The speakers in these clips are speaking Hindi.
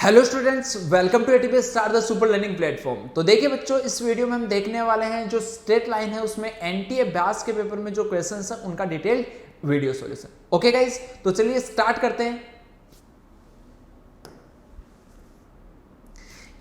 Hello students, welcome to ATP star the super learning platform. तो देखिए बच्चों, इस वीडियो में हम देखने वाले हैं जो स्ट्रेट लाइन है उसमें एनटीए अभ्यास के पेपर में जो क्वेश्चंस हैं उनका detailed video solution. Okay guys, तो चलिए स्टार्ट करते हैं।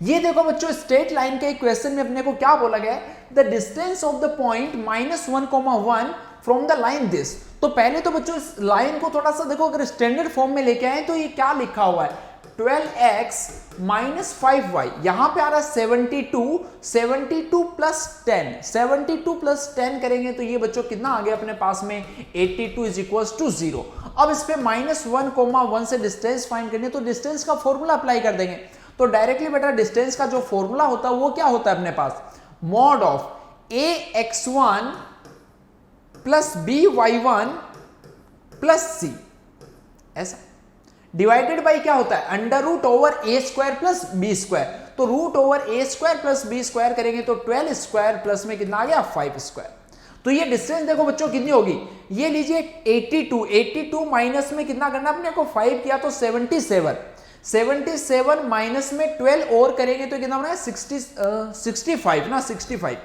ये देखो बच्चों, स्ट्रेट लाइन के क्वेश्चन में अपने को क्या बोला गया है, the distance of the point -1,1 from the line this. तो पहले तो बच्चों इस लाइन को थोड़ा सा देखो, अगर स्टैंडर्ड फॉर्म में लेके आए तो ये क्या लिखा हुआ है, 12x - 5y। यहां पे आ रहा है 72 प्लस 10, 72 प्लस 10 करेंगे तो ये बच्चों कितना आ गया अपने पास में, 82 = 0। अब इस पे -1,1 से डिस्टेंस फाइंड करनी है, तो डिस्टेंस का फॉर्मूला अप्लाई कर देंगे। तो डायरेक्टली बेटा डिस्टेंस का जो फॉर्मूला होता है वो क्या होता है अपने पास, mod of ax1 plus by1 plus c, ऐसा डिवाइडेड बाई क्या होता है, √a² प्लस b²। तो √a² प्लस b² करेंगे तो 12² प्लस में कितना आ गया, 5²। तो ये डिस्टेंस देखो बच्चों कितनी होगी, ये लीजिए 82 माइनस में कितना करना अपने को, 5 किया तो 77 माइनस में 12 और करेंगे तो कितना बना, 65 ना, 65।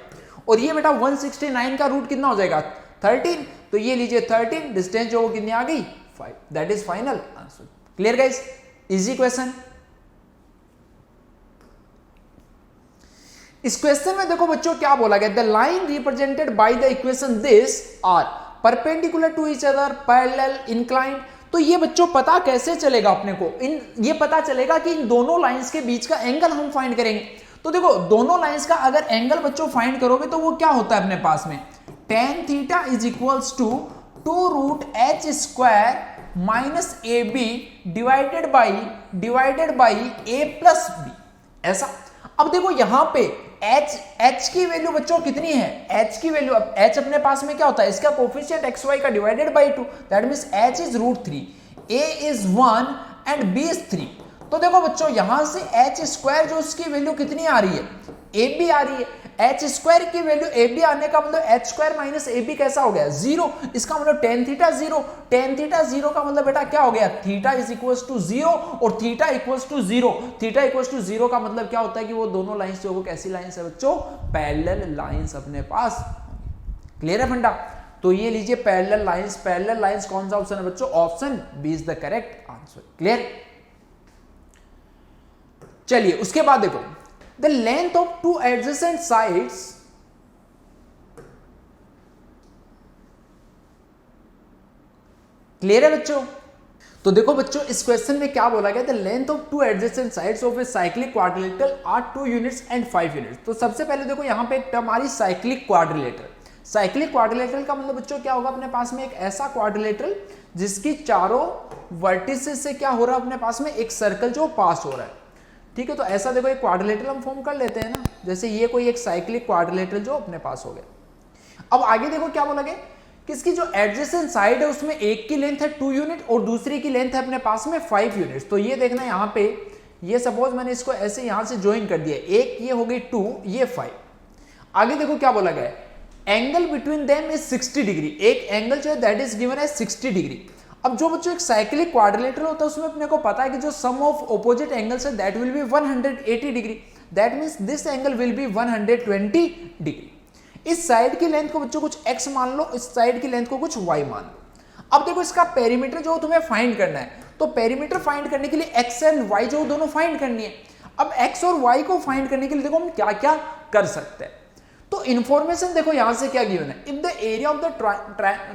और ये बेटा 169 का रूट कितना हो जाएगा, 13। तो ये लीजिए 13, डिस्टेंस जो कितनी आ गई, 5। That is final answer. Clear guys, easy question. इस क्वेश्चन में देखो बच्चों क्या बोला गया, the line represented by the equation this are perpendicular to each other, parallel, inclined. तो ये बच्चों पता कैसे चलेगा अपने को, ये पता चलेगा कि इन दोनों लाइंस के बीच का एंगल हम फाइंड करेंगे। तो देखो दोनों लाइंस का अगर एंगल बच्चों फाइंड करोगे तो वो क्या होता है अपने पास में, tan theta = 2√h² minus AB divided by a plus b, ऐसा। अब देखो यहां पे h की वैल्यू बच्चों कितनी है, h की वैल्यू, अब h अपने पास में क्या होता है, इसका कोफिशिएंट xy का divided by 2, that means h is √3, a is 1 and b is 3। तो देखो बच्चों यहां से h² जो उसकी वैल्यू कितनी आ रही है, ab आ रही है। h² की वैल्यू ab आने का मतलब h² माइनस ab कैसा हो गया, 0। इसका मतलब tan थीटा 0, tan थीटा 0 का मतलब बेटा क्या हो गया, थीटा = 0 और थीटा = 0। थीटा = 0 का मतलब क्या होता है कि वो दोनों लाइंस जो वो कैसी लाइंस है बच्चों, पैरेलल लाइंस अपने पास। क्लियर है फंडा। तो ये लीजिए पैरेलल लाइंस कौन सा ऑप्शन है बच्चों, option B is the correct answer. Clear. चलिए उसके बाद देखो, the length of two adjacent sides clear है बच्चों। तो देखो बच्चों इस क्वेश्चन में क्या बोला गया, the length of two adjacent sides of a cyclic quadrilateral are 2 units and 5 units। तो सबसे पहले देखो यहां पे एक टर्म आ रही साइक्लिक क्वाड्रिलेटरल। साइक्लिक क्वाड्रिलेटरल का मतलब बच्चों क्या होगा, अपने पास में एक ऐसा क्वाड्रिलेटरल जिसकी चारों वर्टिसेस से क्या हो रहा है, अपने पास में एक सर्कल जो पास हो रहा है। ठीक है, तो ऐसा देखो एक क्वाड्रिलेटरल हम फॉर्म कर लेते हैं ना, जैसे ये कोई एक साइक्लिक क्वाड्रिलेटरल जो अपने पास हो गया। अब आगे देखो क्या बोला गया, कि इसकी जो एडजेसेंट साइड है उसमें एक की लेंथ है 2 यूनिट और दूसरी की लेंथ है अपने पास में 5 यूनिट्स। तो ये देखना यहाँ पे, ये सपोज मैंने इसको ऐसे यहां से ज्वाइन कर दिया, एक ये हो गई 2, ये 5। आगे देखो क्या बोला गया, angle between them is 60 degree. एक एंगल जो है दैट इज गिवन है 60 डिग्री। अब जो बच्चों एक साइक्लिक क्वाड्रिलेटरल होता है उसमें अपने को पता है कि जो सम ऑफ ऑपोजिट एंगल्स है that will B 180 degree, that means this angle will be 120 degree. इस साइड की लेंथ को बच्चों कुछ x मान लो, इस साइड की लेंथ को कुछ y मान लो। अब देखो इसका पेरीमीटर जो तुम्हें फाइंड करना है, तो पेरीमीटर फाइंड करने के लिए x एंड y जो दोनों फाइंड करनी है। अब x और y को फाइंड करने के लिए देखो हम क्या क्या कर सकते हैं। तो इंफॉर्मेशन देखो यहां से क्या गिवन है, if the area of the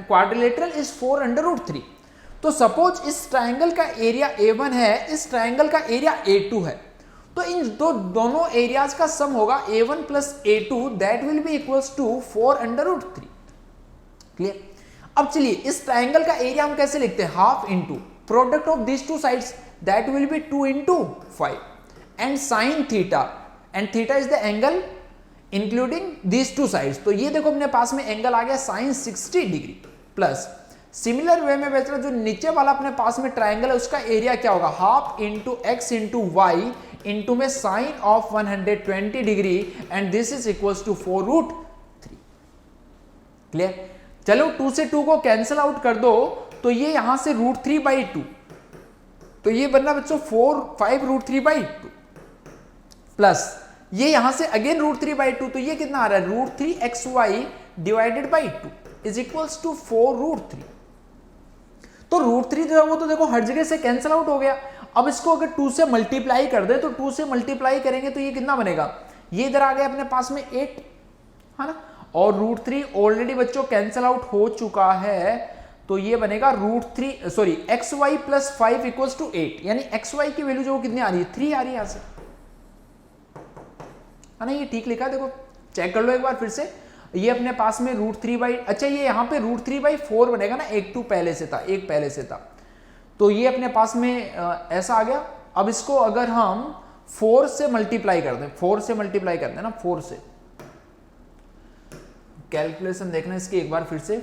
quadrilateral is 4√3। तो सपोज इस ट्राइंगल का एरिया A1 है, इस ट्राइंगल का एरिया A2 है, तो इन दोनों एरियाज का सम होगा A1 plus A2, that will be equals to 4√3। Clear. अब चलिए इस ट्राइंगल का एरिया हम कैसे लिखते हैं, half into product of this two sides, that will be 2 × 5 and sine theta, and theta is the angle including this two sides. तो ये देखो अपने पास में एंगल आ गया sine 60 degree plus, similar way में बेटा जो नीचे वाला अपने पास में ट्राइंगल है उसका एरिया क्या होगा, half into x into Y into में sine of 120 degree and this is equals to 4√3। Clear. चलो 2 से 2 को कैंसिल आउट कर दो, तो ये यहां से √3/2 तो ये बनना बच्चों 5√3/2 प्लस ये यहां से अगेन √3/2, तो ये कितना आ रहा है √3xy divided by 2 is equals to 4√3। तो √3 जो है वो तो देखो हर जगह से कैंसिल आउट हो गया। अब इसको अगर 2 से मल्टीप्लाई कर दे तो 2 से मल्टीप्लाई करेंगे तो ये कितना बनेगा, ये इधर आ गया अपने पास में 8 है ना, और √3 ऑलरेडी बच्चों कैंसिल आउट हो चुका है, तो ये बनेगा xy प्लस 5 इक्वल्स टू 8, यानी xy की वैल्यू जो कितनी आ रही है 3 आ रही है यहां से, है ना। ये ठीक लिखा है, देखो चेक कर लो एक बार फिर से। ये अपने पास में √3 अच्छा ये यहाँ पे √3/4 बनेगा ना, एक पहले से था, तो ये अपने पास में ऐसा आ गया। अब इसको अगर हम 4 से मल्टीप्लाई कर दें, 4 से मल्टीप्लाई करते हैं ना, 4 से कैलकुलेशन देखना इसकी एक बार फिर से।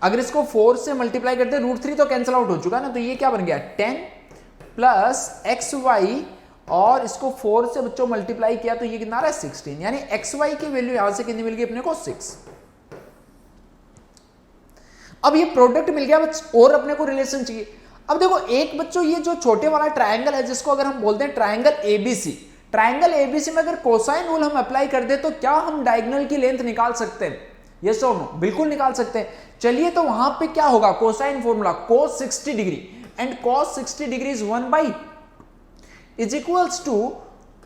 अगर इसको 4 से मल्टीप्लाई करते हैं, √3 तो कैंसिल आउट हो चुका ना, तो ये क्या बन गया 10 प्लस xy, और इसको 4 से बच्चों मल्टीप्लाई किया तो ये कितना आ रहा है 16, यानी xy की वैल्यू यहां से कितनी मिल गई अपने को 6। अब ये प्रोडक्ट मिल गया और अपने को रिलेशन चाहिए। अब देखो एक बच्चों ये जो छोटे वाला ट्रायंगल है जिसको अगर हम बोलते हैं ट्रायंगल एबीसी, ट्रायंगल एबीसी में अगर कोसाइन रूल हम अप्लाई कर दे तो क्या हम डायगोनल की लेंथ निकाल सकते हैं? यस और नो, बिल्कुल निकाल सकते हैं। चलिए तो वहां पे क्या होगा, cosine formula cos 60 degree and cos 60 degree is 1/2 is equals to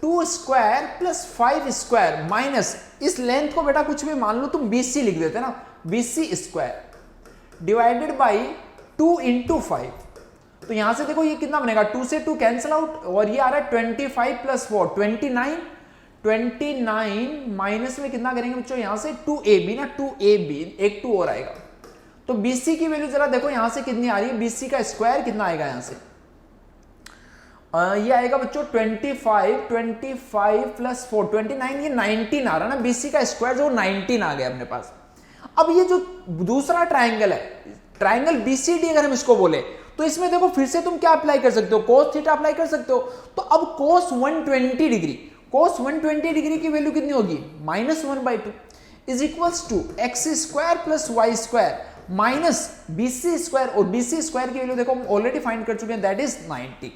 2 square plus 5 square minus, इस लेंथ को बेटा कुछ भी मान लो तुम BC लिख देते ना, BC square divided by 2 into 5। तो यहां से देखो ये कितना बनेगा, 2 से 2 कैंसिल आउट, और ये आ रहा है 25 प्लस 4 29 माइनस में कितना करेंगे बच्चों यहां से 2AB ना, 2AB एक 2 और आएगा। तो BC की वैल्यू जरा देखो यहां से कितनी आ रही है, BC का स्क्वायर कितना आएगा यहां से, ये आएगा बच्चों 25 प्लस 4 29, ये 19 आ रहा है ना, BC का स्क्वायर जो 19 आ गया अपने पास। अब ये जो दूसरा ट्रायंगल है, ट्रायंगल BCD अगर हम इसको बोले तो इसमें देखो फिर से तुम क्या अप्लाई कर सकते हो, cos थीटा अप्लाई कर सकते हो। तो अब cos 120 डिग्री की वैल्यू कितनी होगी -1/2 is equals to x square plus y square minus BC square, और BC स्क्वायर की वैल्यू देखो हम ऑलरेडी फाइंड कर चुके हैं, that is 90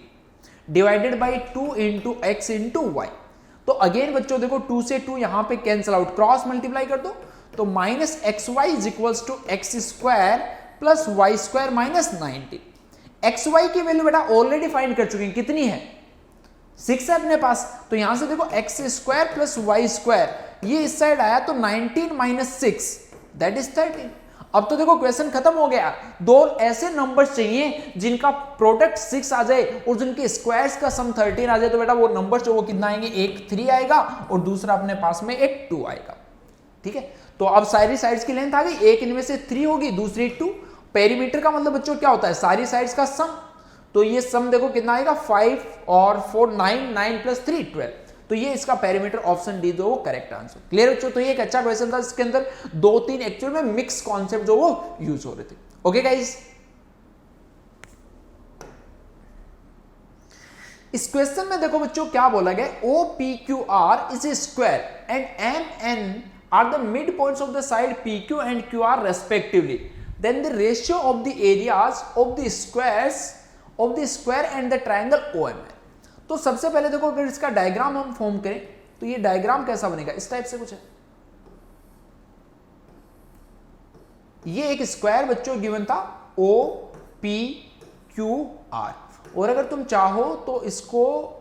divided by 2 into x into y. तो अगेन बच्चों देखो 2 से 2 यहां पे कैंसिल आउट, क्रॉस मल्टीप्लाई कर दो, तो minus xy is equals to x square plus y square minus 90। xy की वैल्यू बेटा ऑलरेडी फाइंड कर चुके हैं, कितनी है 6 है अपने पास, तो यहां से देखो x square plus y square, ये इस साइड आया तो 19 माइनस 6 दैट इज 13। अब तो देखो क्वेश्चन खत्म हो गया, दो ऐसे नंबर्स चाहिए जिनका प्रोडक्ट 6 आ जाए और जिनके स्क्वायर्स का सम 13 आ जाए, तो बेटा वो नंबर्स जो वो कितना आएंगे, एक 3 आएगा और दूसरा अपने पास में एक 2 आएगा। ठीक है, तो अब सारी साइड्स की लेंथ आ गई, एक इनमें से 3 होगी, दूसरी 2। पेरीमीटर का मतलब बच्चों क्या होता है, सारी साइड्स का सम। तो ये सम देखो कितना आएगा 5 और 4 9 प्लस 3 12, तो ये इसका पेरीमीटर ऑप्शन डी जो वो करेक्ट आंसर। क्लियर बच्चों, तो ये एक अच्छा क्वेश्चन था, इसके अंदर 2-3 एक्चुअल में मिक्स कॉन्सेप्ट जो वो यूज हो रहे थे। ओके गाइस, इस क्वेश्चन में देखो बच्चों क्या बोला गया, OPQR is a square and MN are the midpoints of the side PQ and QR respectively, then the ratio of the areas of the squares of the square and the triangle OM है। तो सबसे पहले देखो अगर इसका डायग्राम हम फॉर्म करें तो ये डायग्राम कैसा बनेगा, इस टाइप से कुछ है। ये एक स्क्वायर बच्चों गिवन था OPQR, और अगर तुम चाहो तो इसको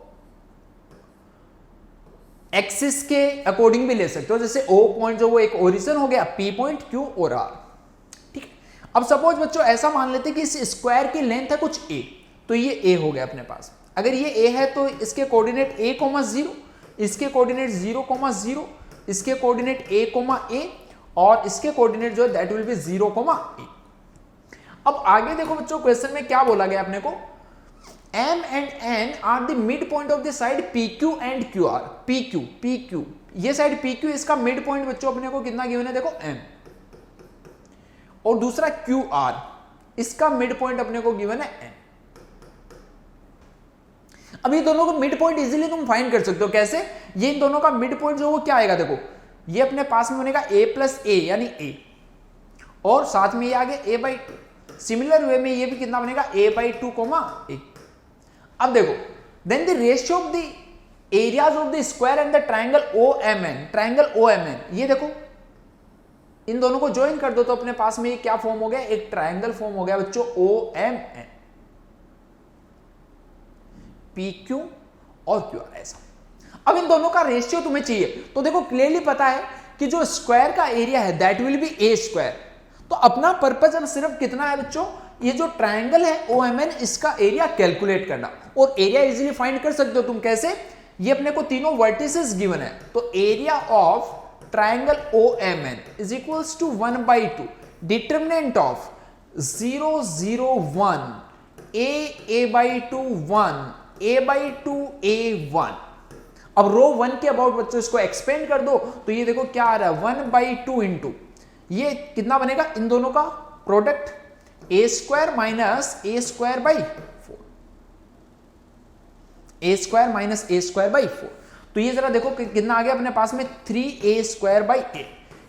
एक्सिस के अकॉर्डिंग भी ले सकते हो, जैसे O पॉइंट जो वो एक ओरिजिन हो गया, P पॉइंट, Q और R। ठीक है, अब सपोज बच्चों ऐसा मान लेते हैं कि इस स्क्वायर की लेंथ है कुछ A, तो ये A हो गया अपने पास। अगर ये A है तो इसके कोऑर्डिनेट A,0, इसके कोऑर्डिनेट 0,0, इसके कोऑर्डिनेट A,A और इसके कोऑर्डिनेट जो है दैट विल बी 0,A। अब आगे देखो बच्चों क्वेश्चन में क्या बोला गया अपने को, M and N are the midpoint of the side PQ and QR। PQ ये साइड PQ, इसका मिड पॉइंट बच्चों अपने को कितना गिवन है देखो M, और दूसरा QR, इसका मिड पॉइंट अपने को गिवन है N। अब ये दोनों का मिड पॉइंट इजीली तुम फाइंड कर सकते हो, कैसे, ये इन दोनों का मिड पॉइंट जो वो क्या आएगा देखो, ये अपने पास में बनेगा A प्लस A यानी A, और साथ में ये आ गया A/2, सिमिलर वे में ये भी कितना बनेगा a/2 a। अब देखो then the ratio of the areas of the square and the triangle OMN, ये देखो इन दोनों को ज्वाइन कर दो तो अपने पास में ये क्या फॉर्म हो गया, एक ट्रायंगल फॉर्म हो गया बच्चों OMN, PQ और QR ऐसा। अब इन दोनों का रेशियो तुम्हें चाहिए तो देखो क्लियरली पता है कि जो स्क्वायर का एरिया है that will B a square. तो अपना पर्पज अब सिर्फ कितना है बच्चों, ये जो ट्रायंगल है OMN इसका एरिया कैलकुलेट करना, और एरिया इजीली फाइंड कर सकते हो तुम कैसे, ये अपने को तीनों वर्टिसेस गिवन है तो area of triangle OMN is equals to 1/2 determinant of 0 0 1 a/2 1 a/2 a1। अब रो 1 के अबाउट बच्चों इसको एक्सपेंड कर दो तो ये देखो क्या आ रहा है 1/2 इंटू ये कितना बनेगा, इन दोनों का product a square minus a square by 4, a square minus a square by 4। तो ये जरा देखो कितना आ गया अपने पास में 3a स्क्वायर बाई a।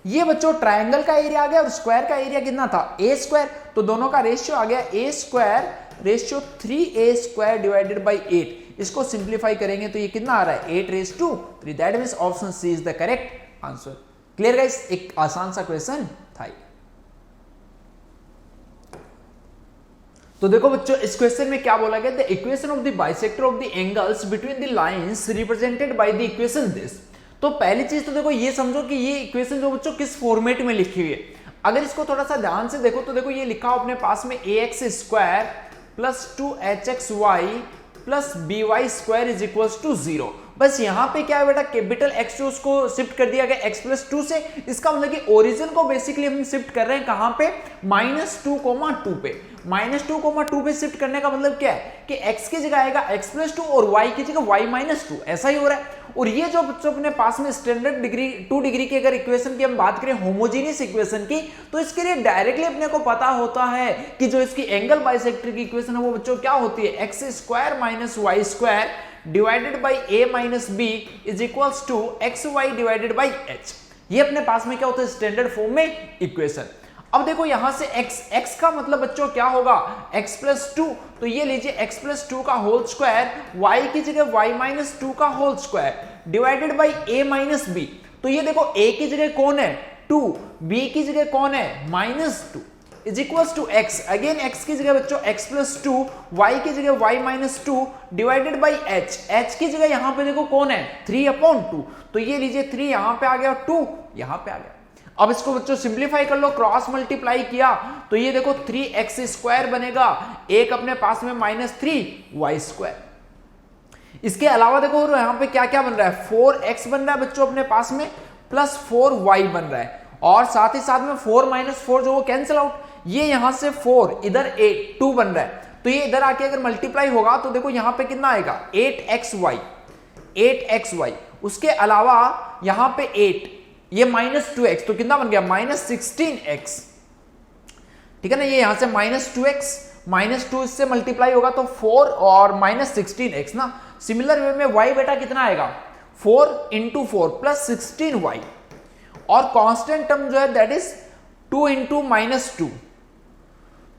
ये बच्चों ट्रायंगल का एरिया आ गया और स्क्वायर का एरिया कितना था a स्क्वायर, तो दोनों का रेशियो आ गया a square ratio 3a square divided by 8। इसको सिंप्लीफाई करेंगे तो ये कितना आ रहा है 8⁻3। That means option C is the correct answer. Clear guys, एक आसान सा क्वेश्चन था। तो देखो बच्चों इस क्वेश्चन में क्या बोला गया, the equation of the bisector of the angles between the lines represented by the equation this. तो पहली चीज तो देखो ये समझो कि ये इक्वेशन जो बच्चों किस फॉर्मेट में लिखी हुई है। अगर इसको थोड़ा सा ध्यान से देखो तो देखो ये लिखा हो अपने पास में ax square plus 2hxy plus by square is equals to 0। बस यहाँ पे क्या है बेटा, कैपिटल X जो उसको शिफ्ट कर दिया गया x+2 से। इसका मतलब कि ओरिजिन को बेसिकली हम शिफ्ट कर रहे हैं कहां पे, -2,2 पे। -2,2 पे शिफ्ट करने का मतलब क्या है कि x की जगह आएगा x+2 और y की जगह y-2, ऐसा ही हो रहा है। और ये जो बच्चों अपने पास में स्टैंडर्ड डिग्री 2 डिग्री की अगर इक्वेशन की हम बात करें होमोजेनियस इक्वेशन की, तो इसके लिए डायरेक्टली अपने को पता होता है कि जो इसकी एंगल बाइसेक्टर की इक्वेशन है वो बच्चों क्या होती है, x square minus y square divided by a minus b is equals to xy divided by h। ये अपने पास में क्या होता है स्टैंडर्ड फॉर्म में इक्वेशन। अब देखो यहां से x का मतलब बच्चों क्या होगा x+2, तो ये लीजिए x+2 का होल स्क्वायर y की जगह y-2 का whole square divided by a minus b। तो ये देखो a की जगह कौन है 2, b की जगह कौन है -2 is equals to x। Again x की जगह बच्चों x+2, y की जगह y-2 डिवाइडेड बाई h की जगह यहां पे देखो कौन है 3/2। तो ये लीजिए 3 यहां पे आ गया और 2 यहां पे आ गया। अब इसको बच्चों सिंप्लीफाई कर लो, क्रॉस मल्टीप्लाई किया तो ये देखो 3x स्क्वायर बनेगा, एक अपने पास में -3y स्क्वायर। इसके अलावा देखो यहां पे क्या क्या बन रहा है 4x बन रहा है बच्चों अपने पास में प्लस 4y बन रहा है, और साथ ही साथ में 4 - 4 जो वो कैंसिल आउट, ये यहां से 4 इधर 2 बन रहा है। तो ये इधर आके अगर मल्टीप्लाई होगा तो देखो यहां पे कितना आएगा 8xy। उसके अलावा यहां पे 8 ये -2x तो कितना बन गया -16x, ठीक है ना। ये यहां से -2x -2 इससे मल्टीप्लाई होगा तो 4 और -16x ना। सिमिलर वे में y बेटा कितना आएगा 4 × 4 प्लस 16y, और कांस्टेंट टर्म जो है दैट इज 2 × -2,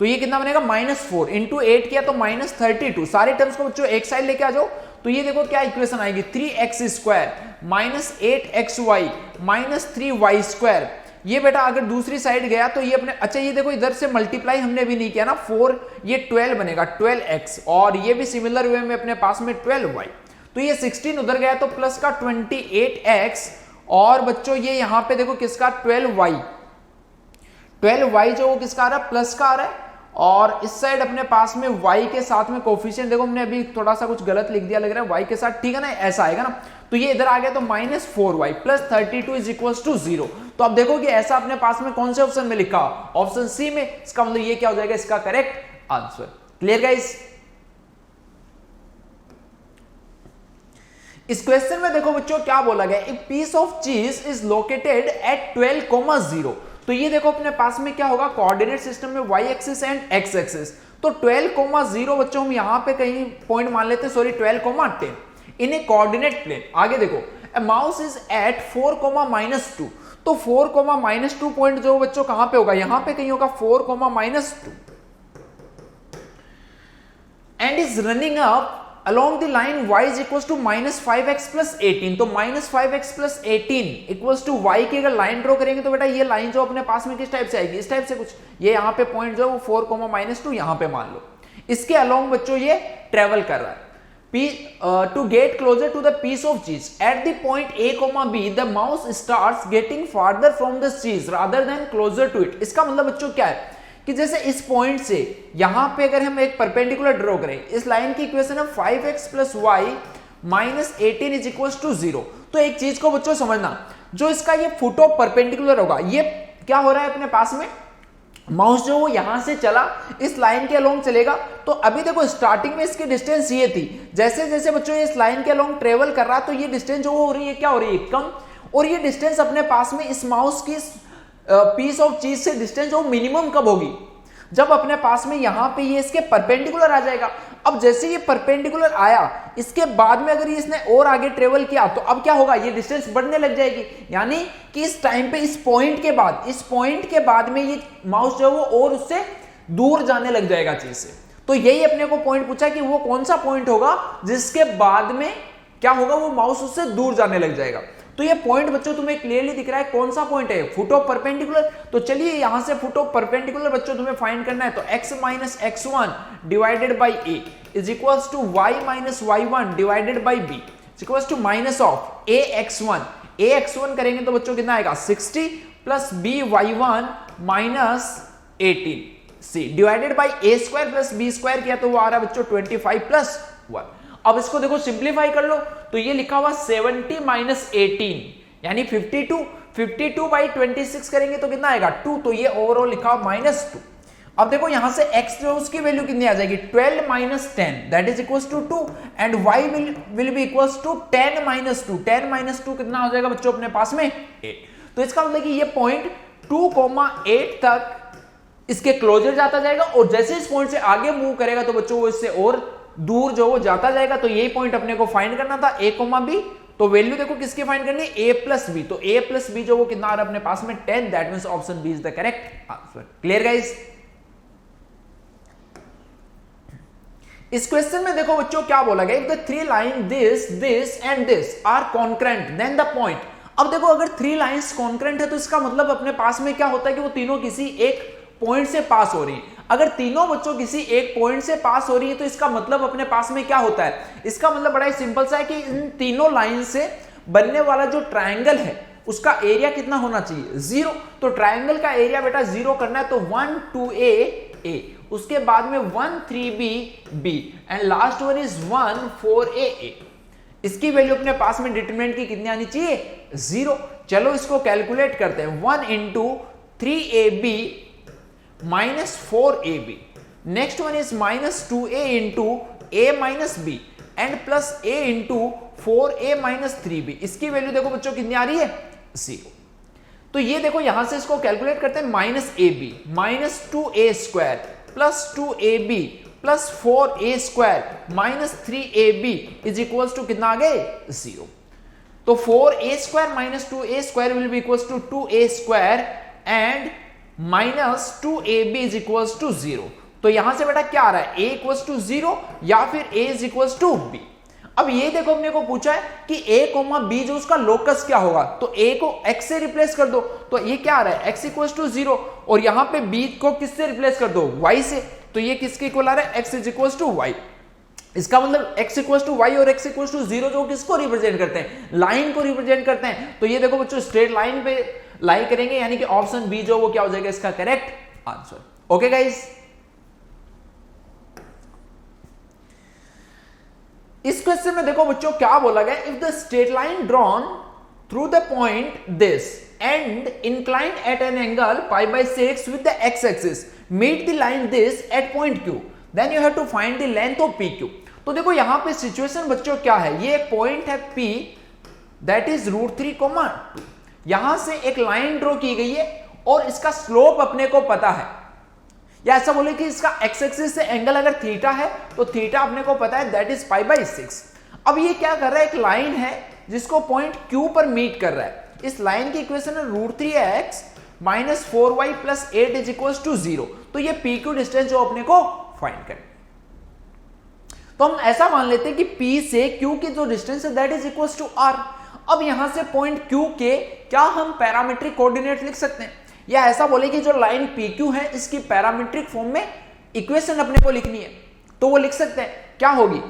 तो ये कितना बनेगा -4 × 8 किया तो -32। सारे टर्म्स को बच्चों एक साइड लेके आ जाओ तो ये देखो क्या इक्वेशन आएगी 3x square -8xy -3y square. ये बेटा अगर दूसरी साइड गया तो ये अपने, अच्छा ये देखो इधर से मल्टीप्लाई हमने भी नहीं किया ना 4, ये 12 बनेगा 12x, और ये भी सिमिलर वे में अपने पास में 12y। तो ये 16 उधर गया तो प्लस का 28x, और बच्चों ये यहां पे देखो किसका 12y जो किसका आ रहा है प्लस का आ रहा है, और इस साइड अपने पास में y के साथ में कोफिशिएंट देखो हमने अभी थोड़ा सा कुछ गलत लिख दिया लग रहा है y के साथ, ठीक है ना, ऐसा आएगा ना। तो ये इधर आ गया तो -4y plus 32 is equals to 0। तो अब देखो कि ऐसा अपने पास में कौन से ऑप्शन में लिखा, ऑप्शन सी में। इसका मतलब ये क्या हो जाएगा इसका करेक्ट आंसर। क्लियर गाइस, इस क्वेश्चन में देखो बच्चों क्या बोला गया, एक पीस ऑफ चीज इज लोकेटेड एट 12,0। तो ये देखो अपने पास में क्या होगा कोऑर्डिनेट सिस्टम में y axis and x axis. तो 12,0 बच्चों हम यहां पे कहीं पॉइंट मान लेते हैं, सॉरी 12,10 इन ए कोऑर्डिनेट प्लेन। आगे देखो ए माउस इज एट 4,-2, तो 4,-2 पॉइंट जो बच्चों कहां पे होगा, यहां पे कहीं होगा 4,-2। And is running up along the line y is equals to -5x plus 18। तो -5x plus 18 equals to y की अगर लाइन ड्रॉ करेंगे तो बेटा ये लाइन जो अपने पास में किस टाइप से आएगी, इस टाइप से कुछ, ये यहाँ पे पॉइंट जो है वो 4, -2 यहाँ पे मान लो, इसके अलोंग बच्चों ये ट्रेवल कर रहा है। To get closer to the piece of cheese at the point A, B, the mouse starts getting farther from the cheese rather than closer to it। इसका मतलब बच्चों क्या है कि जैसे इस पॉइंट से यहां पे अगर हम एक परपेंडिकुलर ड्रॉ करें, इस लाइन की इक्वेशन है 5x plus y minus 18 is equals to 0। तो एक चीज को बच्चों समझना, जो इसका ये फुट ऑफ परपेंडिकुलर होगा, ये क्या हो रहा है अपने पास में, माउस जो वो यहां से चला इस लाइन के अलोंग चलेगा। तो अभी देखो स्टार्टिंग में इसकी डिस्टेंस ये थी, जैसे जैसे बच्चों इस लाइन के अलोंग ट्रेवल कर रहा तो ये डिस्टेंस जो हो रही है क्या हो रही है, कम, और ये डिस्टेंस अपने पास में इस माउस की पीस ऑफ चीज से डिस्टेंस वो मिनिमम कब होगी, जब अपने पास में यहां पे ये इसके परपेंडिकुलर आ जाएगा। अब जैसे ये परपेंडिकुलर आया, इसके बाद में अगर ये इसने और आगे ट्रेवल किया तो अब क्या होगा, ये डिस्टेंस बढ़ने लग जाएगी, यानी कि इस टाइम पे इस पॉइंट के बाद में ये माउस जो है वो और उससे दूर जाने लग जाएगा चीज से। तो यही अपने को पॉइंट पूछा कि वो कौन सा पॉइंट होगा जिसके बाद में क्या होगा, वो माउस उससे दूर जाने लग जाएगा। तो ये पॉइंट बच्चों तुम्हें क्लियरली दिख रहा है, कौन सा पॉइंट है, फुट ऑफ परपेंडिकुलर। तो चलिए यहां से फुट ऑफ परपेंडिकुलर बच्चों तुम्हें फाइंड करना है, तो x minus x1 divided by a is equals to y minus y1 divided by b is equals to minus of ax1 करेंगे तो बच्चों कितना आएगा 60 plus by1 minus 18 c divided by a square plus b square किया तो वो आ रहा है बच्चों 25 प्लस 1। अब इसको देखो सिंप्लीफाई कर लो, तो ये लिखा हुआ 70 माइनस 18 यानी 52 बाई 26 करेंगे तो कितना आएगा 2, तो ये ओवरऑल लिखा हुआ -2। अब देखो यहां से x जो उसकी वैल्यू कितनी आ जाएगी 12 minus 10 that is equals to 2 and y will be equals to 10 minus 2। 10 minus 2 कितना हो जाएगा बच्चों अपने पास में 8। तो इसका मतलब कि ये पॉइंट 2,8 तक इसके क्लोजर जाता जाएगा, और जैसे इस पॉइंट से आगे मूव करेगा तो बच्चों वो इससे और दूर जो वो जाता जाएगा। तो यही पॉइंट अपने को फाइंड करना था a, b। तो वैल्यू देखो किसकी फाइंड करनी है a प्लस बी, तो a प्लस बी जो वो कितना आ रहा है अपने पास में 10, that means option B is the correct answer. Clear guys. इस क्वेश्चन में देखो बच्चों क्या बोला गया, if the three line this and this are concurrent then the point. अब देखो अगर 3 लाइंस कॉन्करेंट है तो इसका मतलब अपने पास में क्या होता है कि वो तीनों किसी एक पॉइंट से पास हो रही है। अगर तीनों बच्चों किसी एक पॉइंट से पास हो रही है तो इसका मतलब अपने पास में क्या होता है, इसका मतलब बड़ा ही सिंपल सा है कि इन तीनों लाइन से बनने वाला जो ट्रायंगल है उसका एरिया कितना होना चाहिए 0। तो ट्रायंगल का एरिया बेटा 0 करना है तो 1 2a उसके बाद में 1 3b and last one is 1 4a। इसकी वैल्यू अपने पास में डिटरमिनेंट की कितनी आनी चाहिए 0। चलो इसको कैलकुलेट करते हैं, 1 into 3ab minus 4ab, next one is minus 2a into a minus b and plus a into 4a minus 3b। इसकी वैल्यू देखो बच्चों कितनी आ रही है 0। तो ये देखो यहां से इसको कैलकुलेट करते हैं, minus ab minus 2a square plus 2ab plus 4a square minus 3ab is equals to कितना आ गए 0। तो 4a square minus 2a square will be equals to 2a square and minus 2ab is equals to 0। तो यहां से बेटा क्या आ रहा है a इक्वल्स टू 0 या फिर a is equals to b। अब ये देखो अपने को पूछा है कि a, b जो उसका लोकस क्या होगा, तो a को x से रिप्लेस कर दो, तो ये क्या आ रहा है x इक्वल्स टू 0 और यहां पे b को किससे रिप्लेस कर दो y से, तो ये किसके इक्वल आ रहा है x is equals to y। इसका मतलब x इक्वल्स टू y और x इक्वल्स टू 0 जो किसको रिप्रेजेंट करते हैं, लाइन को रिप्रेजेंट करते हैं। तो ये देखो बच्चों स्ट्रेट लाइन पे लाई करेंगे, यानी कि ऑप्शन बी जो वो क्या हो जाएगा इसका करेक्ट आंसर। ओके गाइस, इस क्वेश्चन में देखो बच्चों क्या बोला गया, if the straight line drawn through the point this and inclined at an angle π/6 with the x axis meet the line this at point q then you have to find the length of pq। तो देखो यहां पे सिचुएशन बच्चों क्या है, ये एक पॉइंट है p दैट इज √3, यहां से एक लाइन ड्रॉ की गई है और इसका स्लोप अपने को पता है, या ऐसा बोले कि इसका x एक्सिस से एंगल अगर थीटा है तो थीटा अपने को पता है दैट इज π/6। अब ये क्या कर रहा है, एक लाइन है जिसको पॉइंट Q पर मीट कर रहा है। इस लाइन की इक्वेशन है √3x minus 4y plus 8 is equals to 0। तो ये PQ डिस्टेंस जो अपने को फाइंड करें। तो हम ऐसा मान लेते हैं कि P से Q की जो डिस्टेंस है that is equal to R। अब यहां से पॉइंट Q के क्या हम पैरामीट्रिक कोऑर्डिनेट लिख सकते हैं, या ऐसा बोले कि जो लाइन PQ है इसकी पैरामीट्रिक फॉर्म में इक्वेशन अपने को लिखनी है, तो वो लिख सकते हैं। क्या होगी,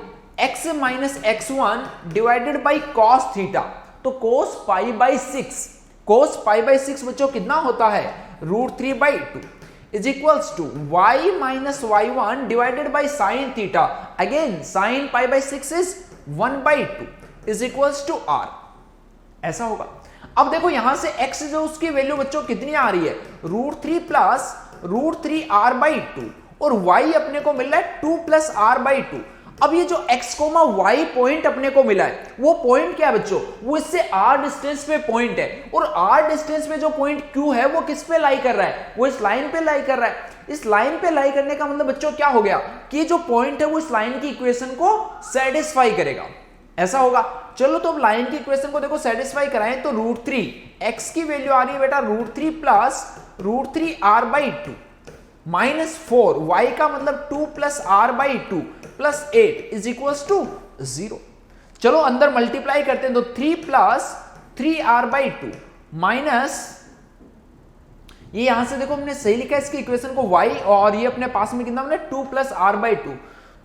x minus x1 divided by cos theta, तो कोस पाई बाई 6, कोस पाई बाई 6 बच्चों कितना होता है, √3/2 is equals to y minus y1 divided by sine theta, again sine pi by 6 is 1/2 is equals to r। ऐसा होगा। अब देखो यहां से x जो उसकी वैल्यू बच्चों कितनी आ रही है, √3 प्लस √3r/2, और y अपने को मिल रहा है 2 प्लस r/2। अब ये जो x, y पॉइंट अपने को मिला है, वो पॉइंट क्या है बच्चों, वो इससे r डिस्टेंस पे पॉइंट है, और r डिस्टेंस पे जो पॉइंट q है वो किस पे लाई कर रहा है, वो इस लाइन पे लाई कर रहा है। इस लाइन पे लाई करने का मतलब बच्चों क्या हो गया कि जो पॉइंट है वो इस लाइन की इक्वेशन को सेटिस्फाई करेगा। ऐसा होगा। चलो तो अब लाइन की इक्वेशन को देखो सेटिस्फाई कराएं, तो √3 x की वैल्यू आ रही है बेटा √3 प्लस √3r/2 माइनस 4, y का मतलब 2 plus r/2 plus 8 is equals to 0। चलो अंदर मल्टीप्लाई करते हैं, तो 3 प्लस 3r/2 माइनस, ये यहां से देखो हमने सही लिखा है इसकी इक्वेशन को y, और ये अपने पास में कितना हमने 2 प्लस r/2,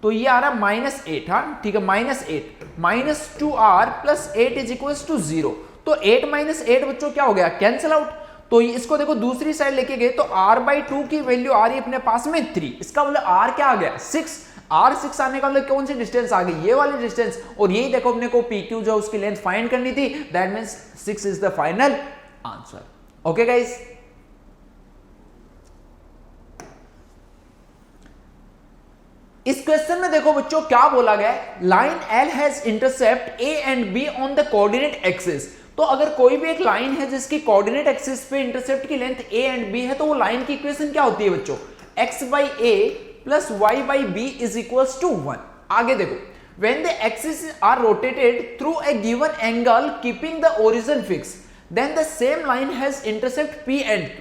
तो ये आ रहा है -8। हाँ ठीक है, -8 minus 2r plus 8 is equals to 0। तो 8 माइनस 8 बच्चों क्या हो गया, कैंसिल आउट। तो इसको देखो दूसरी साइड लेके गए, तो r/2 की वैल्यू आ रही है अपने पास में 3, इसका मतलब r क्या आ गया 6, r6 आने का मतलब कौन सी डिस्टेंस आ गई, ये वाली डिस्टेंस, और यही देखो अपने को PQ जो उसकी लेंथ फाइंड करनी थी, that means 6 is the final answer. Okay guys, इस क्वेश्चन में देखो बच्चों क्या बोला गया है, line L has intercept A and B on the coordinate axis. तो अगर कोई भी एक लाइन है जिसकी कोऑर्डिनेट एक्सिस पे इंटरसेप्ट की लेंथ A एंड B है, तो वो लाइन की इक्वेशन क्या होती है बच्चों, x/a plus y/b is equals to 1। आगे देखो, when the axes are rotated through a given angle keeping the origin fixed, then the same line has intercept P and Q।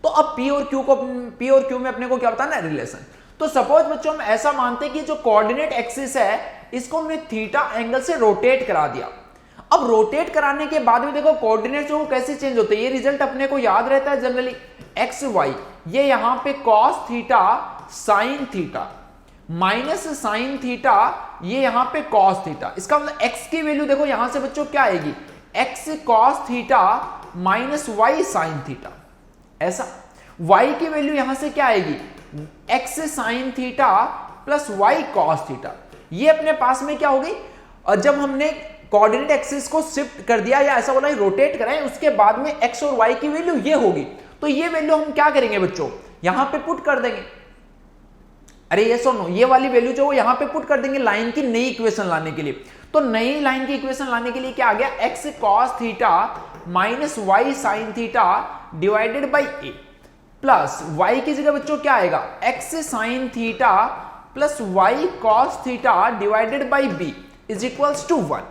तो अब P और Q में अपने को क्या बताना है, रिलेशन। तो सपोज बच्चों हम ऐसा मानते हैं कि जो कोऑर्डिनेट एक्सिस है इसको हमने थीटा एंगल से रोटेट करा दिया। अब रोटेट कराने के बाद में देखो कोऑर्डिनेट जो कैसे चेंज होते हैं, ये रिजल्ट अपने को याद रहता है जनरली, एक्स वाई, ये यहां पे cos theta sine theta minus sine theta, ये यहां पे कॉस थीटा। इसका मतलब एक्स की वैल्यू देखो यहां से बच्चों क्या आएगी, x cos theta minus y sine theta. ऐसा y की वैल्यू यहां से क्या आएगी, x sine theta plus y cos theta. ये अपने पास में क्या होगी, और जब हमने कोऑर्डिनेट एक्सिस को शिफ्ट कर दिया या ऐसा बोला रोटेट कराएं, उसके बाद में x और y की वैल्यू ये होगी। तो ये वैल्यू हम क्या करेंगे बच्चों, यहां पे पुट कर देंगे। अरे ये सुनो, ये वाली वैल्यू जो यहां पे पुट कर देंगे लाइन की नई इक्वेशन लाने के लिए। तो नई लाइन की इक्वेशन लाने के लिए क्या आ गया, x cos theta minus y sin theta divided by a plus y की जगह बच्चों क्या आएगा, x sin theta plus y cos theta divided by b is equals to 1।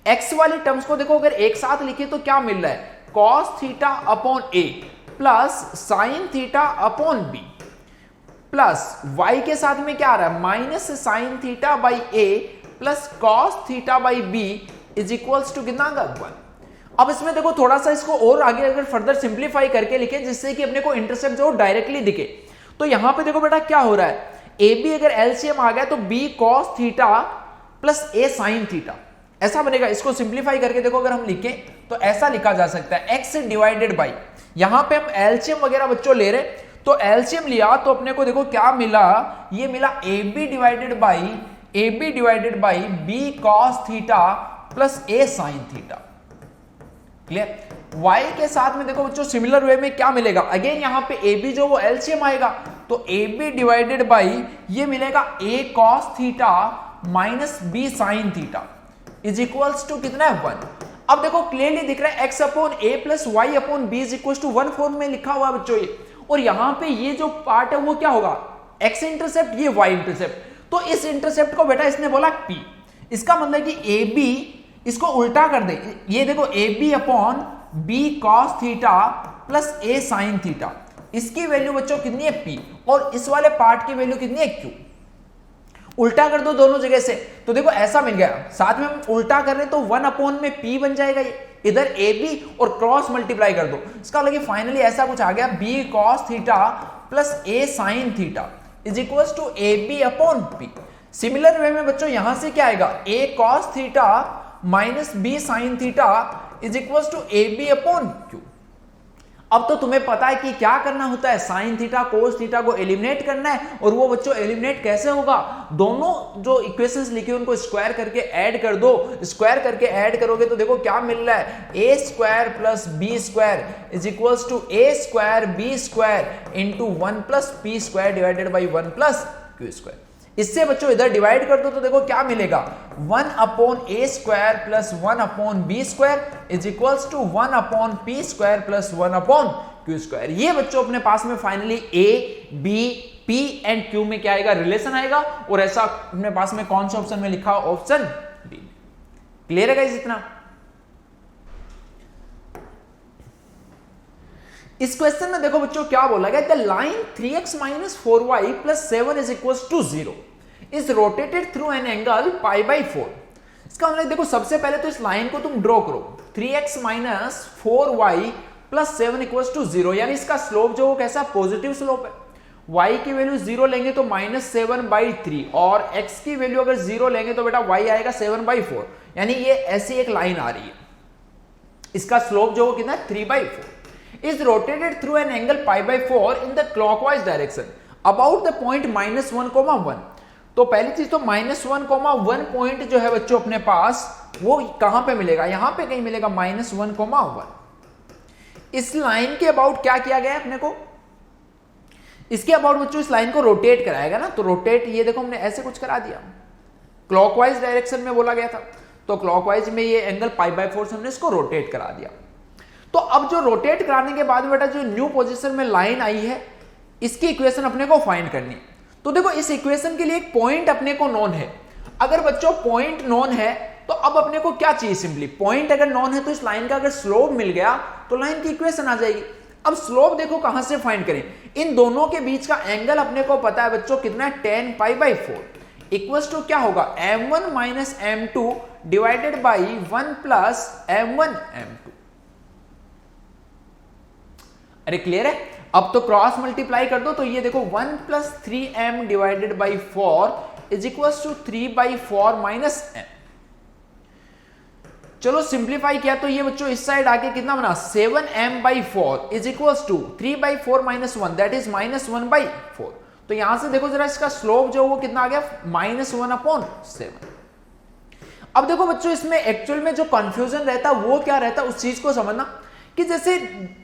x वाली टर्म्स को देखो अगर एक साथ लिखे तो क्या मिल रहा है, cos theta upon a plus sin theta upon b plus y के साथ में क्या आ रहा है, minus sine theta by a plus cos theta by b is equals to कितना का 1। अब इसमें देखो थोड़ा सा इसको और आगे अगर फर्दर सिंप्लीफाई करके लिखे जिससे कि अपने को इंटरसेप्ट जो डायरेक्टली दिखे, तो यहां पे देखो बेटा क्या हो रहा है, ए बी अगर एलसीएम आ गया तो b cos theta plus a sign theta ऐसा बनेगा। इसको सिंप्लीफाई करके देखो अगर हम लिखें तो ऐसा लिखा जा सकता है, x डिवाइडेड बाई, यहां पे हम एलसीएम वगैरह बच्चों ले रहे, तो एलसीएम लिया तो अपने को देखो क्या मिला, ये मिला ab divided by b cos theta plus a sine theta. Clear. y के साथ में देखो बच्चों सिमिलर वे में क्या मिलेगा, अगेन यहां पे ab जो वो एलसीएम आएगा, तो ab डिवाइडेड बाई ये मिलेगा a cos theta minus b sine theta is equals to कितना है 1। अब देखो क्लियरली दिख रहा है x upon a plus y upon b is equals to 1 form में लिखा हुआ है बच्चों ये, और यहां पे ये जो पार्ट है वो क्या होगा, x इंटरसेप्ट, ये y इंटरसेप्ट। तो इस इंटरसेप्ट को बेटा इसने बोला p, इसका मतलब कि ab इसको उल्टा कर दे, ये देखो ab upon b cos theta plus a sine theta, इसकी वैल्यू बच्चों कितनी है p, और इस वाले पार्ट की वैल्यू कितनी है q। उल्टा कर दो दोनों जगह से, तो देखो ऐसा मिल गया, साथ में हम उल्टा कर रहे तो 1 अपॉन में p बन जाएगा, ये इधर ए बी और क्रॉस मल्टीप्लाई कर दो, इसका लगे फाइनली ऐसा कुछ आ गया b cos theta plus a sin theta is equal to a b upon p। Similar way में बच्चों यहां से क्या आएगा, a cos theta minus b sin theta is equal to a b upon q। अब तो तुम्हें पता है कि क्या करना होता है, साइन थीटा कोस थीटा को एलिमिनेट करना है, और वो बच्चों एलिमिनेट कैसे होगा, दोनों जो इक्वेशंस लिखी उनको स्क्वायर करके ऐड कर दो, स्क्वायर करके ऐड करोगे तो देखो क्या मिल रहा है, A square plus B square is equals to A square B square into 1 plus P square divided by 1 plus Q square. इससे बच्चों इधर डिवाइड कर दो तो देखो क्या मिलेगा, 1 upon A square plus 1 upon B square is equals to 1 upon P square plus 1 upon Q square. ये बच्चों अपने पास में finally A B P and Q में क्या आएगा, रिलेशन आएगा, और ऐसा अपने पास में कौन सा ऑप्शन में लिखा, ऑप्शन डी। क्लियर है गाइस इतना? इस क्वेश्चन में देखो बच्चों क्या बोला गया, the line 3x minus 4y plus 7 is equal to 0 is rotated through an angle pi by 4। इसका मतलब देखो सबसे पहले तो इस लाइन को तुम ड्रॉ करो, 3x minus 4y plus 7 equal to 0, यानी इसका स्लोप जो कैसा, पॉजिटिव स्लोप है। y की वैल्यू 0 लेंगे तो माइनस 7/3, और x की वैल्यू अगर 0 लेंगे तो बेटा y आएगा 7/4, यानी ये ऐसी एक लाइन आ रही है, इसका स्लोप जो कितना 3/4 is rotated through an angle pi by 4 in the clockwise direction about the point -1,1। तो पहली चीज तो -1,1 पॉइंट जो है बच्चों अपने पास वो कहां पे मिलेगा, यहां पे कहीं मिलेगा -1,1। इस लाइन के अबाउट क्या किया गया है अपने को, इसके अबाउट बच्चों इस लाइन को रोटेट कराएगा ना, तो रोटेट ये देखो हमने ऐसे कुछ करा दिया, क्लॉकवाइज डायरेक्शन में बोला गया था, तो क्लॉकवाइज में ये एंगल π/4 से हमने इसको रोटेट करा दिया। तो अब जो रोटेट कराने के बाद बेटा जो न्यू पोजीशन में लाइन आई है, इसकी इक्वेशन अपने को फाइंड करनी है। तो देखो इस इक्वेशन के लिए एक पॉइंट अपने को नोन है, अगर बच्चों पॉइंट नोन है तो अब अपने को क्या चाहिए, सिंपली पॉइंट अगर नोन है तो इस लाइन का अगर स्लोप मिल गया तो लाइन की इक्वेशन आ जाएगी। अब स्लोप देखो कहां से फाइंड करें, इन दोनों के बीच का एंगल अपने को पता है बच्चों कितना है, tan π/4 इक्वल्स टू क्या होगा, m1 minus m2 divided by 1 plus m1 m2। अरे क्लियर है? अब तो क्रॉस मल्टीप्लाई कर दो, तो ये देखो 1 plus 3m divided by 4 is equal to 3/4 minus m। चलो सिंप्लीफाई किया तो ये बच्चों इस साइड आके कितना बना, 7m/4 is equal to 3/4 minus 1 that is -1/4। तो यहां से देखो जरा इसका स्लोप जो वो कितना आ गया, -1/7। अब देखो बच्चों इसमें एक्चुअल में जो कंफ्यूजन रहता वो क्या रहता, उस चीज को समझना कि जैसे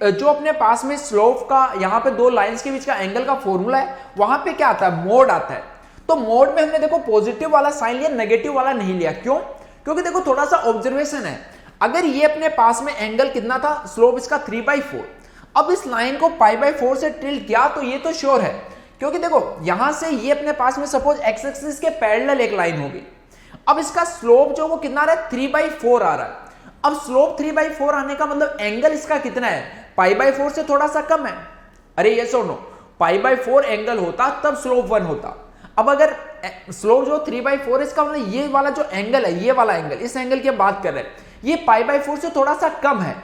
जो अपने पास में स्लोप का यहां पे दो लाइंस के बीच का एंगल का फॉर्मूला है, वहां पे क्या आता है, मोड आता है। तो मोड में हमने देखो पॉजिटिव वाला साइन लिया, नेगेटिव वाला नहीं लिया, क्यों, क्योंकि देखो थोड़ा सा ऑब्जर्वेशन है, अगर ये अपने पास में एंगल कितना था, स्लोप इसका 3/4, अब इस लाइन को π/4 से टिल्ट किया तो ये तो श्योर है, क्योंकि देखो यहां से ये अपने पास में सपोज एक्स एक्सिस के पैरेलल एक लाइन होगी, अब इसका स्लोप जो वो कितना आ रहा है, 3/4 आ रहा है। अब स्लोप 3/4 आने का मतलब एंगल इसका कितना है, π/4 से थोड़ा सा कम है। अरे ये सुनो, π/4 एंगल होता तब स्लोप 1 होता, अब अगर स्लोप जो 3/4 इसका मतलब ये वाला जो एंगल है, ये वाला एंगल, इस एंगल की बात कर रहे हैं, ये π/4 से थोड़ा सा कम है।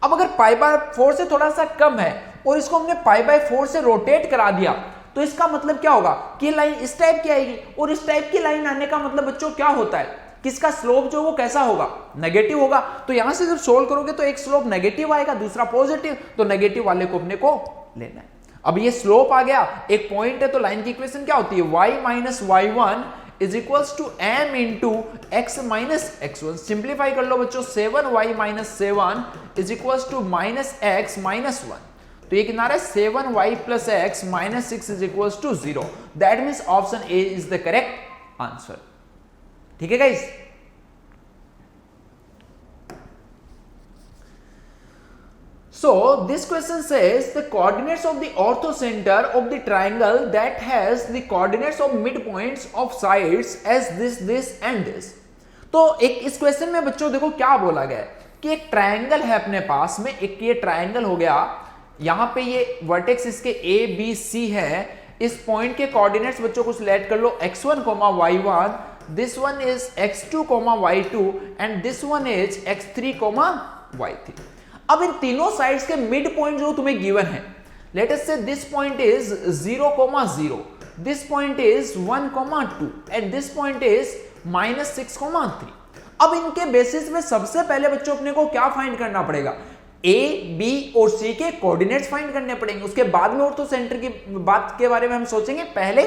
अब अगर π/4 से थोड़ा सा कम है और इसको हमने π/4 से रोटेट करा दिया तो इसका मतलब क्या होगा कि लाइन इस टाइप की आएगी, और इस टाइप की लाइन आने का मतलब बच्चों क्या होता है, किसका स्लोप जो वो कैसा होगा, नेगेटिव होगा। तो यहां से जब सोल्व करोगे तो एक स्लोप नेगेटिव आएगा, दूसरा पॉजिटिव, तो नेगेटिव वाले को अपने को लेना है। अब ये स्लोप आ गया, एक पॉइंट है, तो लाइन की इक्वेशन क्या होती है, y minus y1 is equals to m into x minus x1। Simplify कर लो बच्चों, 7y minus 7 is equals to minus x minus 1, तो ये कितना है 7y plus x minus 6 is equals to 0। That means option A is the correct answer. ठीक है guys, so this question says the coordinates of the orthocenter of the triangle that has the coordinates of midpoints of sides as this and this। तो एक इस क्वेश्चन में बच्चों देखो क्या बोला गया है कि एक ट्रायंगल है अपने पास में, एक ये ट्रायंगल हो गया, यहां पे ये वर्टेक्स इसके ए बी सी है इस पॉइंट के कोऑर्डिनेट्स बच्चों को सिलेक्ट कर लो, x1, y1, this one is x2, y2 and this one is x3, y3। अब इन तीनों साइड्स के मिड पॉइंट जो तुम्हें गिवन है, लेट अस से this point is 0, 0, this point is 1, 2 and this point is -6, 3। अब इनके बेसिस में सबसे पहले बच्चों अपने को क्या फाइंड करना पड़ेगा, ए, बी और सी के कोऑर्डिनेट्स फाइंड करने पड़ेंगे। उसके बाद में ऑर्थो सेंटर की बात के बारे में हम सोचेंगे, पहले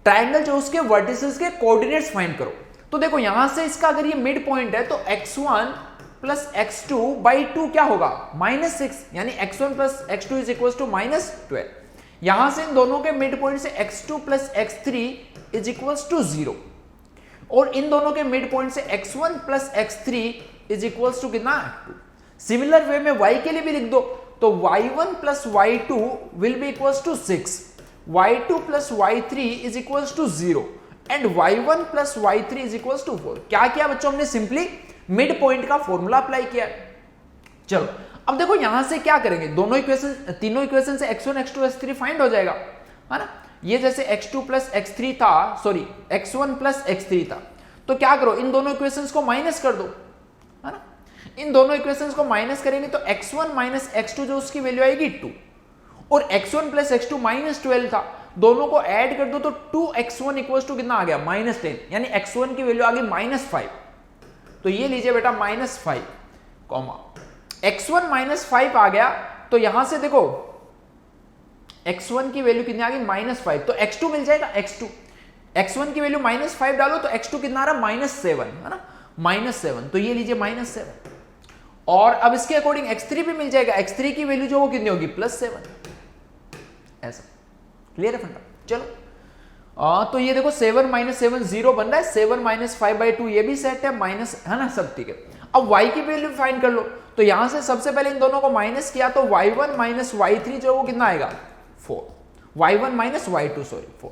ट्रायंगल जो उसके वर्टिसेस के कोऑर्डिनेट्स फाइंड करो। तो देखो यहां से इसका अगर ये मिड पॉइंट है तो x1 प्लस x2 बाई 2 क्या होगा, -6, यानी x1 plus x2 is equal to -12। यहां से इन दोनों के मिड पॉइंट से x2 plus x3 is equal to 0 और इन दोनों के मिड पॉइंट से x1 plus x3 is equal to कितना, 2। सिमिलर वे में y के लिए भी लिख दो, तो y1 plus y2 will be equal to 6, y2 plus y3 is equal to 0 and y1 plus y3 is equal to 4। क्या किया बच्चों, हमने सिंपली मिड पॉइंट का फॉर्मूला अप्लाई किया। चलो अब देखो यहां से क्या करेंगे, दोनों इक्वेशन, तीनों इक्वेशन से x1, x2, x3 फाइंड हो जाएगा, है ना। ये जैसे x2 प्लस x3 था, सॉरी x1 प्लस x3 था, तो क्या करो इन दोनों इक्वेशंस को माइनस कर दो, है ना। इन दोनों इक्वेशंस को माइनस करेंगे तो x1 माइनस x2 जो उसकी वैल्यू आएगी 2 और x1 प्लस x2 -12 था, दोनों को ऐड कर दो तो 2x1 इक्वल टू कितना आ गया, -10, यानी x1 की वैल्यू आ गई -5। तो ये लीजिए बेटा -5, x1 -5 आ गया, तो यहां से देखो x1 की वैल्यू कितनी आ गई, -5, तो x2 मिल जाएगा, x1 की वैल्यू -5 डालो तो x2 कितना आ रहा, -7, है ना, -7, तो ये लीजिए -7। और अब इसके अकॉर्डिंग x3 भी मिल जाएगा, x3 की वैल्यू जो वो कितनी होगी, +7। ऐसा क्लियर है फंडा। चलो तो ये देखो 7 - 7 0 बन रहा है, 7 - 5/2 ये भी सेट है, माइनस, है ना, सब ठीक है। अब y की वैल्यू फाइंड कर लो, तो यहां से सबसे पहले इन दोनों को माइनस किया तो y1 माइनस y3 जो वो कितना आएगा, 4, y1 माइनस y2 सॉरी 4।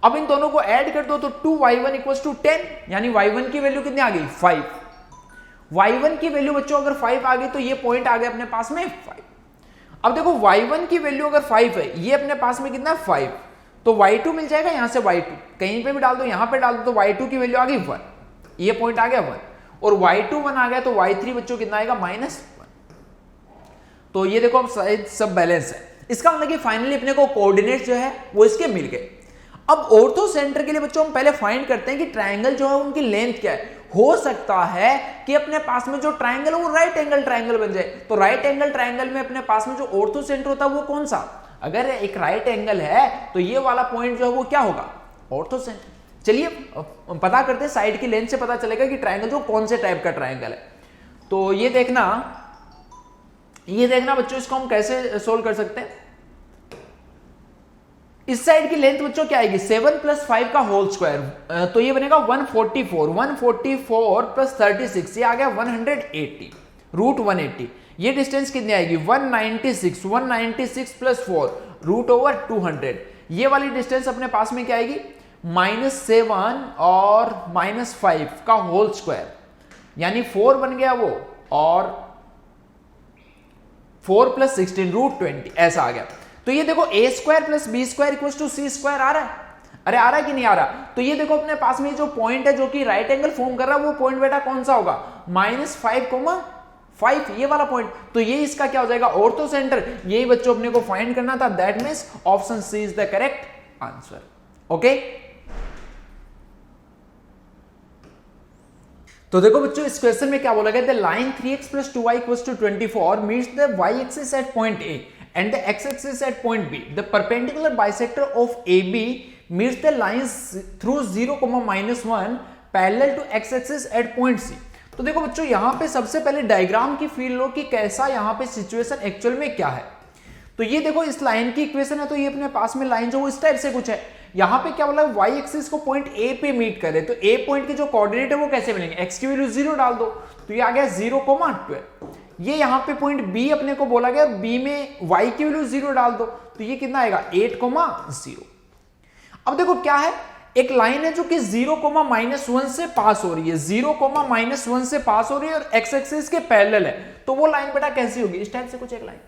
अब इन दोनों को ऐड कर दो तो 2y1 इक्वल्स टू 10, यानी y1 की वैल्यू कितनी आ गई, 5। y1 की वैल्यू बच्चों अगर 5 आ गई तो ये पॉइंट आ गया अपने पास में 5। अब देखो y1 की वैल्यू अगर 5 है, ये अपने पास में कितना 5, तो y2 मिल जाएगा, यहां से y2 कहीं पे भी डाल दो, यहां पे डाल दो तो y2 की वैल्यू आ गई 1, ये पॉइंट आ गया 1 और y2 1 आ गया तो y3 बच्चों कितना आएगा, -1। तो ये देखो अब सब बैलेंस है, इसका मतलब कि फाइनली अपने को कोऑर्डिनेट जो है वो इसके मिल गए। अब ऑर्थो सेंटर के लिए बच्चों हम पहले फाइंड करते हैं कि ट्रायंगल जो है उनकी लेंथ क्या है। हो सकता है कि अपने पास में जो ट्रायंगल है वो राइट एंगल ट्रायंगल बन जाए, तो राइट एंगल ट्रायंगल में अपने पास में जो ऑर्थो सेंटर होता है वो कौन सा, अगर एक राइट एंगल है तो ये वाला पॉइंट जो है वो क्या होगा, ऑर्थो सेंटर। चलिए पता करते हैं, साइड की लेंथ से पता चलेगा कि ट्रायंगल जो कौन से टाइप का ट्रायंगल है। तो ये देखना बच्चों, इसको हम कैसे सोल्व कर सकते हैं। इस साइड की लेंथ बच्चों क्या आएगी, 7 + 5 का होल स्क्वायर, तो ये बनेगा 144, 144 + 36 ये आ गया 180, √180। ये डिस्टेंस कितनी आएगी, 196, 196 + 4 √200। ये वाली डिस्टेंस अपने पास में क्या आएगी, -7 और -5 का होल स्क्वायर, यानी 4 बन गया वो, और 4 + 16 √20 ऐसा आ गया। तो ये देखो a² + b² = c² आ रहा है, अरे आ रहा है कि नहीं आ रहा। तो ये देखो अपने पास में जो पॉइंट है जो कि राइट एंगल फॉर्म कर रहा है वो पॉइंट बेटा कौन सा होगा, -5, ये वाला पॉइंट। तो ये इसका क्या हो जाएगा, ऑर्थो सेंटर। यही बच्चों अपने को फाइंड करना था, that means option C is the correct answer. Okay, तो देखो बच्चों इस क्वेश्चन में क्या बोला गया, the line 3x + 2y = 24 meets the y axis at point A and the x-axis at point B. The perpendicular bisector of AB meets the lines through 0, -1 parallel to x-axis at point C. तो देखो बच्चों यहाँ पे सबसे पहले डायग्राम की फील लो कि कैसा यहाँ पे सिचुएशन एक्चुअल में क्या है। तो ये देखो इस लाइन की इक्वेशन है, तो ये अपने पास में लाइन जो इस टाइप से कुछ है। यहाँ पे क्या बोला, y एक्सिस को पॉइंट A पे मीट करे, तो A पॉइंट के जो कोऑर्डिनेट है वो कैसे मिलेंगे, x की वैल्यू 0 डाल दो, तो ये आ गया 0, 12। ये यहाँ पे पॉइंट B अपने को बोला गया, B में y की वैल्यू 0 डाल दो, तो ये कितना आएगा 8, 0। अब देखो क्या है, एक लाइन है जो कि 0, -1 से पास हो रही है, 0, -1 से पास हो रही है और x एक्सिस के पैरेलल है। तो वो लाइन बेटा कैसी होगी, इस टाइप से कुछ एक लाइन,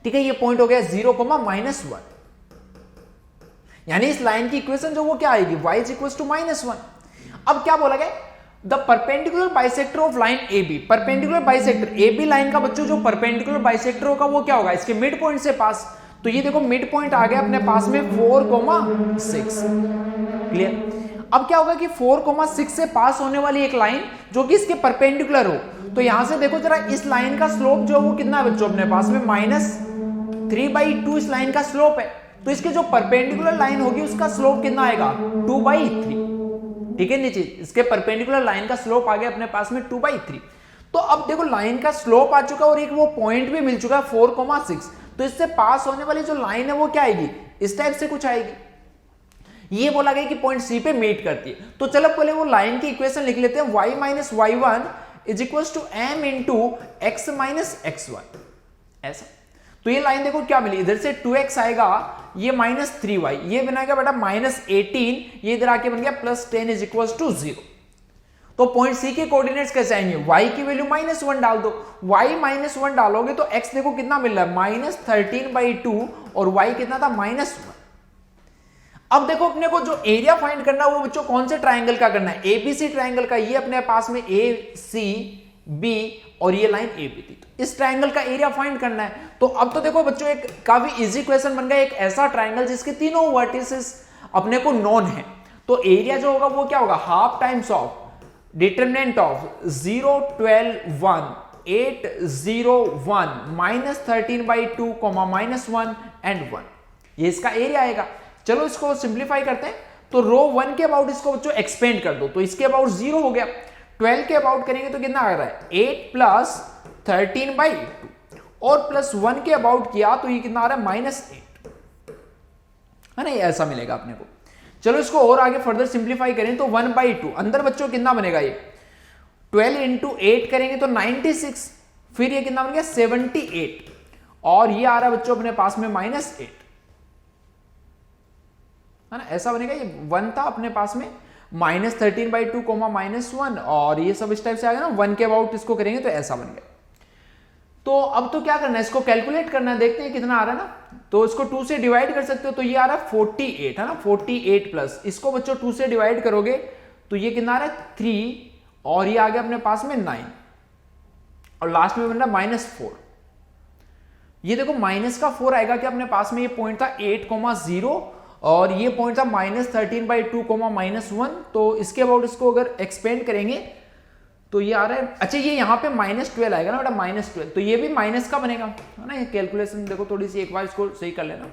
ठीक है। ये पॉइंट हो गया 0, -1। यानी इस लाइन की इक्वेशन जो वो क्या आएगी, y इज इक्वल टू -1। अब क्या बोला गया, the perpendicular bisector of line A B, perpendicular bisector A B line का बच्चों जो परपेंडिकुलर बाइसेक्टर होगा वो क्या होगा, इसके मिड पॉइंट से पास। तो ये देखो मिड पॉइंट आ गया अपने पास में 4,6। क्लियर। अब क्या होगा कि 4,6 से पास होने वाली एक लाइन जो कि इसके परपेंडिकुलर हो, तो यहां से देखो जरा इस लाइन का स्लोप जो वो कितना है बच्चों अपने पास में -3/2 इस लाइन का स्लोप है। तो इसके जो परपेंडिकुलर लाइन होगी उसका स्लोप कितना आएगा, 2/3। ठीक है नीचे इसके परपेंडिकुलर लाइन का स्लोप आ गया अपने पास में 2/3। तो अब देखो लाइन का स्लोप आ चुका और एक वो पॉइंट भी मिल चुका है 4,6। तो इससे पास होने वाली जो लाइन है वो क्या आएगी, इस टाइप से कुछ आएगी। ये बोला गया कि पॉइंट सी पे मीट करती है। तो चलो पहले वो लाइन की इक्वेशन लिख लेते हैं, y - y1 is equal to m into x - x1 ऐसा। तो ये लाइन देखो क्या मिली, इधर से 2x आएगा, ये -3y, ये बनाएगा बेटा -18, ये इधर आके बन गया +10 इज इक्वल टू 0। तो पॉइंट सी के कोऑर्डिनेट्स कैसे आएंगे, y की वैल्यू -1 डाल दो, y -1 डालोगे तो x देखो कितना मिल रहा है -13/2 और y कितना था -1। अब देखो अपने को जो एरिया फाइंड करना है वो बच्चों कौन से ट्राइंगल का करना है, एबीसी ट्राइंगल का। ये अपने पास में ACB और ये लाइन AB थी, तो इस ट्राइंगल का एरिया फाइंड करना है। तो अब तो देखो बच्चों एक काफी इजी क्वेश्चन बन गया, एक ऐसा ट्राइंगल जिसके तीनों वर्टिसेस अपने को नोन है। तो एरिया जो होगा वो क्या होगा, half times of determinant of 0, 12, 1, 8, 0, 1, -13/2, -1 and 1, ये इसका एरिया आएगा। चलो इसको सिंप्लीफाई करते हैं। तो रो 1 के अबाउट इसको बच्चों एक्सपेंड कर दो, तो इसके अबाउट 0 हो गया। 12 के अबाउट करेंगे तो कितना आ रहा है, 8 + 13/2 और +1 के अबाउट किया तो ये कितना आ रहा है -8, है ना, ये ऐसा मिलेगा अपने को। चलो इसको और आगे फर्दर सिंप्लीफाई करें तो 1/2 अंदर बच्चों कितना बनेगा, ये 12 × 8 करेंगे तो 96, फिर ये कितना बन गया 78 और ये आ रहा है बच्चों अपने पास में -8, है ना, ऐसा बनेगा। ये 1 था अपने पास में -13/2, -1 और ये सब इस टाइप से आ गया ना, 1 के अबाउट इसको करेंगे तो ऐसा बन गया। तो अब तो क्या करना है, इसको कैलकुलेट करना है, देखते हैं कितना आ रहा है ना। तो इसको 2 से डिवाइड कर सकते हो, तो ये आ रहा है 48, है ना, 48 प्लस इसको बच्चों 2 से डिवाइड करोगे तो ये कितना आ रहा है 3 और ये आ गया अपने पास में 9 और लास्ट में बन रहा है -4। ये देखो माइनस का 4 आएगा कि अपने पास में ये पॉइंट था 8,0 और ये पॉइंट था -13/2, -1। तो इसके अबाउट इसको अगर एक्सपेंड करेंगे तो ये आ रहा है, अच्छा ये यहाँ पे -12 आएगा ना बेटा, -12, तो ये भी माइनस का बनेगा, है ना। ये कैलकुलेशन देखो थोड़ी सी एक बार इसको सही कर लेना।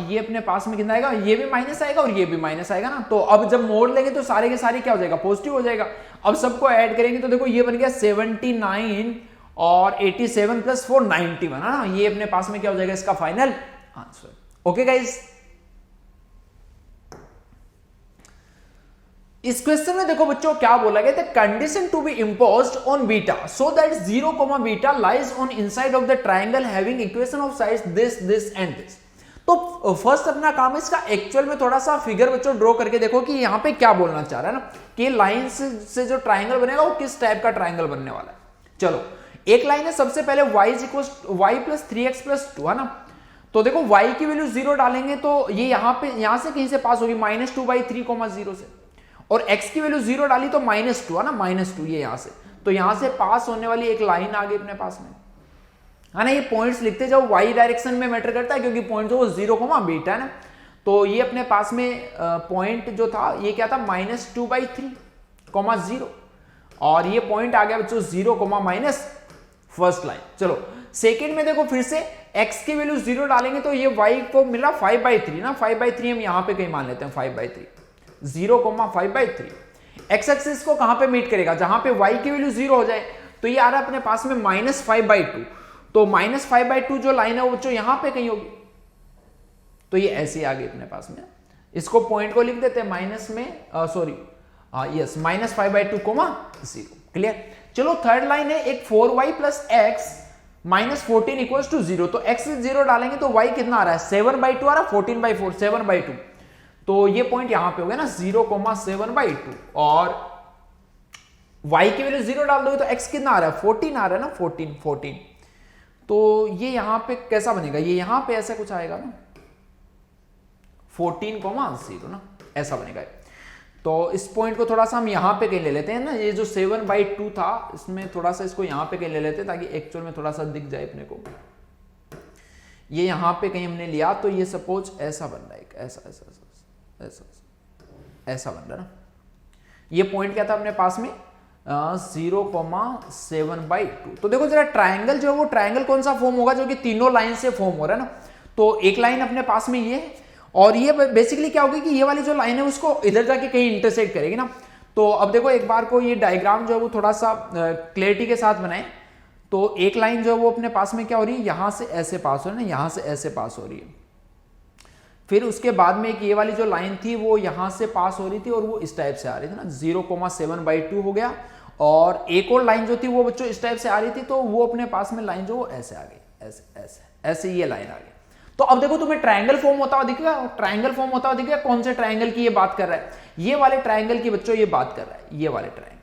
ये अपने पास में कितना आएगा, ये भी माइनस आएगा और ये भी माइनस आएगा ना। तो अब जब मोड़ लेंगे तो सारे के सारे क्या हो जाएगा, पॉजिटिव हो जाएगा। अब सबको ऐड करेंगे तो देखो ये बन गया 79 और 87 + 4 91, है ना। ये अपने पास में क्या हो जाएगा इसका फाइनल आंसर। ओके गाइस, इस क्वेश्चन में देखो बच्चों क्या बोला गया, the condition to be imposed on beta so that 0, beta lies on inside of the triangle having equation of sides this and this. तो फर्स्ट अपना काम है इसका एक्चुअल में थोड़ा सा फिगर बच्चों ड्रॉ करके देखो कि यहाँ पे क्या बोलना चाह रहा है ना, कि लाइन से जो ट्राइंगल बनेगा वो किस टाइप का ट्राइंगल बनने वाला है। चलो एक लाइन है, सबसे पहले y + 3x + 2, है ना। तो देखो y की वैल्यू 0 डालेंगे तो ये यहां से कहीं से पास होगी -2/3, 0 से, और x की वैल्यू 0 डाली तो -2, है ना, -2 ये यहां से, तो यहां से पास होने वाली एक लाइन आ गई अपने पास में, है ना। ये पॉइंट्स लिखते जाओ, y डायरेक्शन में मैटर करता है क्योंकि पॉइंट जो 0, बीटा है ना। तो ये अपने पास में पॉइंट जो था ये क्या था -2/3, 0 और ये पॉइंट आ गया बच्चों 0, फर्स्ट लाइन। चलो सेकेंड में देखो फिर से x की वैल्यू 0 डालेंगे तो ये y को मिला 5/3 ना, 5/3 हम यहां पे कहीं मान लेते हैं 5/3, 0, 5/3। x एक्सिस को कहां पे मीट करेगा, जहां पे y की वैल्यू 0 हो जाए, तो ये आ रहा है अपने पास में -5/2, तो -5/2 जो लाइन है वो बच्चों यहां पे कहीं होगी, तो ये ऐसे आ गई अपने पास में। इसको पॉइंट को लिख देते हैं माइनस में, यस -5/2, 0। क्लियर। चलो थर्ड लाइन है एक 4y + x -14 = 0, तो x 0 डालेंगे तो y कितना आ रहा है 7/2 आ रहा है, 14/4, 7/2, तो ये पॉइंट यहां पे हो गया ना 0,7/2 और y की वैल्यू 0 डाल दोगे तो x कितना आ रहा है 14 आ रहा है ना, 14, तो ये यहां पे कैसा बनेगा, ये यहां पे ऐसा कुछ आएगा ना, 14,0 ना, ऐसा बनेगा। तो इस पॉइंट को थोड़ा सा हम यहाँ पे कहीं ले लेते हैं ना, ये जो 7/2 था इसमें थोड़ा सा इसको यहाँ पे कहीं ले लेते हैं ताकि एक्चुअल में थोड़ा सा दिख जाए अपने को। ये यहाँ पे कहीं हमने लिया तो ये सपोज ऐसा बन रहा है, ऐसा ऐसा ऐसा ऐसा ऐसा बन रहा है ना। ये पॉइंट क्या था अपने पास में 0,7/2। तो देखो जरा ट्राइंगल जो है वो ट्राइंगल कौन सा फॉर्म होगा जो कि तीनों लाइन से फॉर्म हो रहा है ना। तो एक लाइन अपने पास में ये है और ये बेसिकली क्या होगी कि ये वाली जो लाइन है उसको इधर जाके कहीं इंटरसेक्ट करेगी ना। तो अब देखो एक बार को ये डायग्राम जो है वो थोड़ा सा क्लैरिटी के साथ बनाए। तो एक लाइन जो है वो अपने पास में क्या हो रही है, यहां से ऐसे पास हो रही है ना, यहां से ऐसे पास हो रही है। फिर उसके बाद में एक ये वाली जो लाइन थी वो यहां से पास हो रही थी और वो इस टाइप से आ रही थी ना, 0,7/2 हो गया। और एक और लाइन जो थी वो बच्चों इस टाइप से आ रही थी, तो वो अपने पास में लाइन जो वो ऐसे आ गई, ऐसे ऐसे ऐसे ये लाइन आ गई। तो अब देखो तुम्हें ट्रायंगल फॉर्म होता हुआ दिखेगा, ट्रायंगल फॉर्म होता हुआ दिखेगा। कौन से ट्रायंगल की ये बात कर रहा है, ये वाले ट्रायंगल की बच्चों ये बात कर रहा है, ये वाले ट्रायंगल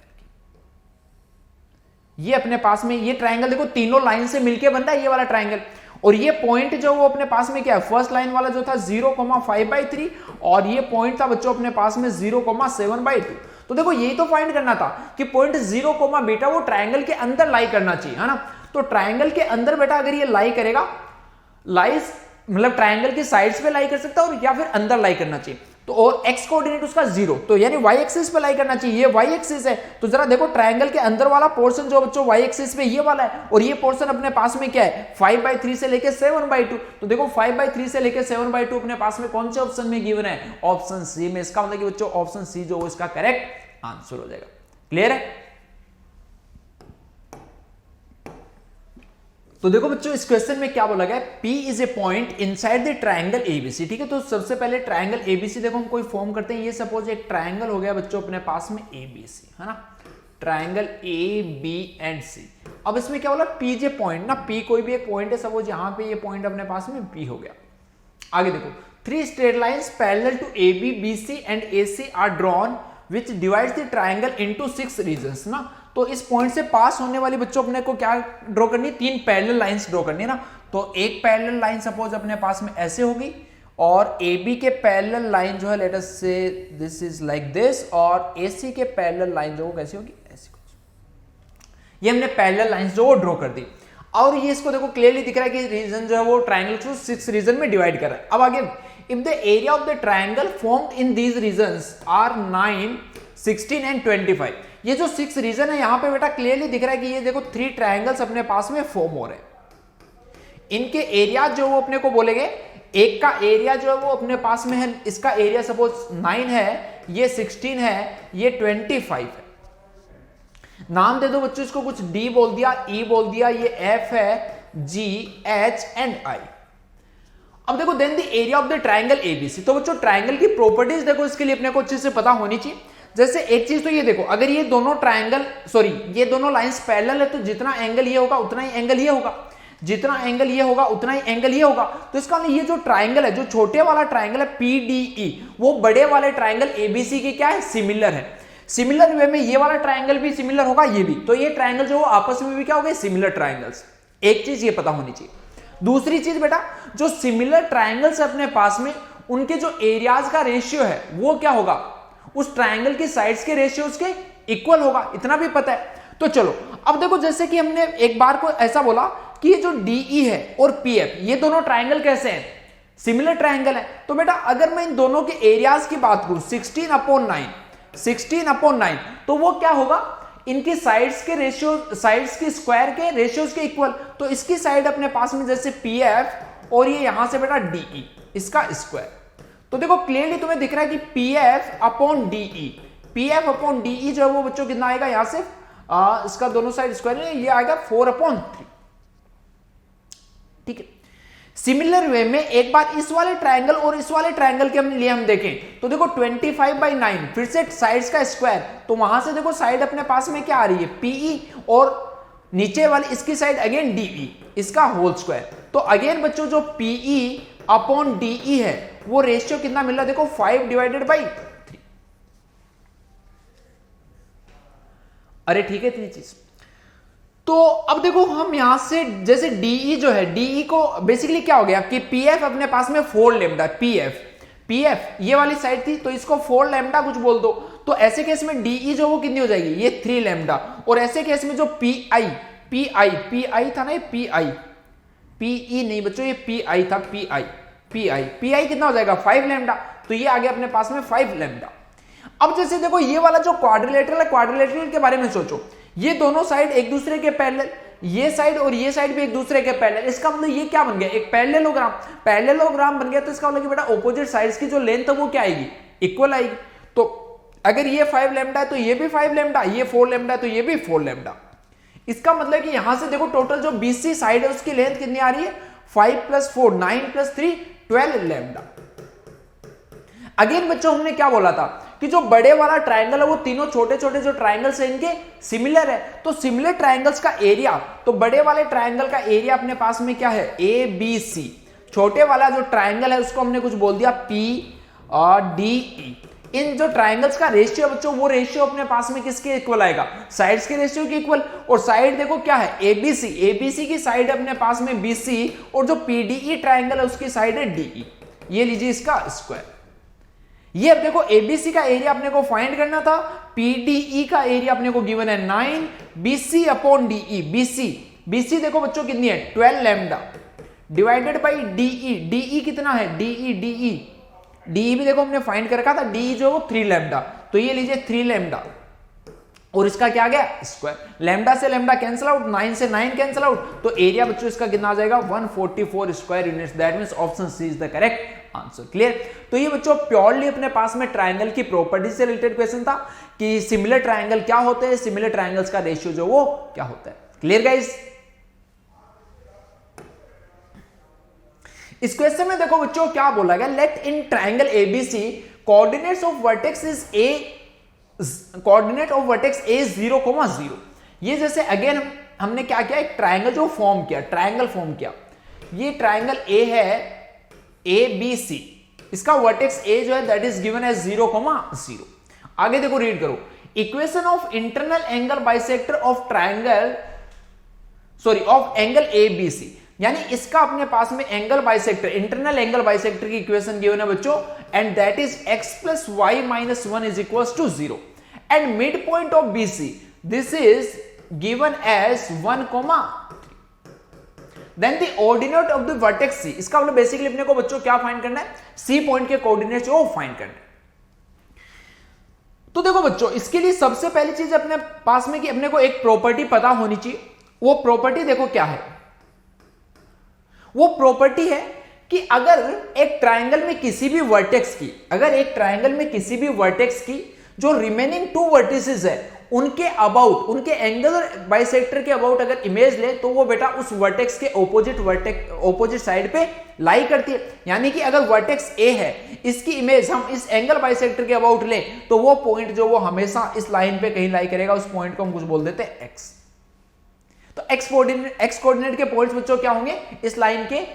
की। ये अपने पास में ये ट्रायंगल देखो तीनों लाइन से मिलके बन रहा है ये वाला ट्रायंगल। और ये पॉइंट जो वो अपने पास में क्या है, फर्स्ट लाइन वाला जो था 0,5/3 और ये पॉइंट था बच्चों अपने पास में 0,7/2। तो देखो यही तो फाइंड करना था कि पॉइंट 0, बेटा वो ट्रायंगल के अंदर लाई करना चाहिए, है ना। तो ट्रायंगल के अंदर बेटा अगर ये लाई करेगा, लाइज मतलब ट्रायंगल की साइड्स पे लाई कर सकता है और या फिर अंदर लाई करना चाहिए। तो और एक्स कोऑर्डिनेट उसका 0, तो यानी वाई एक्सिस पे लाई करना चाहिए। ये वाई एक्सिस है, तो जरा देखो ट्रायंगल के अंदर वाला पोर्शन जो बच्चों वाई एक्सिस पे ये वाला है और ये पोर्शन अपने पास में क्या है 5/3 से लेके 7/2। तो देखो 5/3 से लेके 7/2 अपने पास में कौन से ऑप्शन में गिवन है, ऑप्शन सी में। इसका मतलब कि बच्चों ऑप्शन सी जो इसका करेक्ट आंसर हो जाएगा। क्लियर है। तो देखो बच्चों इस क्वेश्चन में क्या बोला गया, P is a point inside the triangle ABC। ठीक है, तो सबसे पहले ट्रायंगल ABC देखो हम कोई फॉर्म करते हैं। ये सपोज एक ट्रायंगल हो गया बच्चों अपने पास में ABC, है ना, ट्रायंगल ABC। अब इसमें क्या बोला, P इज ए पॉइंट ना, P कोई भी एक पॉइंट है, सपोज यहां पे ये पॉइंट अपने पास में P हो गया। आगे देखो 3 straight lines parallel to AB, BC and AC are drawn which divides the triangle into 6 regions ना। तो इस पॉइंट से पास होने वाली बच्चों अपने को क्या ड्रॉ करनी है, 3 पैरेलल लाइंस ड्रॉ करनी है ना। तो एक पैरेलल लाइन सपोज अपने पास में ऐसे होगी और AB के पैरेलल लाइन जो है लेट अस से दिस इज लाइक दिस, और AC के पैरेलल लाइन जो कैसी होगी, ऐसी। ये हमने पैरेलल लाइंस जो वो ड्रॉ कर दी और ये इसको देखो क्लियरली दिख रहा है कि रीजन जो है वो ट्रायंगल को 6 रीजन में डिवाइड कर रहा है। अब आगे, if the area of the triangle formed in these regions are 9, 16 and 25। ये जो 6 रीजन है यहां पे बेटा क्लियरली दिख रहा है कि ये देखो 3 ट्रायंगल्स अपने पास में फॉर्म हो रहे हैं। इनके एरिया जो वो अपने को बोलेंगे, एक का एरिया जो है वो अपने पास में है, इसका एरिया सपोज 9 है, ये 16 है, ये 25 है। नाम दे दो बच्चों इसको, कुछ D बोल दिया, E बोल दिया, ये F है, G, H एंड I। अब देखो then the area of the triangle ABC। तो बच्चों ट्रायंगल की प्रॉपर्टीज देखो इसके लिए अपने को अच्छे से पता होनी चाहिए। जैसे एक चीज तो ये देखो, अगर ये दोनों ट्रायंगल ये दोनों लाइंस पैरेलल है तो जितना एंगल ये होगा उतना ही एंगल ये होगा, जितना एंगल ये होगा उतना ही एंगल ये होगा। तो इसका मतलब ये जो ट्रायंगल है, जो छोटे वाला ट्रायंगल है PDE, वो बड़े वाले ट्रायंगल ABC के क्या है, सिमिलर है। सिमिलर वे में ये वाला ट्रायंगल भी सिमिलर होगा, ये भी। तो ये ट्रायंगल जो आपस में भी क्या हो गए, सिमिलर ट्रायंगल्स। एक चीज ये पता होनी चाहिए। दूसरी चीज बेटा, जो सिमिलर ट्रायंगल्स अपने पास में उनके जो एरियाज का रेशियो है वो क्या होगा, उस ट्रायंगल की साइड्स के रेशियोज के इक्वल होगा, इतना भी पता है। तो चलो अब देखो, जैसे कि हमने एक बार को ऐसा बोला कि ये जो DE है और PF, ये दोनों ट्रायंगल कैसे हैं, सिमिलर ट्रायंगल है। तो बेटा अगर मैं इन दोनों के एरियाज की बात करूं 16/9, तो वो क्या होगा, इनकी साइड्स के रेशियो, साइड्स की स्क्वायर के रेशियोज के इक्वल। तो इसकी साइड अपने पास में जैसे PF और ये यहां से बेटा DE, इसका स्क्वायर। तो देखो क्लियरली तुम्हें दिख रहा है कि PF/DE, PF/DE जो है वो बच्चों कितना आएगा, यहां से इसका दोनों साइड स्क्वायर है, ये आएगा 4/3। ठीक है। सिमिलर वे में एक बार इस वाले ट्रायंगल और इस वाले ट्रायंगल के लिए हम देखें तो देखो 25/9, फिर से साइड्स का स्क्वायर। तो वहां से देखो साइड अपने पास में क्या आ रही है, PE, और नीचे वाली इसकी साइड अगेन DE, इसका होल स्क्वायर। तो अगेन बच्चों जो PE/DE है वो रेशियो कितना मिल रहा है, देखो 5/3। अरे ठीक है, इतनी चीज। तो अब देखो हम यहां से जैसे DE जो है, DE को बेसिकली क्या हो गया कि PF अपने पास में 4 लेमडा, पी एफ ये वाली साइड थी तो इसको 4 लैम्डा कुछ बोल दो, तो ऐसे केस में डीई जो वो कितनी हो जाएगी, ये 3 लैम्डा। और ऐसे केस में जो पीआई था ना, ये पीई नहीं बच्चों, ये पीआई था, पीआई कितना हो जाएगा 5 लैम्डा, तो ये आ गया अपने पास में 5 लैम्डा। अब जैसे देखो ये वाला जो क्वाड्रिलेटरल है, क्वाड्रिलेटरल के बारे में सोचो, ये दोनों साइड एक दूसरे के पैरेलल, ये साइड और ये साइड भी एक दूसरे के पैरेलल, इसका मतलब ये क्या बन गया, एक पैरेललोग्राम बन गया। तो इसका मतलब कि बेटा ऑपोजिट साइड्स की जो लेंथ है वो क्या आएगी, इक्वल आएगी। तो अगर ये 5 लैम्डा है तो ये भी 5 लैम्डा, ये 4 लैम्डा है तो ये भी 4 लैम्डा। इसका मतलब कि यहां से देखो टोटल जो बीसी साइड है उसकी लेंथ कितनी आ रही है, 5 + 4 9 + 3 12 लैम्डा। अगेन बच्चों हमने क्या बोला था कि जो बड़े वाला ट्रायंगल है वो तीनों छोटे छोटे जो ट्रायंगल्स हैं इनके सिमिलर है, तो सिमिलर ट्रायंगल्स का एरिया, तो बड़े वाले ट्रायंगल का एरिया अपने पास में क्या है, ए बी सी। छोटे वाला जो ट्रायंगल है उसको हमने कुछ बोल दिया पी और डी ई। इन जो ट्रायंगल्स का रेशियो बच्चों, वो रेशियो अपने पास में किसके इक्वल आएगा, साइड्स के रेशियो के इक्वल। और साइड देखो क्या है, एबीसी की साइड अपने पास में बीसी, और जो पीडीई ट्रायंगल है उसकी साइड है डीई। ये लीजिए इसका स्क्वायर। ये अब देखो एबीसी का एरिया अपने को फाइंड करना था, पीडीई का एरिया अपने को गिवन है 9 बीसी अपॉन डीई। बीसी देखो बच्चों कितनी है 12 लैम्डा डिवाइडेड बाई डीई कितना है, डीई भी देखो हमने फाइंड कर रखा था, डीई जो 3 लैम्डा, तो ये लीजिए 3 लैम्डा और इसका क्या आ गया स्क्वायर। लैम्डा से लैम्डा कैंसिल आउट, 9 से 9 कैंसिल आउट, तो एरिया बच्चों इसका कितना आ जाएगा 144 square units. That means option C is the correct answer. Clear. तो ये बच्चों प्योरली अपने पास में ट्रायंगल की प्रॉपर्टी से रिलेटेड क्वेश्चन था कि सिमिलर ट्रायंगल क्या होते हैं, सिमिलर ट्रायंगल्स का रेशियो जो वो क्या होता है। Clear guys. इस क्वेश्चन में देखो बच्चों क्या बोला गया, let in triangle ABC coordinates of vertex is A, coordinate of vertex A 0,0। ये जैसे अगेन हमने क्या किया, एक ट्रायंगल जो फॉर्म किया, ट्रायंगल फॉर्म किया। ये ट्रायंगल ए है ए बी सी, इसका वर्टेक्स ए जो है दैट इज गिवन एज 0,0। आगे देखो रीड करो, equation of internal angle bisector of triangle, sorry of angle A B C, यानी इसका अपने पास में angle bisector, internal angle bisector की इक्वेशन गिवन है बच्चों, and that is x + y - 1 is equals to 0 and mid point of BC this is given as 1,3। Then the ordinate of the vertex C, इसका मतलब बेसिकली अपने को बच्चों क्या फाइंड करना है, C पॉइंट के कोऑर्डिनेट्स को फाइंड करना है। तो देखो बच्चों इसके लिए सबसे पहली चीज अपने पास में कि अपने को एक प्रॉपर्टी पता होनी चाहिए। वो प्रॉपर्टी देखो क्या है, वो प्रॉपर्टी है कि अगर एक ट्रायंगल में किसी भी वर्टेक्स की, अगर एक ट्रायंगल में किसी भी वर्टेक्स की जो रिमेनिंग 2 वर्टिसेस है उनके अबाउट, उनके एंगल बाइसेक्टर के अबाउट अगर इमेज ले तो वो बेटा उस वर्टेक्स के ऑपोजिट साइड पे लाई करती है। यानी कि अगर वर्टेक्स ए है, इसकी इमेज हम इस एंगल बाइसेक्टर के अबाउट ले तो वो पॉइंट जो वो हमेशा इस लाइन पे कहीं लाई करेगा, उस पॉइंट को हम कुछ बोल देते हैं एक्स। तो एक्स कोऑर्डिनेट के पॉइंट्स बच्चों क्या होंगे, इस लाइन के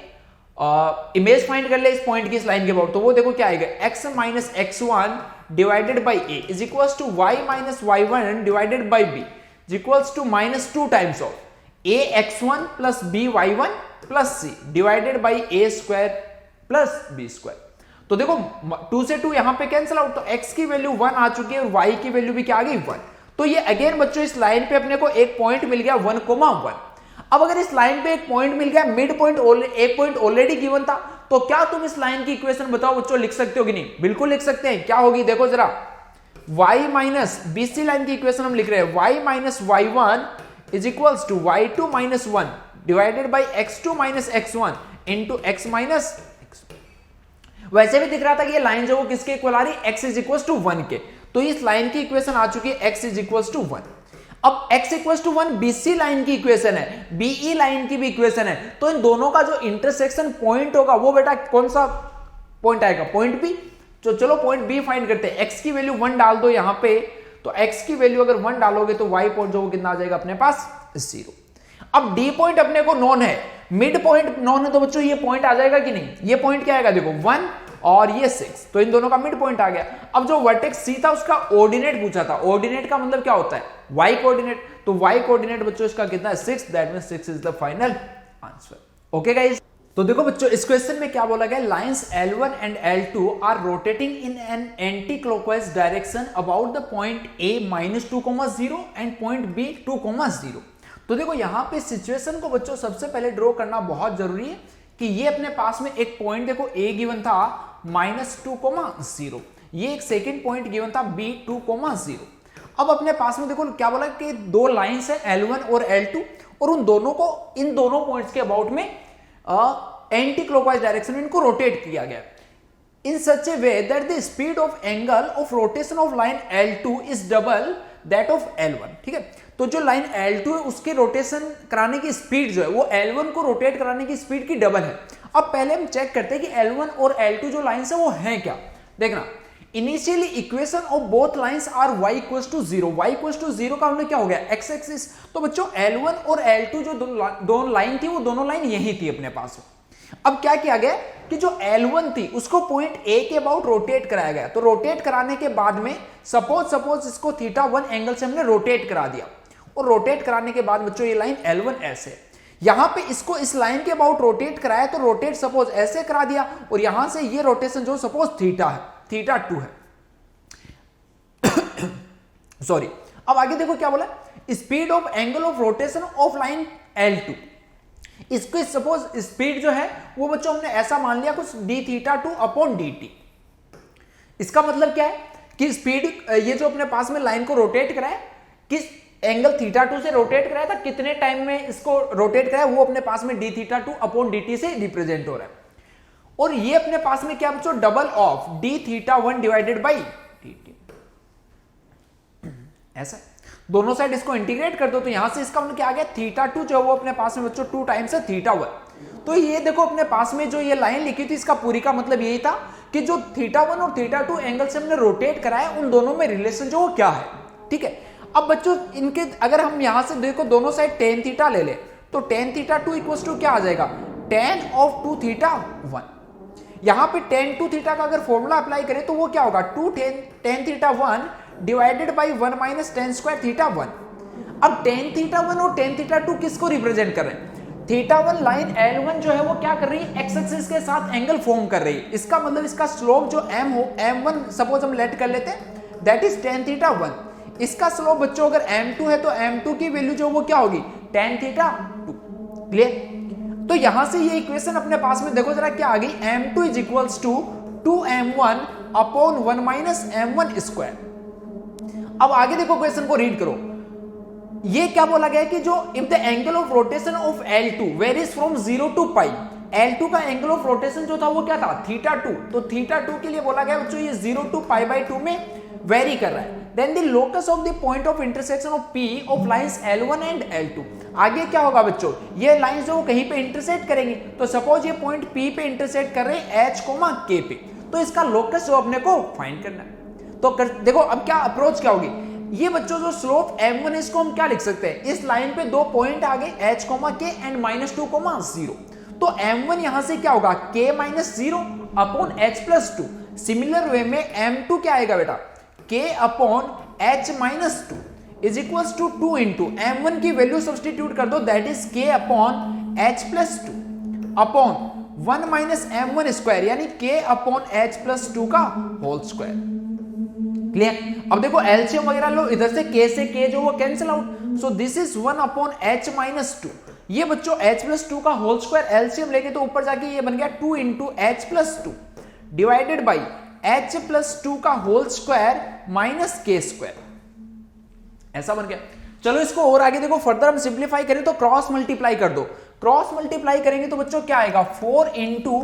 इमेज फाइंड कर ले इस पॉइंट की इस लाइन के अबाउट, तो वो देखो क्या आएगा x - x1 divided by a is equals to y - y1 divided by b is equals to -2 times of ax1 plus by1 plus c divided by a² plus b²। तो देखो 2 से 2 यहां पे कैंसिल आउट, तो x की वैल्यू 1 आ चुकी है और y की वैल्यू भी क्या आ गई 1। तो ये अगेन बच्चों इस लाइन पे अपने को एक पॉइंट मिल गया 1,1। अब अगर इस लाइन पे एक पॉइंट मिल गया, मिड पॉइंट एक पॉइंट ऑलरेडी गिवन था, तो क्या तुम इस लाइन की इक्वेशन बताओ बच्चों लिख सकते हो कि नहीं? बिल्कुल लिख सकते हैं। क्या होगी देखो जरा, y माइनस BC लाइन की इक्वेशन हम लिख रहे हैं y - y1 is equals to y2 - 1 divided by x2 - x1 into x minus x। वैसे भी दिख रहा था कि ये लाइन जो वो किसके इक्वल आ रही है, x इज इक्वल्स टू 1 के, तो इस लाइन की इक्वेशन आ चुकी है x इज इक्वल्स टू 1। अब x equals to 1 BC line की इक्वेशन है, BE लाइन की भी इक्वेशन है, तो इन दोनों का जो इंटरसेक्शन पॉइंट होगा वो बेटा कौन सा पॉइंट आएगा, पॉइंट B। तो चलो पॉइंट B फाइंड करते हैं। x की वैल्यू 1 डाल दो यहां पे, तो x की वैल्यू अगर 1 डालोगे तो y पॉइंट जो कितना आ जाएगा अपने पास 0। अब D पॉइंट अपने को नॉन है, मिड पॉइंट नॉन है, तो बच्चों ये पॉइंट आ जाएगा कि नहीं? ये पॉइंट क्या आएगा देखो 1 और ये 6, तो इन दोनों का मिड पॉइंट आ गया। अब जो वर्टेक्स C था उसका ऑर्डिनेट पूछा था, ऑर्डिनेट का मतलब क्या होता है y कोऑर्डिनेट, तो y कोऑर्डिनेट बच्चों इसका कितना है 6, that means 6 is the final answer. Okay guys, तो देखो बच्चों इस क्वेश्चन में क्या बोला गया, lines L1 and L2 are rotating in an anti clockwise direction about the point A -2,0 and point B 2,0। तो देखो यहाँ पे सिचुएशन को बच्चों सबसे पहले ड्रॉ करना बहुत जरूरी है कि ये अपने पास में एक पॉइंट देखो A गिवन था -2,0, ये एक सेकेंड पॉइंट गिवन था B 2,0। अब अपने पास में देखो क्या बोला कि दो लाइंस है L1 और L2 और उन दोनों को इन दोनों पॉइंट्स के अबाउट में एंटी क्लॉकवाइज डायरेक्शन में इनको रोटेट किया गया in such a way that the speed of angle of rotation of line L2 is double that of L1। ठीक है, तो जो लाइन L2 है उसके रोटेशन कराने की स्पीड जो है वो L1 को रोटेट कराने की स्पीड की डबल है। अब पहले हम चेक करते हैं कि L1 और L2 जो लाइंस है वो हैं क्या। देखना, initially equation of both lines are y equals to 0। y equals to 0 का मतलब क्या हो गया, x एक्सिस। तो बच्चों L1 और L2 जो दोनों लाइन थी वो दोनों लाइन यही थी अपने पास। अब क्या किया गया कि जो L1 थी उसको पॉइंट A के अबाउट रोटेट कराया गया। तो रोटेट कराने के बाद में सपोज इसको θ1 एंगल से हमने रोटेट करा दिया और रोटेट कराने के बाद बच्चों ये लाइन L1 ऐसे, यहां पे इसको इस लाइन के अबाउट रोटेट कराया तो रोटेट सपोज ऐसे करा दिया और यहां से ये रोटेशन जो सपोज θ है, θ2 है सॉरी। अब आगे देखो क्या बोला, speed of angle of rotation of line L2। इसको सपोज स्पीड जो है वो बच्चों हमने ऐसा मान लिया कुछ dθ2 अपॉन dt। इसका मतलब क्या है कि स्पीड ये जो अपने पास में लाइन को रोटेट कराया, किस एंगल θ2 से रोटेट कराया था, कितने टाइम में इसको रोटेट कराया वो अपने पास में dθ2 अपॉन dt से रिप्रेजेंट हो रहा है। और ये अपने पास में क्या बच्चों, double of dθ1 divided by dt। ऐसा दोनों साइड इसको इंटीग्रेट कर दो तो यहां से इसका मतलब क्या आ गया, θ2 जो वो अपने पास में बच्चों 2 टाइम्स है θ1। तो ये देखो अपने पास में जो ये लाइन लिखी थी इसका पूरी का मतलब यही था कि जो θ1 और θ2 एंगल से हमने रोटेट कराया उन दोनों में रिलेशन जो वो क्या है। ठीक है, अब बच्चों इनके अगर हम यहां से देखो दोनों साइड tan θ ले ले तो tan θ2 इक्वल्स टू क्या आ जाएगा, tan of 2θ1। यहां पे tan 2θ का अगर फॉर्मूला अप्लाई करें तो वो क्या होगा, 2 tan θ1 divided by 1 minus tan square θ1। अब tan θ1 और tan θ2 किसको रिप्रेजेंट कर रहे हैं, θ1 लाइन L1 जो है वो क्या कर रही है, x एक्सिस के साथ एंगल फॉर्म कर रही है। इसका मतलब इसका स्लोप जो m हो, m1 सपोज हम लेट कर लेते हैं, दैट इज tan θ1। इसका स्लोप बच्चों अगर m2 है तो m2 की वैल्यू जो वो क्या होगी, tan θ2। क्लियर, तो यहां से ये इक्वेशन अपने पास में देखो जरा क्या आ गई, m2 is equals to 2m1 upon 1 minus m1 square. अब आगे देखो क्वेश्चन को रीड करो, ये क्या बोला गया कि जो if the angle of rotation of L2 varies from 0 to pi, L2 का एंगल ऑफ रोटेशन जो था वो क्या था, θ2। तो θ2 के लिए बोला गया बच्चों ये 0 टू π/2 में वेरी कर रहा है। Then the locus of the point of intersection of P of lines L1 and L2। आगे क्या होगा बच्चों, ये लाइंस जो कहीं पे इंटरसेक्ट करेंगी, तो सपोज ये पॉइंट P पे इंटरसेक्ट कर रहे हैं H, K पे, तो इसका लोकस जो अपने को फाइंड करना है। तो देखो अब क्या अप्रोच क्या होगी, ये बच्चों जो स्लोप m1 इसको हम क्या लिख सकते हैं, इस लाइन पे दो पॉइंट आ गए H, K एंड -2, 0। तो m1 यहां से क्या होगा, K -0 upon H +2। Similar way में m2 क्या आएगा बेटा, K upon H -2 is equals to 2 into m1 की वैल्यू सब्सटीट्यूट कर दो, that is K upon H +2 upon 1 minus m1 square यानी K अपॉन H +2 का होल स्क्वायर। क्लियर, अब देखो एलसीएम वगैरह लो, इधर से K से K जो वो cancel out, so this is 1 upon H -2। ये बच्चों H +2 का होल स्क्वायर एलसीएम लेके तो ऊपर जाके ये बन गया 2 into H +2 divided by H +2 का whole square minus K square, ऐसा बन गया। चलो इसको और आगे देखो फर्दर हम सिंप्लीफाई करें तो क्रॉस मल्टीप्लाई कर दो, क्रॉस मल्टीप्लाई करेंगे तो बच्चों क्या आएगा, 4 into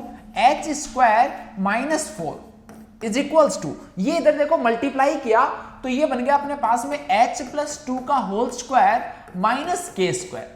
H square -4 is equals to, ये इधर देखो मल्टीप्लाई किया तो ये बन गया अपने पास में H +2 का whole square minus K square.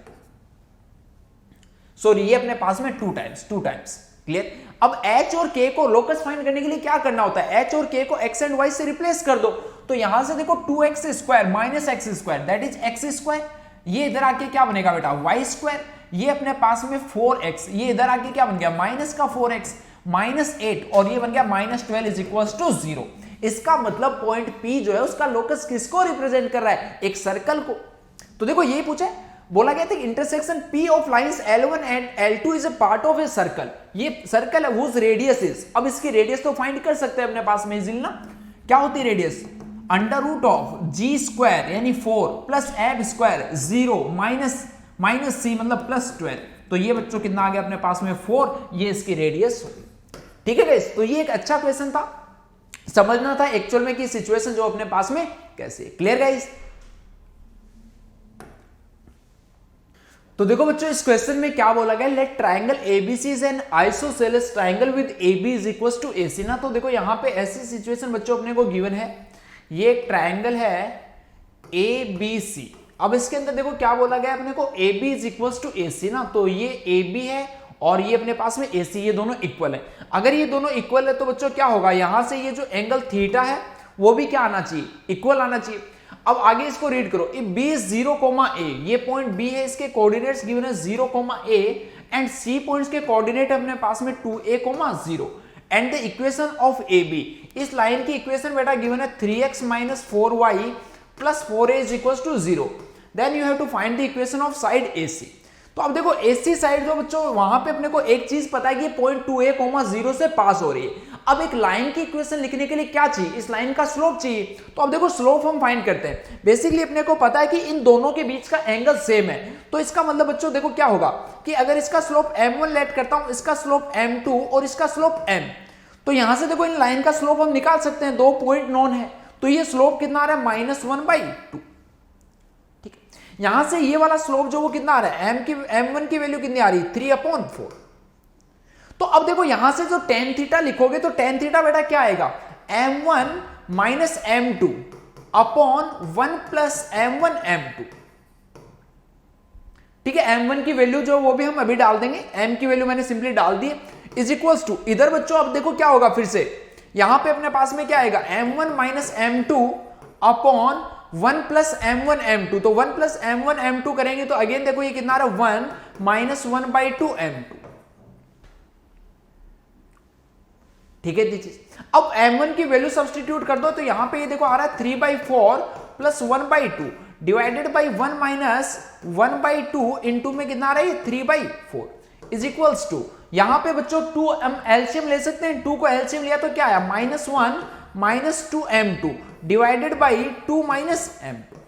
Sorry ये अपने पास में 2 टाइम्स। क्लियर, अब H और K को लोकस फाइंड करने के लिए क्या करना होता है, H और K को x एंड y से रिप्लेस कर दो। तो यहां से देखो 2x square minus x square that is x square, ये इधर आके क्या बनेगा बेटा y स्क्वायर, ये अपने पास में 4x, ये इधर आके क्या बन गया माइनस का 4x -8 और ये बन गया -12 इज इक्वल्स टू 0। इसका मतलब पॉइंट P जो है उसका लोकस किसको रिप्रेजेंट कर रहा है, एक सर्कल को। तो देखो यही पूछा है बोला गया था कि intersection P of lines L1 and L2 is a part of a circle, ये सर्कल है whose रेडियस इज, अब इसकी रेडियस तो फाइंड कर सकते हैं अपने पास में इजीली ना, क्या होती है radius, under root of G square यानी 4 प्लस एब स्क्वायर 0 माइनस सी मतलब प्लस 12, तो ये बच्चों कितना आ गया अपने पास में 4, ये इसकी रेडियस होगी। ठीक है गाइस, तो ये एक अच्छा क्वेश्चन था, समझना था एक्चुअल में कि सिचुएशन जो अपने पास में कैसे, क्लियर गाइस। तो देखो बच्चों इस क्वेश्चन में क्या बोला गया, let triangle ABC is an isosceles triangle with AB is equal to AC ना, तो देखो यहां पे ऐसी सिचुएशन बच्चों अपने को गिवन है, ये एक ट्राइंगल है एबीसी, अब इसके अंदर देखो क्या बोला गया अपने को, AB is equal to AC ना, तो ये AB है और ये अपने पास में AC, ये दोनों इक्वल है। अगर ये दोनों इक्वल है तो बच्चों क्या होगा, यहां से ये जो एंगल थीटा है वो भी क्या आना चाहिए, इक्वल आना चाहिए। अब आगे इसको रीड करो, इफ B इज 0, A, ये पॉइंट B है, इसके कोऑर्डिनेट्स गिवन है 0, A एंड C पॉइंट्स के कोऑर्डिनेट अपने पास में 2A, 0 and the equation of AB, इस लाइन की इक्वेशन बेटा गिवन है 3x - 4y + 4a is equal to 0, then you have to find the equation of side AC। तो अब देखो AC साइड जो बच्चों वहां पे अपने को एक चीज पता है कि पॉइंट 2a, 0 से पास हो रही है। अब एक लाइन की इक्वेशन लिखने के लिए क्या चाहिए, इस लाइन का स्लोप चाहिए, तो अब देखो स्लोप हम फाइंड करते हैं। बेसिकली अपने को पता है कि इन दोनों के बीच का एंगल सेम है, तो इसका मतलब बच्चों देखो क्या होगा कि अगर इसका स्लोप m1 लेट करता हूं, इसका स्लोप m2 और इसका स्लोप m, तो यहां से देखो इन लाइन का स्लोप हम निकाल सकते हैं, 2 पॉइंट नॉन है, तो ये स्लोप कितना आ रहा है -1/2। ठीक है, यहां से ये वाला स्लोप जो वो कितना आ रहा है, m1 की वैल्यू कितनी आ रही है 3/4। तो अब देखो यहां से जो tan थीटा लिखोगे तो tan थीटा बेटा क्या आएगा, m1 - m2 upon 1 + m1 m2। ठीक है, m1 की वैल्यू जो वो भी हम अभी डाल देंगे, m की वैल्यू मैंने सिंपली डाल दी, इज इक्वल्स टू, इधर बच्चों अब देखो क्या होगा, फिर से यहां पे अपने पास में क्या आएगा, m1 - m2 upon 1 + m1 m2, तो 1 + m1 m2 करेंगे तो अगेन देखो ये कितना आ रहा है 1 - 1/2 m2। ठीक है दीजिए, अब m1 की वैल्यू सब्स्टिट्यूट कर दो, तो यहां पे ये देखो आ रहा है 3/4 + 1/2 डिवाइडेड बाई 1 - 1/2 इंटू में कितना आ रहा है 3/4 इज इक्वल्स टू, यहां पे बच्चों 2 हम एलसीएम ले सकते हैं, 2 को एलसीएम लिया तो क्या आया -1 - 2 m2 डिवाइडेड बाई 2 - m2।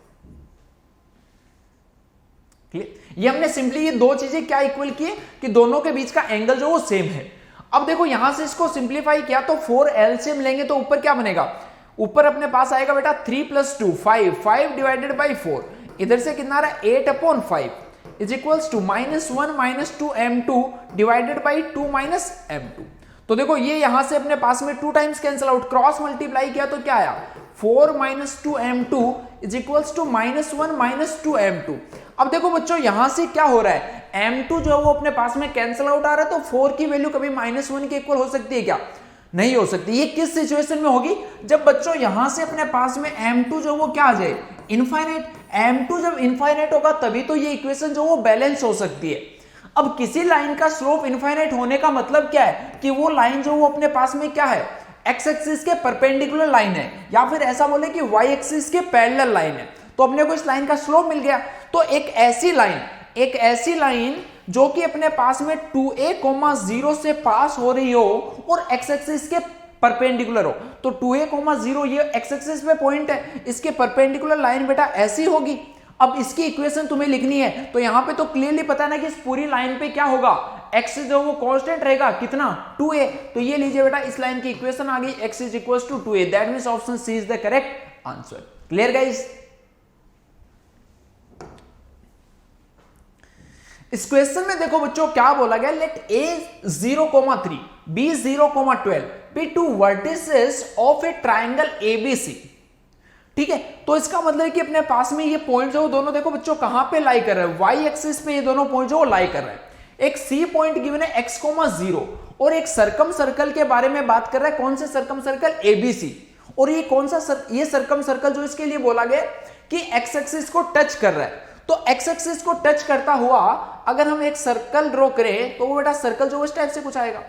ये हमने सिंपली ये दो चीजें क्या इक्वल किए कि दोनों के बीच का एंगल जो वो सेम है। अब देखो यहां से इसको सिंप्लीफाई किया तो 4 एलसीएम लेंगे तो ऊपर क्या बनेगा, ऊपर अपने पास आएगा बेटा 3 + 2 5 डिवाइडेड बाई 4, इधर से कितना आ रहा है 8/5 is equals to -1 - 2 m2 divided by 2 - m2। तो देखो ये यहां से अपने पास में 2 times cancel out, cross multiply किया तो क्या आया 4 - 2 m2 is equals to -1 - 2 m2। अब देखो बच्चों यहां से क्या हो रहा है, m2 जो वो अपने पास में कैंसिल आउट आ रहा है, तो 4 की वैल्यू कभी -1 के इक्वल हो सकती है क्या, नहीं हो सकती। ये किस सिचुएशन में होगी, जब बच्चों यहां से अपने पास में m2 जो वो क्या आ जाए इनफाइनाइट, m2 जब इनफाइनाइट होगा तभी तो ये इक्वेशन जो वो बैलेंस हो सकती है। अब किसी लाइन का स्लोप इनफाइनाइट होने का मतलब क्या है कि वो लाइन जो वो अपने पास में क्या है एक्स एक्सिस के परपेंडिकुलर लाइन है, या फिर ऐसा बोले कि वाई एक्सिस के पैरेलल लाइन है, तो अपने को इस लाइन का स्लोप मिल गया। तो एक ऐसी लाइन जो कि अपने पास में 2a, 0 से पास हो रही हो और एक्स एक्सिस के परपेंडिकुलर हो, तो 2a, 0 ये एक्स एक्सिस पे पॉइंट है, इसके परपेंडिकुलर लाइन बेटा ऐसी होगी। अब इसकी इक्वेशन तुम्हें लिखनी है तो यहां पे तो क्लियरली पता ना कि इस पूरी लाइन पे क्या होगा, x जो वो कांस्टेंट रहेगा कितना 2a, तो ये लीजिए बेटा इस लाइन की इक्वेशन आ गई x = 2a, that means option C is the correct answer. Clear guys, इस क्वेश्चन में देखो बच्चों क्या बोला गया, let a 0,3 b 0,12 be two vertices of a triangle ABC। ठीक है, तो इसका मतलब है कि अपने पास में ये पॉइंट जो दोनों देखो बच्चों कहां पे लाई कर रहे हैं, वाई एक्सिस पे ये दोनों पॉइंट जो लाई कर रहे हैं। एक सी पॉइंट गिवन है x, 0 और एक सर्कम सर्कल के बारे में बात कर रहा है, कौन से सर्कम सर्कल ABC, और ये कौन सा ये सर्कम सर्कल जो इसके लिए बोला गया कि एक्स एक्सिस को टच कर रहा है। तो एक्स एक्सिस को टच करता हुआ अगर हम एक सर्कल ड्रॉ करें तो वो बेटा सर्कल जो इस टाइप से कुछ आएगा।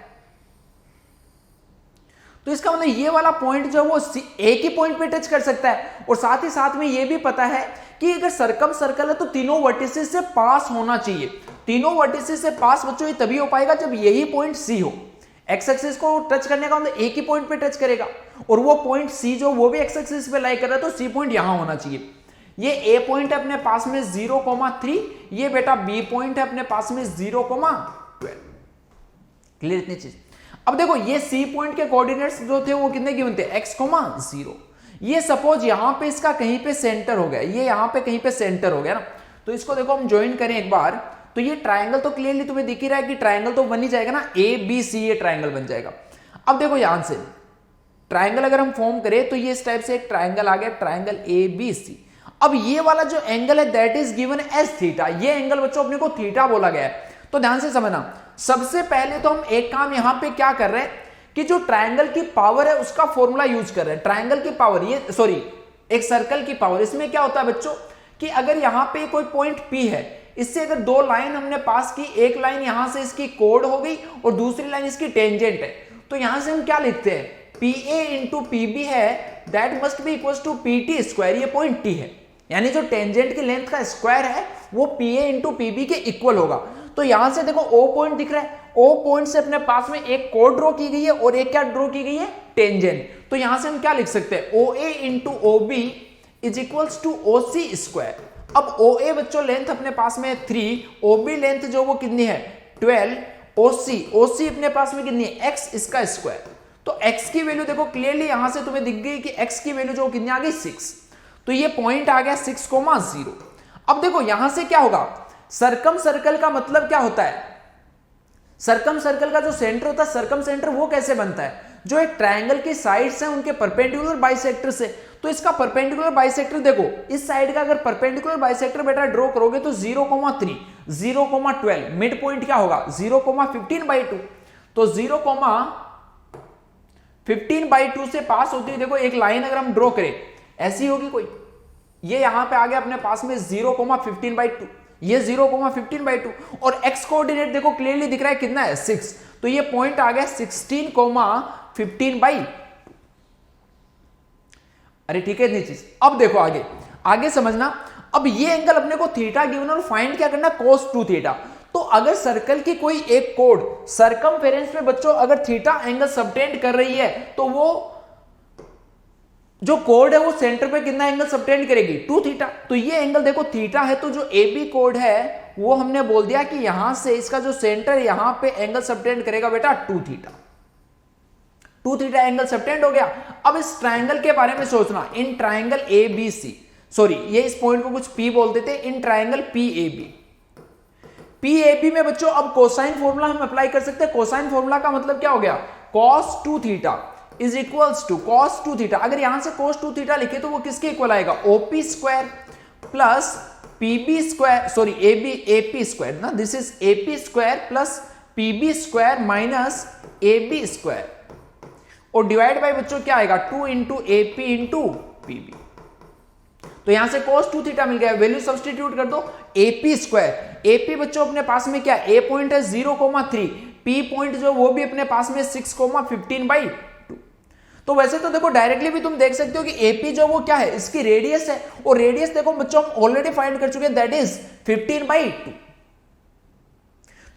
तो इसका मतलब ये वाला पॉइंट जो वो एक ही पॉइंट पे टच कर सकता है, और साथ ही साथ में ये भी पता है कि अगर सर्कम सर्कल है तो तीनों वर्टिसेस से पास होना चाहिए। तीनों वर्टिसेस से पास बच्चों ये तभी हो पाएगा जब यही पॉइंट सी हो। एक्स एक्सिस को टच करने का मतलब एक ही पॉइंट पे टच करेगा, और वो पॉइंट सी जो वो भी एक्स एक्सिस पे लाई कर रहा है, तो सी पॉइंट यहां होना चाहिए। ये ए पॉइंट है अपने पास में 0,3, ये बेटा बी पॉइंट है अपने पास में 0,12। क्लियर इतनी चीज। अब देखो ये सी पॉइंट के कोऑर्डिनेट्स जो थे वो कितने गिवन थे, x,0। ये सपोज यहां पे इसका कहीं पे सेंटर हो गया, ये यहां पे कहीं पे सेंटर हो गया ना, तो इसको देखो हम ज्वाइन करें एक बार, तो ये ट्रायंगल तो क्लियरली तुम्हें दिख ही रहा है कि ट्रायंगल तो बन ही जाएगा ना, ए बी सी ये ट्रायंगल बन जाएगा। अब देखो यहां से ट्रायंगल अगर हम फॉर्म करें तो ये इस टाइप से एक ट्रायंगल आ गया, ट्रायंगल ए बी सी। अब ये वाला जो एंगल है that is given as theta, ये एंगल बच्चों अपने को थीटा बोला गया है। तो ध्यान से समझना, सबसे पहले तो हम एक काम यहां पे क्या कर रहे हैं कि जो ट्रायंगल की पावर है उसका फॉर्मूला यूज कर रहे हैं। ट्रायंगल की पावर, ये सॉरी एक सर्कल की पावर, इसमें क्या होता है बच्चों कि अगर यहां पे कोई पॉइंट P है, इससे अगर दो लाइन हमने पास की, एक लाइन यहां से इसकी कोड हो गई और दूसरी लाइन इसकी टेंजेंट है, तो यहां से हम क्या लिखते हैं, PA इंटू PB है, that must be equal to PT square, ये पॉइंट T है, यानी जो टेंजेंट की लेंथ का स्क्वायर है वो PA इंटू PB के इक्वल होगा। तो यहां से देखो O पॉइंट दिख रहा है, O पॉइंट से अपने पास में एक कोड ड्रॉ की गई है और एक क्या ड्रॉ की गई है, टेंजेंट। तो यहां से हम क्या लिख सकते हैं, OA into OB is equals to OC square. अब OA बच्चों लेंथ अपने पास में 3, OB लेंथ जो वो कितनी है 12, OC अपने पास में कितनी है x, इसका स्क्वायर। तो x की वैल्यू देखो क्लियरली यहां से तुम्हें दिख गई कि x की वैल्यू जो कितनी आ गई 6, तो ये पॉइंट आ गया 6,0। अब देखो यहां से क्या होगा, सर्कम सर्कल का मतलब क्या होता है, सर्कम सर्कल का जो सेंटर होता है, सर्कम सेंटर वो कैसे बनता है, जो एक ट्रायंगल की साइड्स हैं उनके परपेंडिकुलर बाइसेक्टर से। तो इसका परपेंडिकुलर बाइसेक्टर देखो, इस साइड का अगर परपेंडिकुलर बाइसेक्टर बेटा ड्रॉ करोगे तो 0,3, 0,12, मिड पॉइंट क्या होगा 0,15/2, तो 0,15/2 से पास होती है देखो एक लाइन अगर हम ड्रॉ करें ऐसी होगी कोई, ये यहां पे आ गया अपने पास में 0,15/2, ये 0,15/2, और x कोऑर्डिनेट देखो क्लियरली दिख रहा है कितना है 6, तो ये पॉइंट आ गया 16,15/2। अरे ठीक है इतनी चीज। अब देखो आगे आगे समझना, अब ये एंगल अपने को थीटा गिवन और फाइंड क्या करना, cos 2 थीटा। तो अगर सर्कल की कोई एक कोड सर्कमफेरेंस में बच्चों अगर थीटा एंगल सबटेंड कर रही है, तो वो जो कोड है वो सेंटर पे कितना एंगल सबटेंड करेगी 2 थीटा। तो ये एंगल देखो थीटा है, तो जो AB कोड है वो हमने बोल दिया कि यहां से इसका जो सेंटर यहां पे एंगल सबटेंड करेगा बेटा 2 थीटा। 2 थीटा एंगल सबटेंड हो गया। अब इस ट्रायंगल के बारे में सोचना, इन ट्रायंगल ABC, सॉरी ये इस पॉइंट को कुछ P बोलते थे, इन ट्रायंगल PAB में बच्चों अब कोसाइन फॉर्मूला हम अप्लाई कर सकते हैं। कोसाइन फॉर्मूला का मतलब क्या हो गया, cos 2 theta is equals to cos 2 theta. अगर यहां से cos 2 थीटा लिखे तो वो किसके इक्वल आएगा, OP square plus PB square, sorry AP square ना, this is AP square plus PB square minus AB square, और डिवाइड बाय बच्चों क्या आएगा 2 इंटू AP इंटू PB। तो यहां से cos 2 थीटा मिल गया, वैल्यू सब्स्टिट्यूट कर दो, AP स्क्वायर, AP बच्चों अपने पास में क्या, A पॉइंट है 0,3, P पॉइंट जो वो भी अपने पास में 6,15/2। तो वैसे तो देखो डायरेक्टली भी तुम देख सकते हो कि AP जो वो क्या है, इसकी रेडियस है, और रेडियस देखो बच्चों हम ऑलरेडी फाइंड कर चुके हैं, दैट इज 15/2।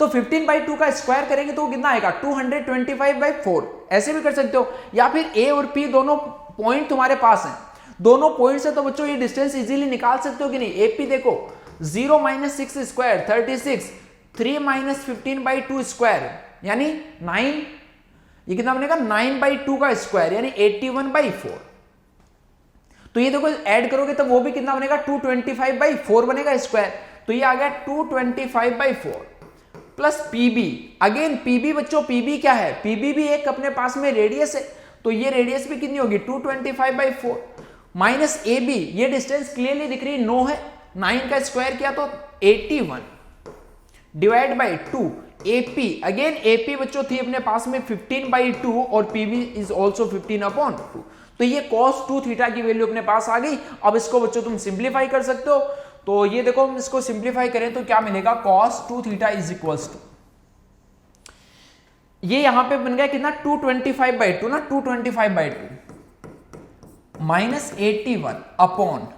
तो 15/2 का स्क्वायर करेंगे तो वो कितना आएगा 225/4, ऐसे भी कर सकते हो। या फिर A और P दोनों पॉइंट तुम्हारे पास हैं, दोनों पॉइंट से तो बच्चों ये डिस्टेंस इजीली निकाल सकते हो कि नहीं। AP देखो 0 - 6 स्क्वायर 36, 3 - 15/2 स्क्वायर यानी 9, ये कितना बनेगा 9/2 का स्क्वायर यानी 81/4। तो ये देखो ऐड करोगे तो वो भी कितना बनेगा 225/4 बनेगा स्क्वायर, तो ये आ गया 225/4 प्लस PB। अगेन PB बच्चों, PB क्या है, PB भी एक अपने पास में रेडियस है, तो ये रेडियस भी कितनी होगी 225/4 माइनस AB, ये डिस्टेंस क्लियरली दिख रही है 9 है, 9 का स्क्वायर किया तो 81 divide by 2 AP, again AP बच्चों थी अपने पास में 15/2 और PB इज ऑल्सो 15/2। तो ये cos 2 थीटा की वैल्यू अपने पास आ गई। अब इसको बच्चों तुम सिंप्लीफाई कर सकते हो, तो ये देखो हम इसको सिंप्लीफाई करें तो क्या मिलेगा, cos 2 theta is equals to, ये यहां पे बन गया कितना 225/2 ना, 225/2 माइनस 81 अपॉन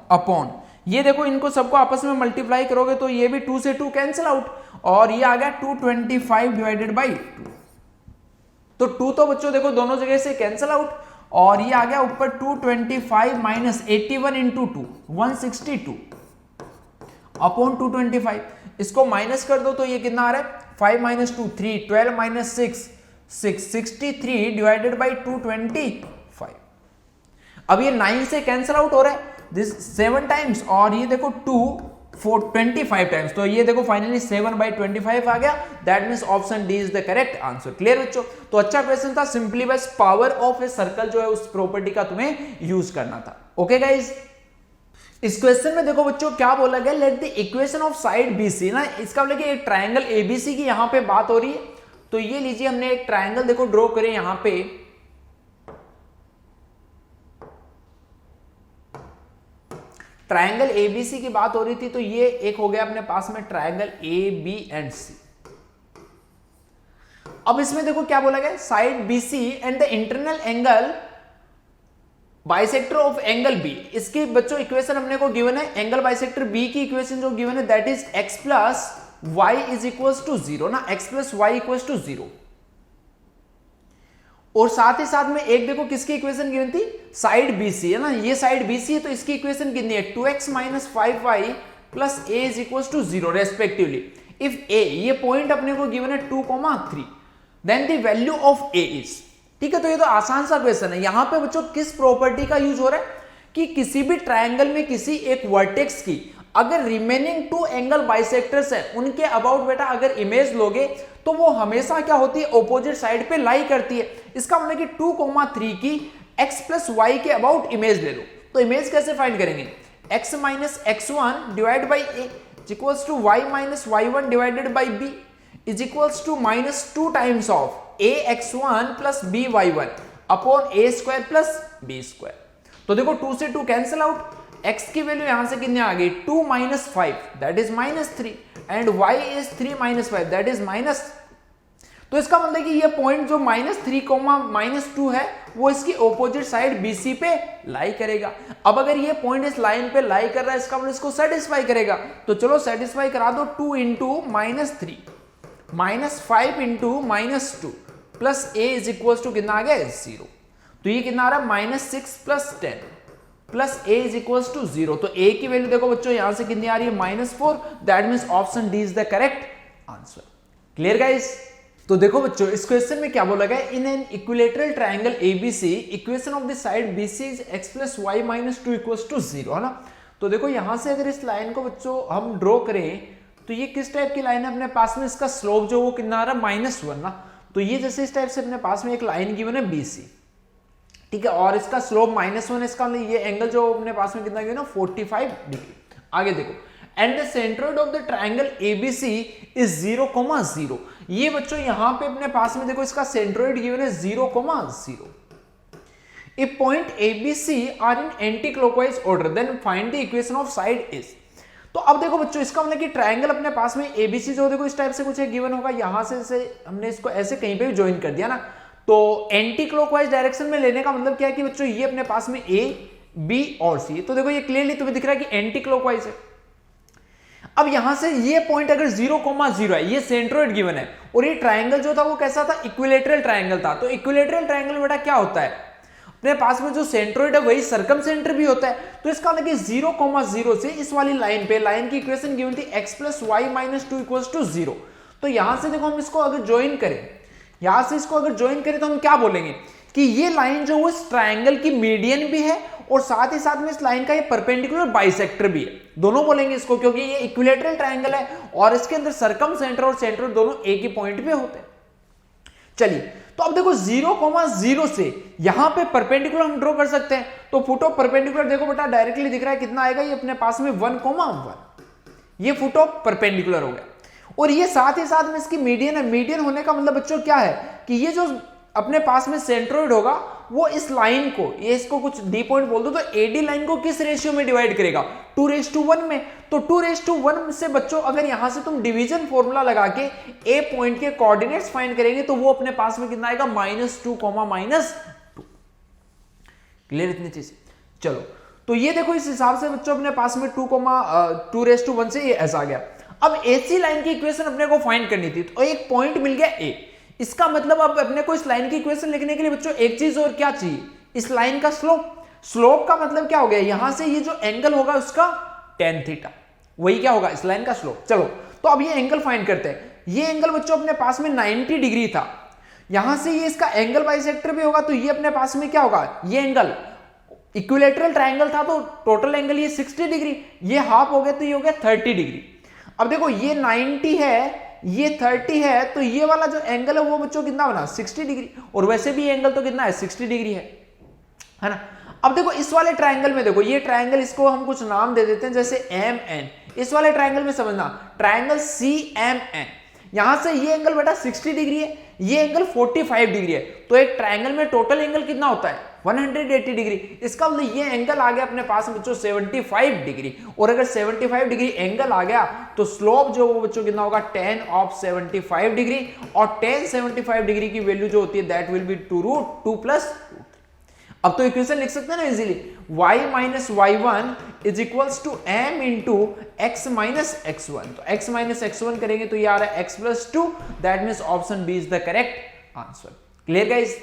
ये देखो इनको सबको आपस में मल्टीप्लाई करोगे तो ये भी 2 से 2 कैंसिल आउट, और ये आ गया 225 डिवाइडेड बाई 2। तो 2 तो बच्चों देखो दोनों जगह से कैंसिल आउट, और ये आ गया ऊपर 225 माइनस 81 इंटू 2 162 अपॉन 225। इसको माइनस कर दो तो ये कितना आ रहा है 5 माइनस 2 3, 12 माइनस 6 663 डिवाइडेड बाई 225। अब ये 9 से कैंसिल आउट हो रहा है दिस 7 टाइम्स, और ये देखो 2 4 25 टाइम्स, तो ये देखो फाइनली 7/25 आ गया। That means option D is the correct answer. Clear बच्चों? तो अच्छा क्वेश्चन था, सिंपली बस पावर ऑफ ए सर्कल जो है उस प्रॉपर्टी का तुम्हें यूज करना था। ओके गाइज, इस क्वेश्चन में देखो बच्चों क्या बोला गया, let the equation of side BC ना, इसका मतलब एक ट्राइंगल एबीसी की यहां पे बात हो रही है। तो ये लीजिए हमने एक ट्राइंगल देखो ड्रॉ करें यहां पे, ट्राइंगल एबीसी की बात हो रही थी। तो ये एक हो गया अपने पास में triangle A B and C. अब इसमें देखो क्या बोला गया, side BC and the internal angle bisector of angle B. इसकी बच्चों इक्वेशन अपने को गिवन है, एंगल बाइसेक्टर बी की इक्वेशन जो गिवन है that is x plus y is equals to 0 ना, x plus Y equals to 0। और साथ ही साथ में एक देखो किसकी इक्वेशन गिवन थी, साइड बीसी है ना, ये साइड बीसी है तो इसकी इक्वेशन कितनी है 2x minus 5y plus a is equals to 0 respectively. If a ये पॉइंट अपने को गिवन है 2,3 then the value of a is, ठीक है। तो ये तो आसान सा क्वेश्चन है। यहां पे बच्चों किस प्रॉपर्टी का यूज हो रहा है कि किसी भी ट्रायंगल में किसी एक वर्टेक्स की अगर रिमेनिंग 2 एंगल बाइसेक्टर्स है उनके अबाउट बेटा अगर इमेज लोगे तो वो हमेशा क्या होती है, ऑपोजिट साइड पे लाई करती है। इसका मतलब कि 2,3 की x प्लस वाई के अबाउट इमेज ले लो। तो इमेज कैसे फाइंड करेंगे, x minus x1 divide by a equals to y minus y1 divided by b is equals to minus 2 times of ax1 plus by1 upon a square plus b square. तो देखो 2 से 2 कैंसिल आउट, x की वैल्यू यहां से कितनी आ गई 2 minus 5 that is minus 3 and y is 3 minus 5 that is minus. तो इसका मतलब कि ये पॉइंट जो -3,-2 है वो इसकी ऑपोजिट साइड BC पे लाई करेगा। अब अगर ये पॉइंट इस लाइन पे लाई कर रहा है इसका मतलब इसको सेटिस्फाई करेगा। तो चलो सेटिस्फाई करा दो, 2 into -3 -5 into -2 plus a is equal to कितना आ गया 0। तो ये कितना आ रहा है -6 plus 10 plus a is equal to 0। तो a की वैल्यू देखो बच्चों यहां से कितनी आ रही है -4। That means option D is the correct answer. Clear guys? तो देखो बच्चों इस क्वेश्चन में क्या बोला गया, in an equilateral triangle ABC equation of the side BC is x plus y minus 2 equal to 0 है ना। तो देखो यहां से अगर इस लाइन को बच्चों हम ड्रॉ करें तो ये किस टाइप की लाइन है, अपने पास में इसका स्लोप जो वो कितना आ रहा है -1 ना। तो ये जैसे इस टाइप से अपने पास में एक लाइन गिवन है BC, ठीक है, और इसका स्लोप -1 है। इसका ये एंगल जो अपने पास में कितना गिवन है 45 डिग्री। आगे देखो, and the centroid of the triangle ABC is 0,0। ये बच्चों यहां पे अपने पास में देखो इसका सेंट्रोइड गिवन है 0,0। If point ABC are in anti clockwise order then find the equation of side is. तो अब देखो बच्चों इसका मतलब कि ट्रायंगल अपने पास में ABC जो देखो इस टाइप से कुछ गिवन होगा, यहां से हमने इसको ऐसे कहीं पे भी ज्वाइन कर दिया ना। तो एंटी क्लॉकवाइज डायरेक्शन में लेने का मतलब क्या है कि बच्चों ये अपने पास में A, B और C। तो देखो ये क्लियरली तुम्हें दिख रहा है कि एंटी क्लॉकवाइज है। अब यहां से ये पॉइंट अगर 0,0 है, ये सेंट्रोइड गिवन है और ये ट्रायंगल जो था वो कैसा था, इक्विलेटरल ट्रायंगल था। तो इक्विलेटरल ट्रायंगल बेटा क्या होता है, अपने पास में जो सेंट्रोइड है वही सर्कम सेंटर भी होता है। तो इसका मतलब 0,0 से इस वाली लाइन पे, लाइन की इक्वेशन गिवन थी x plus y minus 2 equals to 0। तो यहां से देखो हम इसको अगर ज्वाइन करें, यहां से इसको अगर ज्वाइन करें तो हम क्या बोलेंगे कि ये लाइन जो वो इस ट्रायंगल की मीडियन भी है और साथ ही साथ में इस लाइन का ये परपेंडिकुलर बाइसेक्टर भी है। दोनों बोलेंगे इसको क्योंकि ये इक्विलेटरल ट्रायंगल है और इसके अंदर सर्कम सेंटर और सेंट्रोइड दोनों एक ही पॉइंट पे होते हैं। चलिए तो अब देखो 0,0 से यहां पे परपेंडिकुलर हम ड्रॉ कर सकते हैं। तो फुट ऑफ परपेंडिकुलर देखो बेटा डायरेक्टली दिख रहा है कितना आएगा, ये अपने पास में 1,1। ये फुट ऑफ परपेंडिकुलर हो गया और ये साथ ही साथ में इसकी मीडियन है। मीडियन होने का मतलब बच्चों क्या है कि ये जो अपने पास में सेंट्रोइड होगा वो इस लाइन को, ये इसको कुछ डी पॉइंट बोल दो, तो एडी लाइन को किस रेशियो में डिवाइड करेगा 2:1 में। तो 2:1 से बच्चों अगर यहां से तुम डिवीजन फॉर्मूला लगा के ए पॉइंट के कोऑर्डिनेट्स फाइंड करेंगे तो वो अपने पास में कितना आएगा -2, -2। क्लियर इतनी चीज? चलो तो ये देखो इस हिसाब से बच्चों अपने पास में 2,2 से ये ऐसा आ गया। अब AC लाइन की इक्वेशन अपने को फाइंड करनी थी, तो एक पॉइंट मिल गया A। इसका मतलब अब अपने को इस लाइन की इक्वेशन लिखने के लिए बच्चों एक चीज और क्या चाहिए, इस लाइन का स्लोप। स्लोप का मतलब क्या हो गया, यहां से ये जो एंगल होगा उसका tan थीटा, वही क्या होगा इस लाइन का स्लोप। चलो तो अब ये एंगल फाइंड करते हैं। ये एंगल बच्चों अपने पास में 90 डिग्री था, यहां से ये इसका एंगल बाइसेक्टर भी होगा, तो ये अपने पास में क्या होगा, ये एंगल इक्विलैटरल ट्रायंगल था तो टोटल एंगल ये 60 डिग्री, ये हाफ हो गया तो ये हो गया 30 डिग्री। अब देखो ये 90 है, ये 30 है, तो ये वाला जो एंगल है वो बच्चों कितना बना 60 डिग्री, और वैसे भी एंगल तो कितना है 60 डिग्री है ना। अब देखो इस वाले ट्रायंगल में, देखो ये ट्रायंगल, इसको हम कुछ नाम दे देते हैं जैसे MN। इस वाले ट्रायंगल में समझना ट्रायंगल CMN, यहां से ये एंगल बेटा 60 डिग्री है, ये एंगल 45 डिग्री है, तो एक ट्रायंगल में टोटल एंगल कितना होता है 180 डिग्री। इसका मतलब ये एंगल आ गया अपने पास बच्चों 75 डिग्री, और अगर 75 डिग्री एंगल आ गया तो स्लोप जो वो बच्चों कितना होगा tan of 75 डिग्री, और tan 75 डिग्री की वैल्यू जो होती है दैट विल बी 2√2+। अब तो इक्वेशन लिख सकते हैं ना easily, y minus y1 is equals to m into x minus x1। तो x माइनस x1 करेंगे तो ये आ रहा है x+2, that means option B is the correct answer. Clear guys.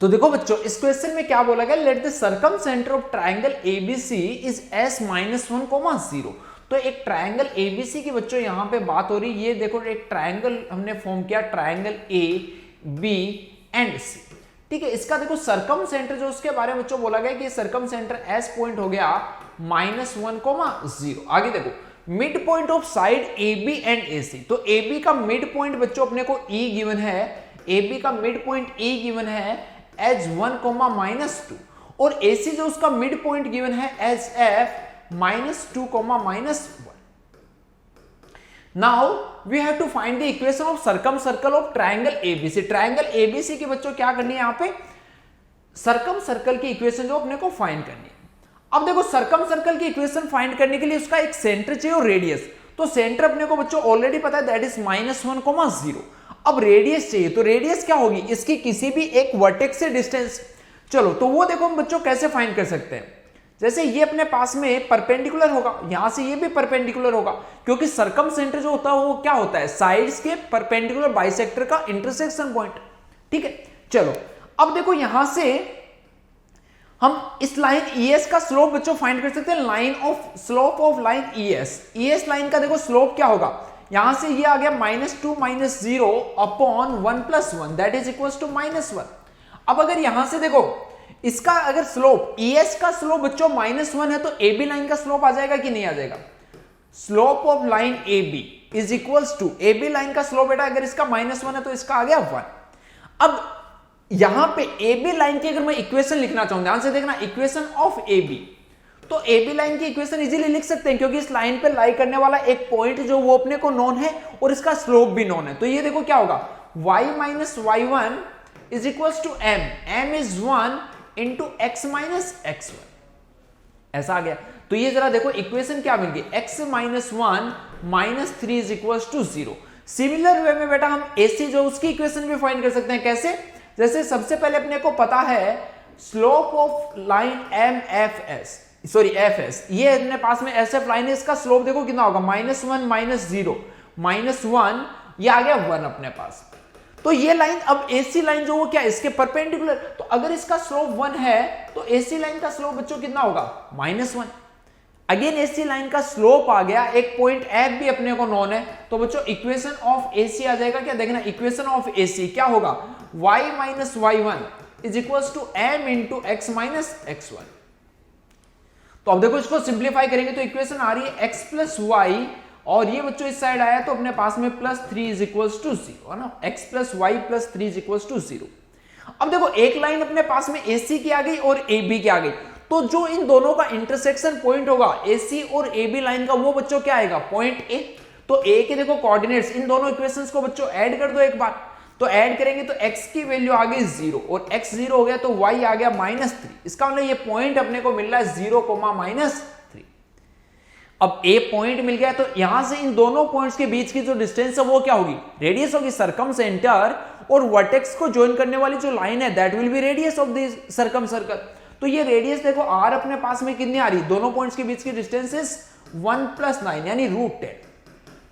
तो देखो बच्चों इस क्वेश्चन में क्या बोला गया, let the circumcentre of triangle ABC is S-1, 0। तो एक ट्रायंगल ABC की बच्चों यहां पे बात हो रही है। ये देखो एक ट्रायंगल हमने फॉर्म किया, triangle A, B and C, ठीक है। इसका देखो सरकमसेंटर जो उसके बारे में बच्चों बोला गया कि सरकमसेंटर S पॉइंट हो गया -1, 0। आगे देखो mid point of side AB and AC, तो AB का मिड पॉइंट बच्चों अपने को E गिवन है, AB का मिड पॉइंट E गिवन है एज 1, -2, और AC जो उसका मिड पॉइंट गिवन है as F -2, -1। Now we have to find the equation of circumcircle of triangle ABC। Triangle ABC की बच्चों क्या करनी है, यहाँ पे सर्कमसर्कल की इक्वेशन जो अपने को फाइंड करनी है। अब देखो सर्कमसर्कल की इक्वेशन फाइंड करने के लिए उसका एक सेंटर चाहिए और रेडियस, तो सेंटर अपने को बच्चों ऑलरेडी पता है दैट इज -1, 0। अब रेडियस चाहिए, तो रेडियस क्या होगी, इसकी किसी भी एक वर्टेक्स से डिस्टेंस। चलो तो वो देखो हम बच्चों कैसे फाइंड कर सकते हैं, जैसे ये अपने पास में परपेंडिकुलर होगा, यहां से ये भी परपेंडिकुलर होगा, क्योंकि सर्कमसेंटर जो होता है वो क्या होता है, साइड्स के परपेंडिकुलर बाइसेक्टर का इंटरसेक्शन पॉइंट, ठीक है। चलो अब देखो यहां से हम इस लाइन ES का स्लोप बच्चों फाइंड कर सकते हैं, line of slope of line ES line का देखो स्लोप क्या होगा, यहां से ये आ गया -2, -0 upon 1+1 that is equal to -1। अब अगर यहां से देखो इसका अगर स्लोप ES का स्लोप बच्चों -1 है, तो AB लाइन का स्लोप आ जाएगा कि नहीं आ जाएगा, slope of line AB is equals to AB line का स्लोप बेटा अगर इसका -1 है तो इसका आ गया 1। अब यहां पे AB लाइन की अगर मैं इक्वेशन लिखना चाहूं, ध्यान से देखना, इक्वेशन ऑफ AB, तो AB लाइन की इक्वेशन इजीली लिख सकते हैं, क्योंकि इस लाइन पे लाई करने वाला एक पॉइंट जो वो अपने को नोन है और इसका स्लोप भी नोन है। तो ये देखो क्या होगा, y minus y1 is equals to m is 1 into x minus x1, ऐसा आ गया। तो ये जरा देखो इक्वेशन क्या मिल गई, x minus 1 -3 is equals to 0। Similar way में बेटा हम AC जो उसकी इक्वेशन भी फाइंड कर सकते हैं, कैसे, जैसे सबसे पहले अपने को पता है स्लोप ऑफ लाइन FS, ये अपने पास में SF लाइन है, इसका स्लोप देखो कितना होगा, -1 -0 -1, ये आ गया 1 अपने पास। तो ये लाइन अब AC लाइन जो वो क्या है, इसके परपेंडिकुलर, तो अगर इसका स्लोप 1 है तो AC लाइन का स्लोप बच्चों कितना होगा, -1। अगेन AC लाइन का स्लोप आ गया, एक पॉइंट F भी अपने को नोन है, तो बच्चों इक्वेशन ऑफ AC आ जाएगा क्या, देखना इक्वेशन ऑफ AC क्या होगा, y minus y1 is equals to m into x minus x1। तो अब देखो इसको सिंप्लीफाई करेंगे तो इक्वेशन आ रही है x प्लस वाई, और ये बच्चों इस साइड आया तो अपने पास में +3 इज इक्वल्स टू 0 है ना, x plus y plus 3 is equals to 0। अब देखो एक लाइन अपने पास में AC की आ गई और AB की आ गई, तो जो इन दोनों का इंटरसेक्शन पॉइंट होगा AC और AB लाइन का, वो बच्चों क्या आएगा, पॉइंट A। तो A के देखो कोऑर्डिनेट्स, इन दोनों इक्वेशंस को बच्चों ऐड कर दो एक बार, तो ऐड करेंगे तो x की वैल्यू आ गई 0 और x 0 हो गया तो y आ गया -3। इसका मतलब ये पॉइंट अपने को मिल रहा है 0, -3। अब A पॉइंट मिल गया तो यहां से इन दोनों पॉइंट्स के बीच की जो डिस्टेंस है वो क्या होगी, रेडियस होगी। सर्कमसेंटर और वर्टेक्स को ज्वाइन करने वाली जो लाइन है that will be radius of this circumcircle. तो ये रेडियस देखो r अपने पास में कितनी आ रही, दोनों पॉइंट्स के बीच की डिस्टेंस इज 1 + 9 यानी √10।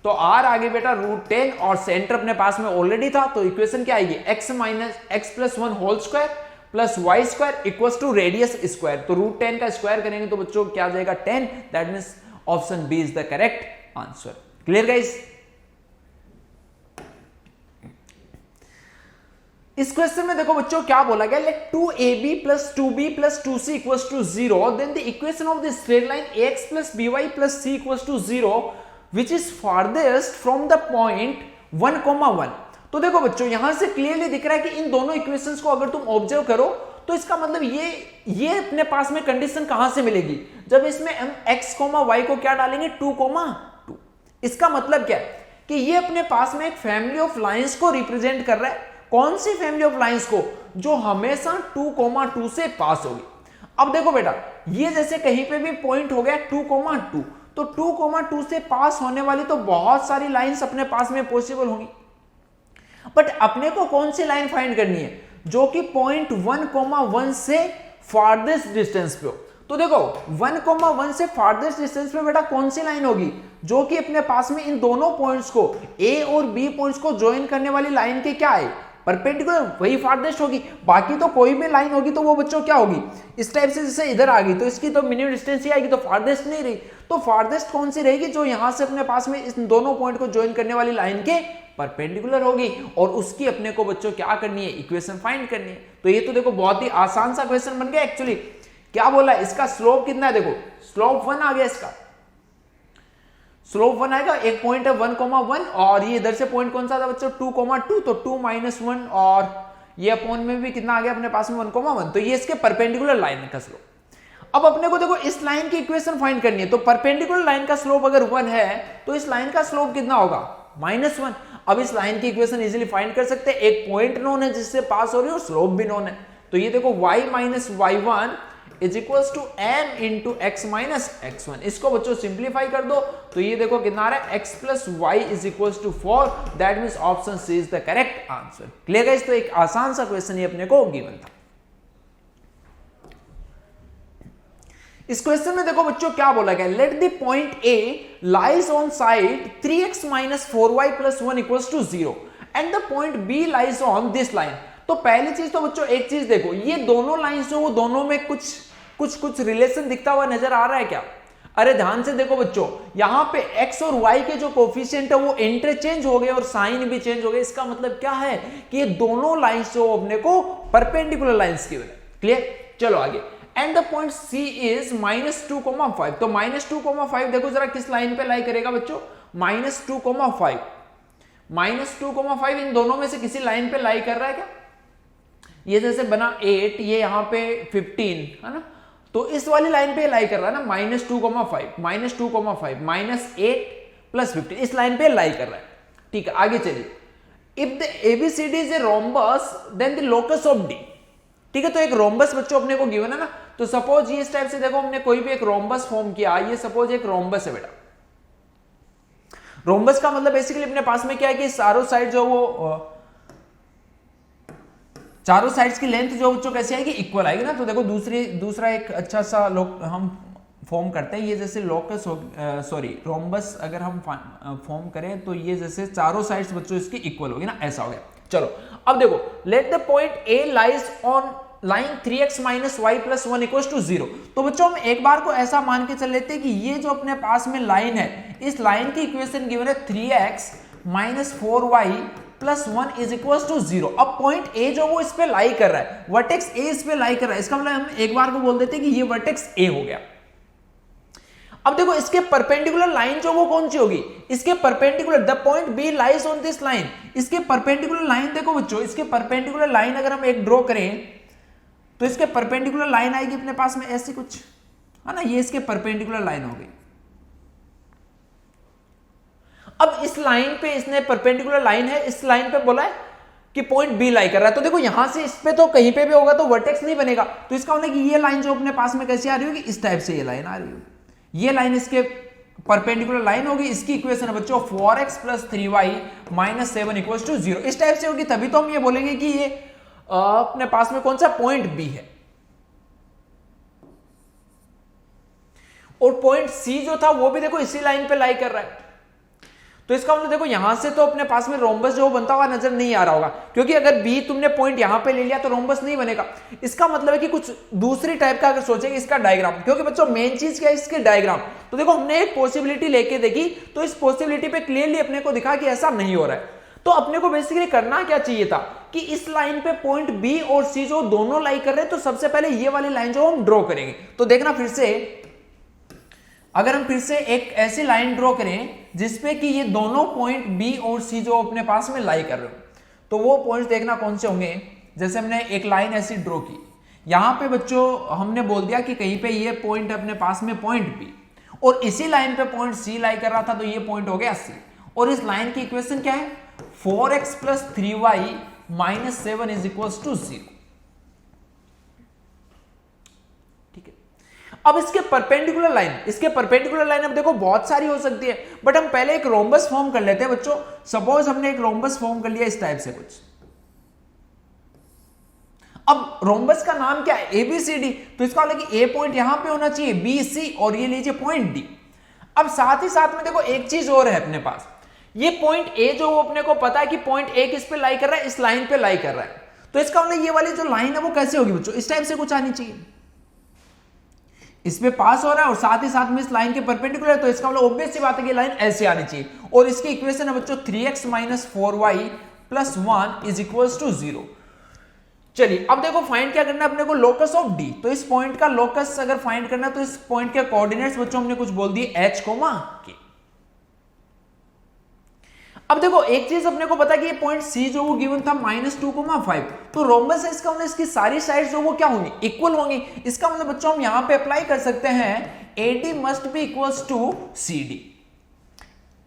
तो r आगे बेटा √10 और सेंटर अपने पास में ऑलरेडी था, तो इक्वेशन क्या आएगी x + 1 whole square plus y square equals to radius square. तो √10 का स्क्वायर करेंगे तो बच्चों क्या आ जाएगा 10, that means option B is the correct answer. Clear guys? इस क्वेश्चन में देखो बच्चों क्या बोला गया, let 2ab + 2b + 2c equals to 0, then the equation of the straight line ax + by + c equals to 0 which is farthest from the point 1, 1। तो देखो बच्चों यहां से क्लियरली दिख रहा है कि इन दोनों इक्वेशंस को अगर तुम ऑब्जर्व करो तो इसका मतलब ये अपने पास में कंडीशन कहां से मिलेगी, जब इसमें हम x, y को क्या डालेंगे 2, 2। इसका मतलब क्या है कि ये अपने पास में एक फैमिली ऑफ लाइंस को रिप्रेजेंट कर रहा है। कौन सी फैमिली ऑफ लाइंस को, जो हमेशा 2, 2 से पास होगी। अब देखो बेटा ये जैसे कहीं पे भी पॉइंट हो गया 2, 2, तो 2, 2 से पास होने वाली तो बहुत सारी लाइंस अपने पास में पॉसिबल होंगी, बट अपने को कौन सी लाइन फाइंड करनी है जो कि पॉइंट 1, 1 से फारदेस्ट डिस्टेंस पे हो। तो देखो 1, 1 से फारदेस्ट डिस्टेंस पे बेटा कौन सी लाइन होगी जो कि अपने पास में इन दोनों पॉइंट्स को A और B पॉइंट्स को ज्वाइन करने वाली लाइन के क्या है परपेंडिकुलर, वही फारदेस्ट होगी। बाकी तो कोई भी लाइन होगी तो वो बच्चों क्या होगी इस टाइप से, जैसे इधर आ गई तो इसकी तो मिनिमम डिस्टेंस ही आएगी, तो फारदेस्ट नहीं रही। तो फारदेस्ट कौन सी रहेगी, जो यहां से अपने पास में इस दोनों पॉइंट को ज्वाइन करने वाली लाइन के परपेंडिकुलर होगी, और उसकी अपने को बच्चों क्या करनी है, इक्वेशन फाइंड करनी है। तो ये तो देखो बहुत ही आसान सा क्वेश्चन बन गया। एक्चुअली क्या बोला है, इसका स्लोप कितना है, देखो स्लोप 1 आ गया, इसका स्लोप 1 आएगा। एक पॉइंट है 1, 1 और ये इधर से पॉइंट कौन सा था बच्चों 2, 2, तो 2 - 1 और ये अपॉन में भी कितना आ गया अपने पास में 1, 1। तो ये इसके परपेंडिकुलर लाइन का स्लोप। अब अपने को देखो इस लाइन की इक्वेशन फाइंड करनी है, तो परपेंडिकुलर लाइन का स्लोप अगर 1 है तो इस लाइन का स्लोप कितना होगा -1। अब इस लाइन की इक्वेशन इजीली फाइंड कर सकते हैं, एक पॉइंट नोन है जिससे पास हो रही है और स्लोप भी नोन है। तो ये देखो y - y1 is equals to m into x minus x1। इसको बच्चों सिंप्लीफाई कर दो तो ये देखो कितना आ रहा है x plus y is equals to 4, that means option C is the correct answer. Clear guys? तो एक आसान सा क्वेश्चन ये अपने को गिवन था। इस क्वेश्चन में देखो बच्चों क्या बोला गया, let the point A lies on side 3x - 4y + 1 equals to 0 and the point B lies on this line. तो पहली चीज तो बच्चों एक चीज देखो, ये दोनों लाइंस जो वो दोनों में कुछ रिलेशन दिखता हुआ नजर आ रहा है क्या? अरे ध्यान से देखो बच्चों, यहां पे x और y के जो कोफिशिएंट है वो इंटरचेंज हो गए और साइन भी चेंज हो गए। इसका मतलब क्या है कि ये दोनों लाइंस जो अपने को परपेंडिकुलर लाइंस की वजह। क्लियर? चलो आगे। And the point C is -2, 5। तो -2, 5 देखो जरा किस लाइन पे लाई करेगा बच्चों, -2, 5 इन दोनों में से किसी लाइन पे लाई कर रहा है क्या? ये जैसे बना 8, ये यहां पे 15 है ना, तो इस वाली लाइन पे लाई कर रहा है ना, -2, 5 -8 + 15 इस लाइन पे लाई कर रहा है। ठीक है, आगे चलिए। If the ABCD is a rhombus then the locus of D। ठीक है, तो एक रोम्बस बच्चों अपने को गिवन है ना, तो सपोज ये इस टाइप से देखो हमने कोई भी एक रोम्बस फॉर्म किया, ये सपोज एक रोम्बस है बेटा। रोम्बस का मतलब बेसिकली अपने पास में क्या है कि चारों साइड जो वो चारों साइड्स की लेंथ जो बच्चों कैसे आएगी, इक्वल आएगी ना। तो देखो दूसरा एक अच्छा सा हम फॉर्म करते हैं, ये जैसे लोकस रोम्बस अगर हम फॉर्म करें तो ये जैसे चारों साइड्स बच्चों इसकी इक्वल होगी ना, ऐसा हो गया। चलो अब देखो, let the point A lies on line 3x - y + 1 equals to 0। तो बच्चों हम एक बार को ऐसा मान के चल लेते हैं कि ये जो अपने पास में लाइन है, इस लाइन की इक्वेशन गिवन है 3x - 4y + 1 is equals to 0। अब पॉइंट A जो वो इस पे लाई कर रहा है, वर्टेक्स A इस पे लाई कर रहा है, इसका मतलब हम एक बार को बोल देते हैं कि ये वर्टेक्स A हो गया। अब देखो इसके परपेंडिकुलर लाइन जो वो कौन सी होगी, इसके perpendicular the point B lies on this line, इसके परपेंडिकुलर लाइन देखो बच्चों, इसके परपेंडिकुलर लाइन अगर हम एक ड्रॉ करें तो इसके परपेंडिकुलर लाइन आएगी अपने पास में ऐसी कुछ है ना, ये इसके परपेंडिकुलर लाइन हो गई। अब इस लाइन पे इसने परपेंडिकुलर लाइन है, इस लाइन पे बोला है कि पॉइंट B लाई कर रहा है, तो देखो यहां से इस पे तो कहीं पे भी होगा तो वर्टेक्स नहीं बनेगा, तो इसका मतलब कि ये लाइन जो अपने पास में कैसी आ रही होगी, इस टाइप से ये लाइन आ रही होगी। ये लाइन इसके परपेंडिकुलर लाइन होगी, इसकी इक्वेशन है बच्चों 4x + 3y - 7 इक्वल्स टू 0 इस टाइप से होगी, तभी तो हम ये बोलेंगे कि ये अपने पास में कौन सा पॉइंट B है। और पॉइंट सी जो था वो भी देखो इसी लाइन पे लाई कर रहा है। तो इसका मतलब देखो यहां से तो अपने पास में रोम्बस जो बनता हुआ नजर नहीं आ रहा होगा, क्योंकि अगर बी तुमने पॉइंट यहां पे ले लिया तो रोम्बस नहीं बनेगा। इसका मतलब है कि कुछ दूसरी टाइप का अगर सोचेंगे इसका डायग्राम, क्योंकि बच्चों मेन चीज क्या है इसके डायग्राम। तो देखो हमने एक पॉसिबिलिटी लेके देखी, तो इस पॉसिबिलिटी पे क्लियरली अपने को दिखा कि ऐसा नहीं हो रहा है। तो अपने को बेसिकली करना क्या चाहिए था कि इस लाइन पे पॉइंट बी और सी जो दोनों लाई कर रहे हैं, तो सबसे पहले ये वाली लाइन जो हम ड्रॉ करेंगे। तो देखना फिर से, अगर हम फिर से एक ऐसी लाइन ड्रॉ करें जिसपे कि ये दोनों पॉइंट बी और सी जो अपने पास में लाई कर रहे हो, तो वो पॉइंट्स देखना कौन से होंगे। जैसे हमने एक लाइन ऐसी ड्रॉ की, यहां पे बच्चों हमने बोल दिया कि कहीं पे ये पॉइंट अपने पास में पॉइंट बी, और इसी लाइन पे पॉइंट सी लाई कर रहा था, तो ये पॉइंट हो गया सी। और इस लाइन की इक्वेशन क्या है, 4x + 3y - 7 = 0। अब इसके परपेंडिकुलर लाइन अब देखो बहुत सारी हो सकती है, बट हम पहले एक रोम्बस फॉर्म कर लेते हैं बच्चों। सपोज हमने एक रोम्बस फॉर्म कर लिया इस टाइप से कुछ। अब रोम्बस का नाम क्या है, ABCD, तो इसका मतलब कि A पॉइंट यहां पे होना चाहिए, B C और ये लीजिए पॉइंट D। अब साथ ही साथ में देखो एक चीज और है अपने पास, ये पॉइंट A जो वो अपने को पता है कि पॉइंट A किस पे लाई कर रहा है, इस लाइन पे लाई कर रहा है। तो इसका मतलब ये वाली जो लाइन है वो कैसे होगी बच्चों, इस टाइप से कुछ आनी चाहिए, इस पे पास हो रहा है और साथ ही साथ में इस लाइन के परपेंडिकुलर है। तो इसका मतलब ऑब्वियस सी बात है कि लाइन ऐसे आनी चाहिए। और इसकी इक्वेशन है बच्चों 3x - 4y + 1 = 0। चलिए अब देखो फाइंड क्या करना है अपने को, लोकस ऑफ D। तो इस पॉइंट का लोकस अगर फाइंड करना है, तो इस पॉइंट के कोऑर्डिनेट्स बच्चों हमने कुछ बोल दिए h, k। अब देखो एक चीज अपने को पता है कि ये पॉइंट C जो वो गिवन था -2,5, तो रोम्बस है, इसका मतलब इसकी सारी साइड्स जो वो क्या होंगी, इक्वल होंगी। इसका मतलब बच्चों हम यहां पे अप्लाई कर सकते हैं AD must be equals to CD।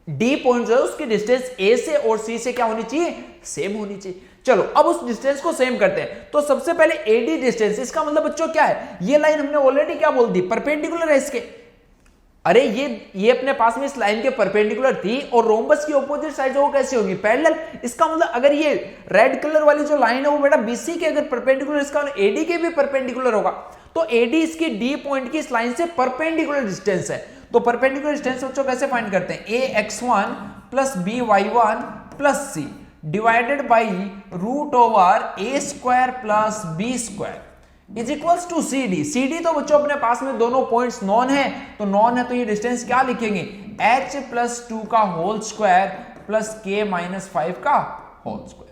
D पॉइंट जो है उसकी डिस्टेंस A से और C से क्या होनी चाहिए, सेम होनी चाहिए। चलो अब उस डिस्टेंस को सेम करते हैं। तो सबसे पहले AD डिस्टेंस, इसका मतलब बच्चों क्या है, ये लाइन हमने ऑलरेडी क्या बोल दी, परपेंडिकुलर है इसके। अरे ये अपने पास में इस लाइन के परपेंडिकुलर थी, और रोम्बस की ऑपोजिट साइड जो वो कैसी होगी, पैरेलल। इसका मतलब अगर ये रेड कलर वाली जो लाइन है वो बेटा BC के अगर परपेंडिकुलर, इसका मतलब AD के भी परपेंडिकुलर होगा। तो AD इसकी D पॉइंट की इस लाइन से परपेंडिकुलर डिस्टेंस है। तो परपेंडिकुलर डिस्टेंस बच्चों कैसे फाइंड करते हैं, AX1 + BY1 + C divided by √A² + B² = CD। CD तो बच्चों अपने पास में दोनों पॉइंट्स नॉन है, तो नॉन है तो ये डिस्टेंस क्या लिखेंगे, h + 2 का होल स्क्वायर + k - 5 का होल स्क्वायर।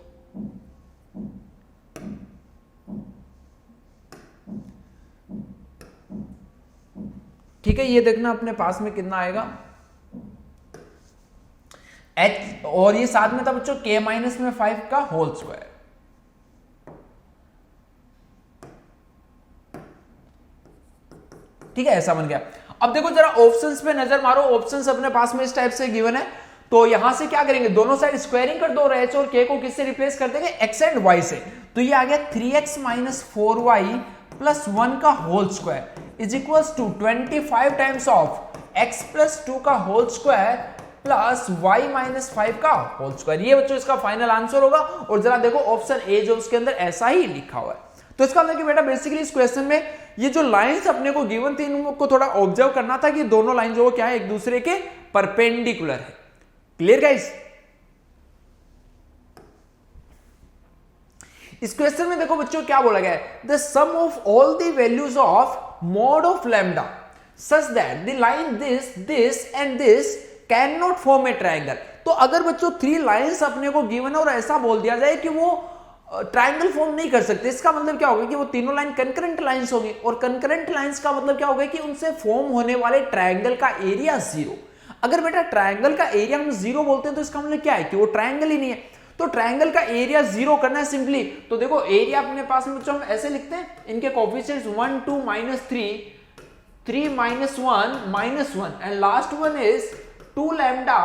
ठीक है, ये देखना अपने पास में कितना आएगा h, और ये साथ में था बच्चों k - 5 का होल स्क्वायर। ठीक है, ऐसा बन गया। अब देखो जरा ऑप्शंस पे नजर मारो, ऑप्शंस अपने पास में इस टाइप से गिवन है। तो यहां से क्या करेंगे, दोनों साइड स्क्वायरिंग कर दो और h और k को किससे रिप्लेस कर देंगे, x एंड y से। तो ये आ गया 3x - 4y + 1 का whole square = 25 times of x + 2 का होल स्क्वायर + y - 5 का होल स्क्वायर। ये बच्चों इसका फाइनल आंसर होगा। और जरा देखो ऑप्शन ए जो उसके अंदर ऐसा ही लिखा हुआ है। तो इसका मतलब कि बेटा बेसिकली इस क्वेश्चन में ये जो लाइंस अपने को गिवन थी, इनको थोड़ा ऑब्जर्व करना था कि दोनों लाइन जो क्या है एक दूसरे के परपेंडिकुलर है। Clear guys? इस क्वेश्चन में देखो बच्चों क्या बोला गया है, the sum of all the values of mod of lambda such that the line this and this cannot form a triangle। तो अगर बच्चों 3 लाइंस अपने को गिवन है और ऐसा बोल दिया जाए कि वो ट्राइंगल फॉर्म नहीं कर सकते, इसका मतलब क्या होगा कि वो तीनों लाइन कंकरेंट लाइंस होंगी। और कंकरेंट लाइंस का मतलब क्या होगा कि उनसे फॉर्म होने वाले ट्राइंगल का एरिया 0। अगर बेटा ट्राइंगल का एरिया हम 0 बोलते हैं तो इसका मतलब क्या है कि वो ट्राइंगल ही नहीं है। तो ट्राइंगल का एरिया 0 करना है सिंपली। तो देखो एरिया अपने पास में बच्चों हम ऐसे लिखते हैं, इनके coefficients 1 2 -3 3 -1 -1 and last one is 2 lambda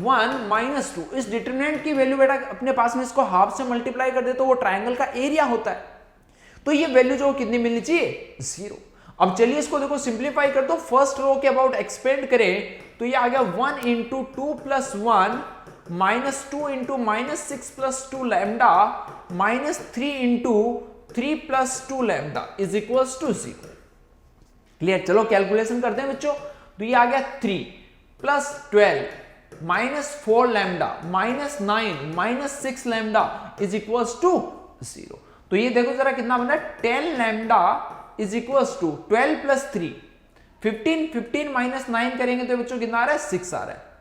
1 -2। इस डिटरमिनेंट की वैल्यू बेटा अपने पास में इसको हाफ से मल्टीप्लाई कर दे तो वो ट्राइंगल का एरिया होता है। तो ये वैल्यू जो कितनी मिलनी चाहिए, 0। अब चलिए इसको देखो सिंप्लीफाई कर दो, फर्स्ट रो के अबाउट एक्सपेंड करें तो ये आ गया 1 × 2 + 1 -2 × -6 + 2 लैम्डा -3 × 3 + 2 लैम्डा = 0। क्लियर? चलो कैलकुलेशन करते हैं बच्चों। तो ये आ गया 3 plus 12 minus 4 lambda minus 9 minus 6 lambda is equals to 0। तो ये देखो जरा कितना बन रहा है, 10 lambda is equals to 12 plus 3 15, 15 minus 9 करेंगे तो बच्चों कितना आ रहा है, 6 आ रहा है।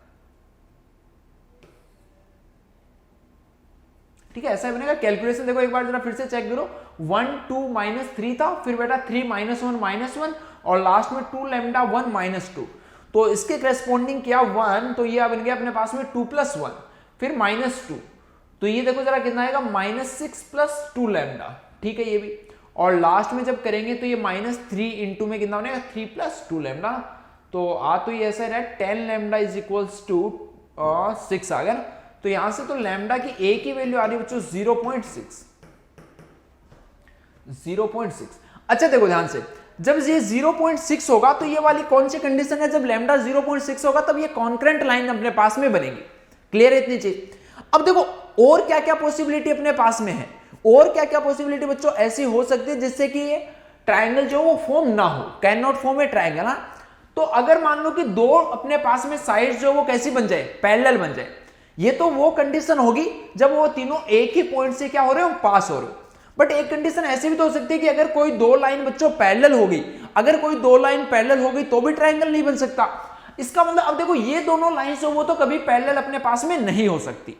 ठीक है, ऐसा बनेगा। कैलकुलेशन देखो एक बार जरा फिर से चेक करो, 1 2 माइनस 3 था, फिर बेटा 3 माइनस 1 और लास्ट में 2 लैम्डा 1 माइनस 2, तो इसके करेस्पॉन्डिंग क्या 1, तो ये बन गया अपने पास में 2 प्लस 1 फिर माइनस 2, तो ये देखो जरा कितना आएगा माइनस 6 प्लस 2 लैम्डा। ठीक है, ये भी, और लास्ट में जब करेंगे तो ये माइनस 3 इंटू में कितना बनेगा 3 प्लस 2 लैम्डा। तो तो ये ऐसा है 10 लैम्डा इज इक्वल्स टू 6 आ गया ना। तो यहां से तो लैम्डा की ए की वैल्यू आ रही है बच्चों 0.6। अच्छा देखो ध्यान से, जब ये 0.6 होगा तो ये वाली कौन सी कंडीशन है, जब लैम्डा 0.6 होगा तब ये कॉन्करेंट लाइन अपने पास में बनेगी। क्लियर है इतनी चीज। अब देखो और क्या क्या पॉसिबिलिटी अपने पास में है, और क्या क्या पॉसिबिलिटी बच्चों ऐसी हो सकती है जिससे कि ये ट्राइंगल जो वो फॉर्म ना हो, can not form A triangle. ना तो अगर मान लो कि दो अपने पास में साइड जो वो कैसी बन जाए, पैरेलल बन जाए, ये तो वो कंडीशन होगी जब वो तीनों एक ही पॉइंट से क्या हो रहे हो, पास हो रहे हो। बट एक कंडीशन ऐसी भी तो हो सकती है कि अगर कोई दो लाइन बच्चों पैरेलल होगी, अगर कोई दो लाइन पैरेलल होगी तो भी ट्राइंगल नहीं बन सकता। इसका मतलब अब देखो ये दोनों लाइंस वो तो कभी पैरेलल अपने पास में नहीं हो सकती।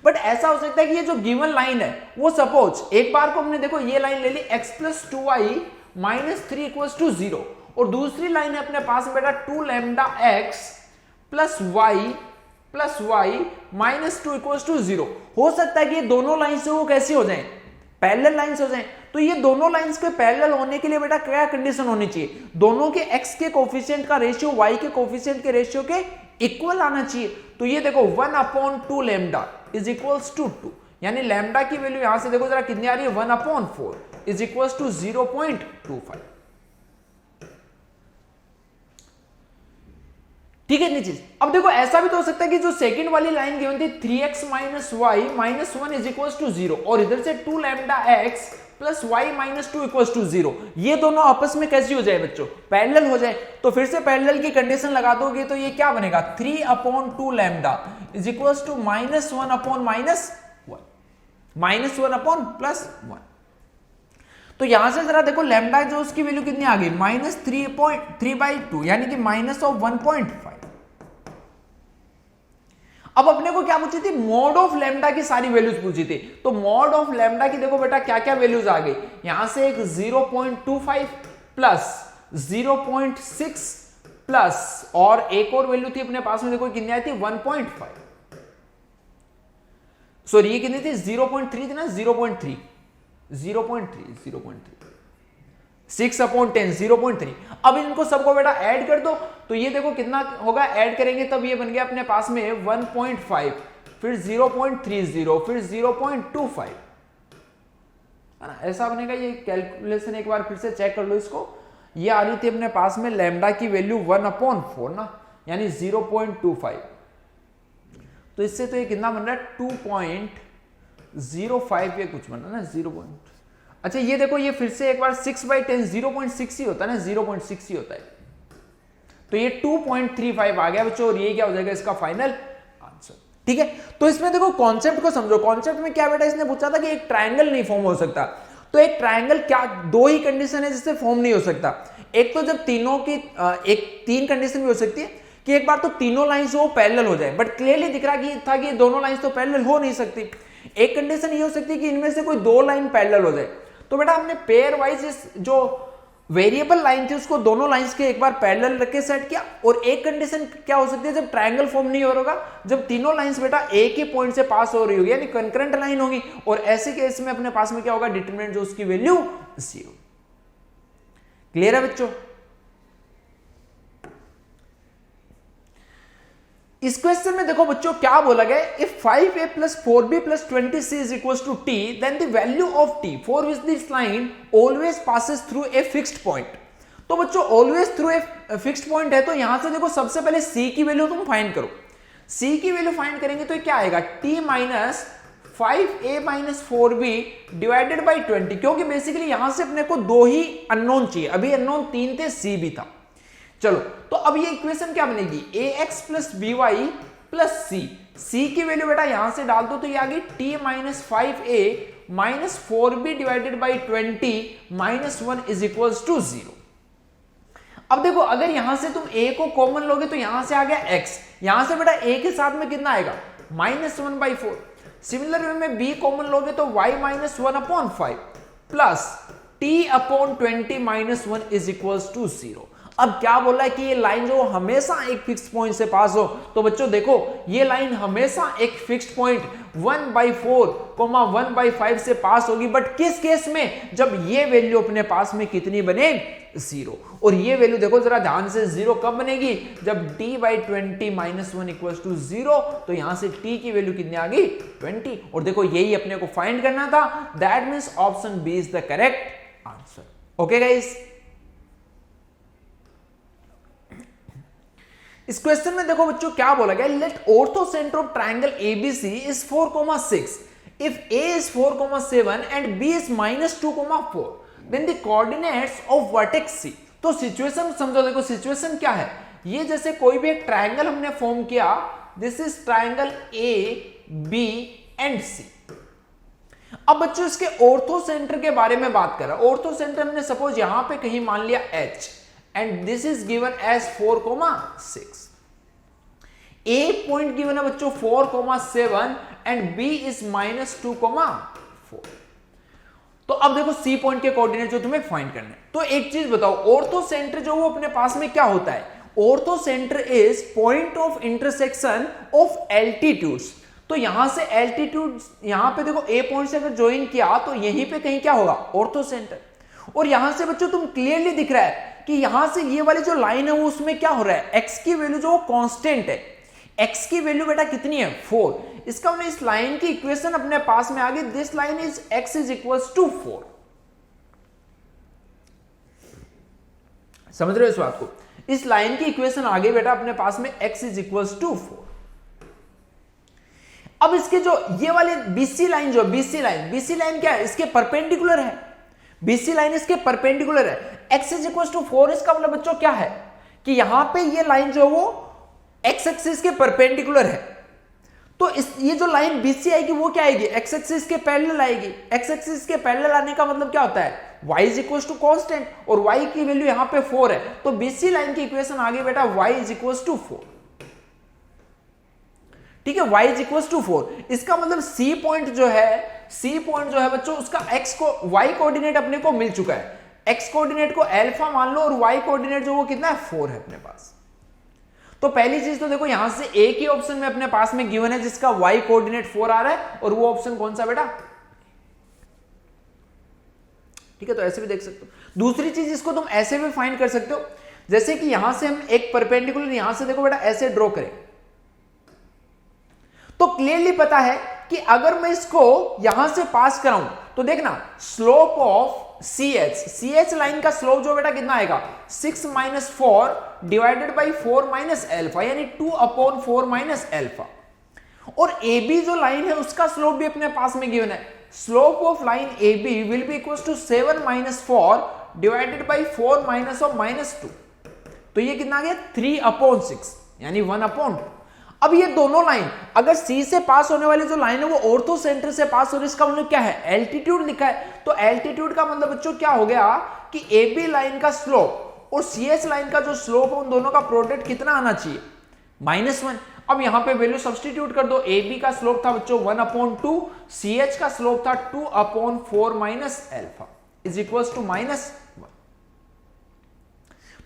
बट ऐसा हो सकता है कि ये जो गिवन लाइन है वो सपोज एक बार को हमने देखो ये लाइन ले ली x plus 2y minus 3 equals to 0, और दूसरी लाइन है अपने पास बेटा 2 lambda x plus y minus 2 equals to 0। हो सकता है कि ये दोनों लाइन से वो कैसी हो जाएं, पैरेलल लाइंस हो जाएं। तो ये दोनों लाइंस के पैरेलल होने के लिए बेटा क्या कंडीशन होनी चाहिए, दोनों के x के कोफिशिएंट का रेशियो y के कोफिशिएंट के रेशियो के इक्वल आना चाहिए। तो ये देखो 1/2 लैम्डा इज इक्वल्स टू 2, यानी लैम्डा की वैल्यू यहां से देखो जरा कितनी आ रही है 1/4 इज इक्वल्स टू 0.25। ठीक है चीज। अब देखो ऐसा भी तो हो सकता है कि जो सेकंड वाली लाइन गिवन थी 3x minus y minus 1 is equals to 0, और इधर से 2 lambda x plus y minus 2 equals to 0, ये दोनों आपस में कैसी हो जाए बच्चों, पैरेलल हो जाए। तो फिर से पैरेलल की कंडीशन लगा दोगे तो ये क्या बनेगा 3/2 lambda is equals to minus 1 upon minus 1 minus 1 upon plus 1। तो यहां से जरा देखो लैम्डा जो उसकी वैल्यू कितनी आ गई माइनस 3/2 यानी कि माइनस ऑफ 1.5। अब अपने को क्या पूछी थी, मॉड ऑफ लैम्डा की सारी वैल्यूज पूछी थी। तो मॉड ऑफ लैम्डा की देखो बेटा क्या क्या वैल्यूज आ गई, यहां से एक 0.25 प्लस 0.6 प्लस और एक और वैल्यू थी अपने पास में देखो कितनी आई थी 1.5, सॉरी ये कितनी थी 0.3 थी ना, 0.3 6/10 0.3। अब इनको सबको बेटा ऐड कर दो तो ये देखो कितना होगा, ऐड करेंगे तब ये बन गया अपने पास में 1.5 फिर 0.30 फिर 0.25 है ना, ऐसा बनेगा। ये कैलकुलेशन एक बार फिर से चेक कर लो इसको, ये आ रही थी अपने पास में लैम्डा की वैल्यू 1/4 ना, यानी 0.25। तो इससे तो ये कितना बन रहा है 2.05 ये कुछ बन रहा है ना 0. अच्छा ये देखो ये फिर से एक बार 6/10 0.6 ही होता है ना, 0.6 ही होता है। तो ये 2.35 आ गया बच्चों, और ये क्या हो जाएगा इसका फाइनल आंसर। ठीक है, तो इसमें देखो कॉन्सेप्ट को समझो। कॉन्सेप्ट में क्या बेटा इसने पूछा था कि एक ट्राइंगल नहीं फॉर्म हो सकता। तो एक ट्राइंगल क्या, दो ही कंडीशन है जिससे फॉर्म नहीं हो सकता। एक तो जब तीनों की तीन कंडीशन भी हो सकती है कि एक बार तो तीनों लाइंस वो पैरेलल हो जाए, बट क्लियरली दिख रहा था कि दोनों लाइंस तो पैरेलल हो नहीं सकती। एक कंडीशन ये हो सकती है कि इनमें से कोई दो लाइन पैरेलल हो जाए। तो बेटा हमने पेयर वाइज जो वेरिएबल लाइन थी उसको दोनों लाइंस के एक बार पैरेलल रख के सेट किया। और एक कंडीशन क्या हो सकती है जब ट्रायंगल फॉर्म नहीं हो रहा, जब तीनों लाइंस बेटा एक ही पॉइंट से पास हो रही होगी, यानी कंकरेंट लाइन होगी, और ऐसे केस में अपने पास में क्या होगा, डिटरमिनेंट जो उसकी वैल्यू 0। क्लियर है बच्चों? इस क्वेश्चन में देखो बच्चों क्या बोला गया, if 5a plus 4b plus 20c is equals to t, then the value of t for which this line always passes through a fixed point। तो बच्चों always through a fixed point है, तो यहां से देखो सबसे पहले c की वैल्यू तुम फाइंड करो। c की वैल्यू फाइंड करेंगे तो क्या आएगा, t minus 5a minus 4b divided by 20, क्योंकि बेसिकली यहां से अपने को दो ही अननोन चाहिए, अभी अननोन 3 थे, c भी था। चलो तो अब ये इक्वेशन क्या बनेगी, ax plus B Y plus C की वैल्यू बेटा यहां से डाल दो तो ये आ गई t minus 5a minus 4b divided by 20 minus 1 is equal to 0। अब देखो अगर यहां से तुम a को कॉमन लोगे तो यहां से आ गया x, यहां से बेटा a के साथ में कितना आएगा माइनस 1/4। सिमिलर वे में b कॉमन लोगे तो y minus 1/5 plus t upon 20 minus 1 is equal to 0। अब क्या बोला है कि ये लाइन जो हमेशा एक फिक्स पॉइंट से पास हो, तो बच्चों देखो ये लाइन हमेशा एक फिक्स्ड पॉइंट 1/4, 1/5 से पास होगी, बट किस केस में, जब ये वैल्यू अपने पास में कितनी बने 0। और ये वैल्यू देखो जरा ध्यान से 0 कब बनेगी, जब t/20 माइनस 1 इक्वल टू 0, तो यहां से t की वैल्यू कितनी आ गई 20। और देखो यही अपने को फाइंड करना था, that means option B is the correct answer. Okay guys, इस क्वेश्चन में देखो बच्चों क्या बोला गया, let orthocentre of triangle ABC is 4,6 if a is 4,7 and b is -2,4 then the coordinates of vertex c। तो सिचुएशन समझो, देखो सिचुएशन क्या है, ये जैसे कोई भी एक ट्रायंगल हमने फॉर्म किया, this is triangle a b and c। अब बच्चों इसके ऑर्थो सेंटर के बारे में बात कर रहा है। ऑर्थो सेंटर हमने सपोज यहां पे कहीं मान लिया h and this is given as 4,6। A point given है बच्चों 4,7 and B is -2,4। तो अब देखो C पॉइंट के कोऑर्डिनेट जो तुम्हें फाइंड करने हैं। तो एक चीज बताओ, ऑर्थो सेंटर जो वो अपने पास में क्या होता है, ortho centre is point of intersection of altitudes. तो यहां से एल्टीट्यूड, यहां पे देखो A पॉइंट से अगर ज्वाइन किया तो यहीं पे कहीं क्या होगा ऑर्थो सेंटर। और यहां से बच्चों तुम क्लियरली दिख रहा है कि यहां से ये वाली जो लाइन है वो उसमें क्या हो रहा है, x की वैल्यू जो कांस्टेंट है, x की वैल्यू बेटा कितनी है 4। इसका मतलब इस लाइन की इक्वेशन अपने पास में आ गई, this line is x is equals to 4। समझ रहे हो इस बात को, इस लाइन की इक्वेशन आ गई बेटा अपने पास में x इज इक्वल्स टू 4। अब इसके जो ये वाले BC लाइन, जो BC लाइन क्या है, इसके परपेंडिकुलर है, BC लाइन इसके परपेंडिकुलर है। x इज इक्वल टू 4, इसका मतलब बच्चों क्या है कि यहां पे ये लाइन जो वो x एक्सिस के परपेंडिकुलर है। तो ये जो लाइन BC आएगी वो क्या आएगी, x एक्सिस के पैरेलल आएगी। x एक्सिस के पैरेलल आने का मतलब क्या होता है, y is equal to constant, और y की वैल्यू यहां पे 4 है। तो BC लाइन की इक्वेशन आ गई बेटा y इज इक्वल टू 4। ठीक है, y इज इक्वल टू 4। इसका मतलब C पॉइंट जो है बच्चों, उसका x को y कोऑर्डिनेट अपने को मिल चुका है। x कोऑर्डिनेट को अल्फा मान लो और y कोऑर्डिनेट जो वो कितना है 4 है अपने पास। तो पहली चीज तो देखो यहां से एक ही ऑप्शन में अपने पास में गिवन है जिसका y कोऑर्डिनेट 4 आ रहा है, और वो ऑप्शन कौन सा बेटा, ठीक है। तो ऐसे भी देख सकते हो। दूसरी चीज इसको तुम ऐसे भी फाइंड कर सकते हो, जैसे कि यहां से हम एक परपेंडिकुलर यहां से देखो बेटा ऐसे ड्रॉ करें, तो क्लियरली पता है कि अगर मैं इसको यहां से पास कराऊं तो देखना स्लोप ऑफ CH लाइन का स्लोप जो बेटा कितना आएगा 6 - 4 डिवाइडेड बाई 4 माइनस अल्फा, यानी 2/4 माइनस अल्फा। और AB जो लाइन है उसका स्लोप भी अपने पास में गिवन है। Slope of line AB will be equal to 7 - 4 divided by 4 minus of -2। तो ये कितना आ गया 3/6 यानी 1/2। अब ये दोनों लाइन अगर C से पास होने वाली जो लाइन है वो ऑर्थो सेंटर से पास हो रही है, इसका मतलब क्या है, एल्टीट्यूड लिखा है। तो एल्टीट्यूड का मतलब बच्चों क्या हो गया कि AB लाइन का स्लोप और CH लाइन का जो स्लोप है उन दोनों का प्रोडक्ट कितना आना चाहिए -1। अब यहां पे वैल्यू सब्स्टिट्यूट कर दो। AB का स्लोप था बच्चों 1/2, CH का स्लोप था 2/4 minus alpha is equals to -1।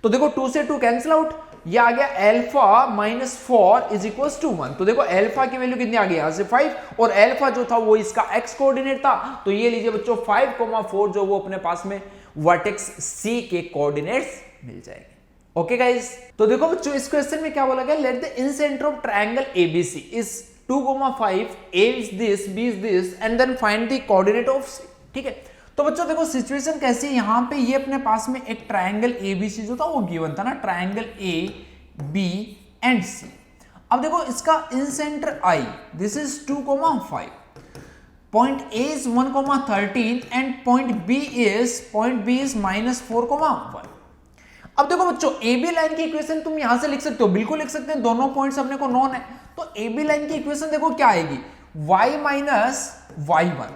तो देखो 2 से 2 कैंसिल आउट, ये आ गया अल्फा -4 इज इक्वल टू 1। तो देखो अल्फा की वैल्यू कितनी आ गई यहां से 5, और अल्फा जो था वो इसका x कोऑर्डिनेट था। तो ये लीजिए बच्चों 5,4 जो वो अपने पास में वर्टेक्स C के कोऑर्डिनेट्स मिल जाएंगे। ओके गाइस, तो देखो बच्चों इस क्वेश्चन में क्या बोला गया, let the incentre of triangle ABC is 2,5, A is this, B is this, and then find the coordinate of C। ठीक है, तो बच्चों देखो सिचुएशन कैसी है, यहां पे ये अपने पास में एक ट्रायंगल ABC जो था वो गिवन था ना, triangle A B and C। अब देखो इसका incentre I, this is 2,5, point A is 1,13 and point B is -4,1। अब देखो बच्चों ए बी लाइन की इक्वेशन तुम यहां से लिख सकते हो, बिल्कुल लिख सकते हैं, दोनों पॉइंट्स अपने को नोन है। तो ए बी लाइन की इक्वेशन देखो क्या आएगी, y minus y1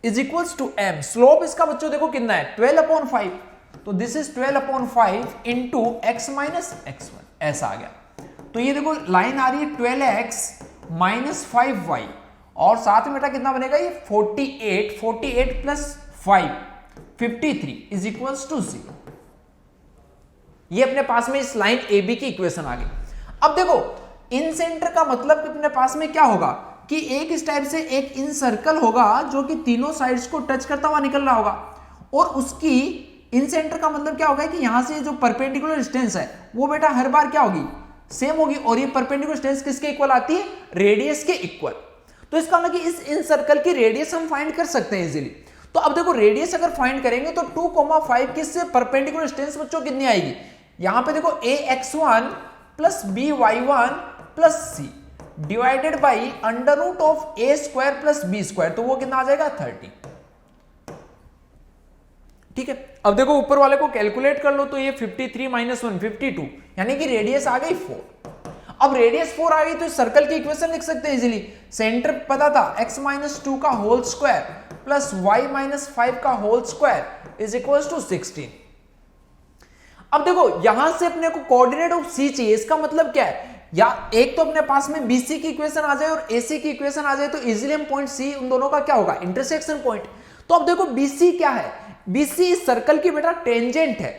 is equals to m। Slope इसका बच्चों देखो कितना है 12/5, तो this is 12/5 into x minus x1, ऐसा आ गया। तो ये देखो लाइन आ रही है 12x माइनस 5y और साथ में बेटा कितना बनेगा ये 48 प्लस 5 53 इज इक्वल्स टू 0। ये अपने पास में इस लाइन ए बी की इक्वेशन आ गई। अब देखो इन सेंटर का मतलब कि अपने पास में क्या होगा कि एक इस टाइप से एक इन सर्कल होगा जो कि तीनों साइड्स को टच करता हुआ निकल रहा होगा, और उसकी इन सेंटर का मतलब क्या होगा कि यहां से जो परपेंडिकुलर डिस्टेंस है वो बेटा हर बार क्या होगी, सेम होगी। और ये परपेंडिकुलर डिस्टेंस किसके इक्वल आती है, रेडियस के इक्वल। तो इसका मतलब कि इस इन सर्कल की रेडियस हम फाइंड कर सकते हैं इजीली। तो अब देखो रेडियस अगर फाइंड करेंगे तो 2,5 किससे परपेंडिकुलर डिस्टेंस बच्चों कितनी आएगी, यहां पे देखो ax1 plus by1 plus c divided by under root of a square plus b square, तो वो कितना आ जाएगा 30। ठीक है, अब देखो ऊपर वाले को कैलकुलेट कर लो, तो ये 53 माइनस 1 52, यानी कि रेडियस आ गई 4। अब रेडियस 4 आ गई तो इस सर्कल की इक्वेशन लिख सकते हैं इजीली। सेंटर पता था x माइनस 2 का whole square plus y minus 5 का whole square is equal to 16। अब देखो यहां से अपने को कोऑर्डिनेट ऑफ C चाहिए, इसका मतलब क्या है, या एक तो अपने पास में BC की इक्वेशन आ जाए और AC की इक्वेशन आ जाए तो इजीली हम पॉइंट C उन दोनों का क्या होगा, इंटरसेक्शन पॉइंट। तो अब देखो BC क्या है, BC इस सर्कल की बेटा टेंजेंट है।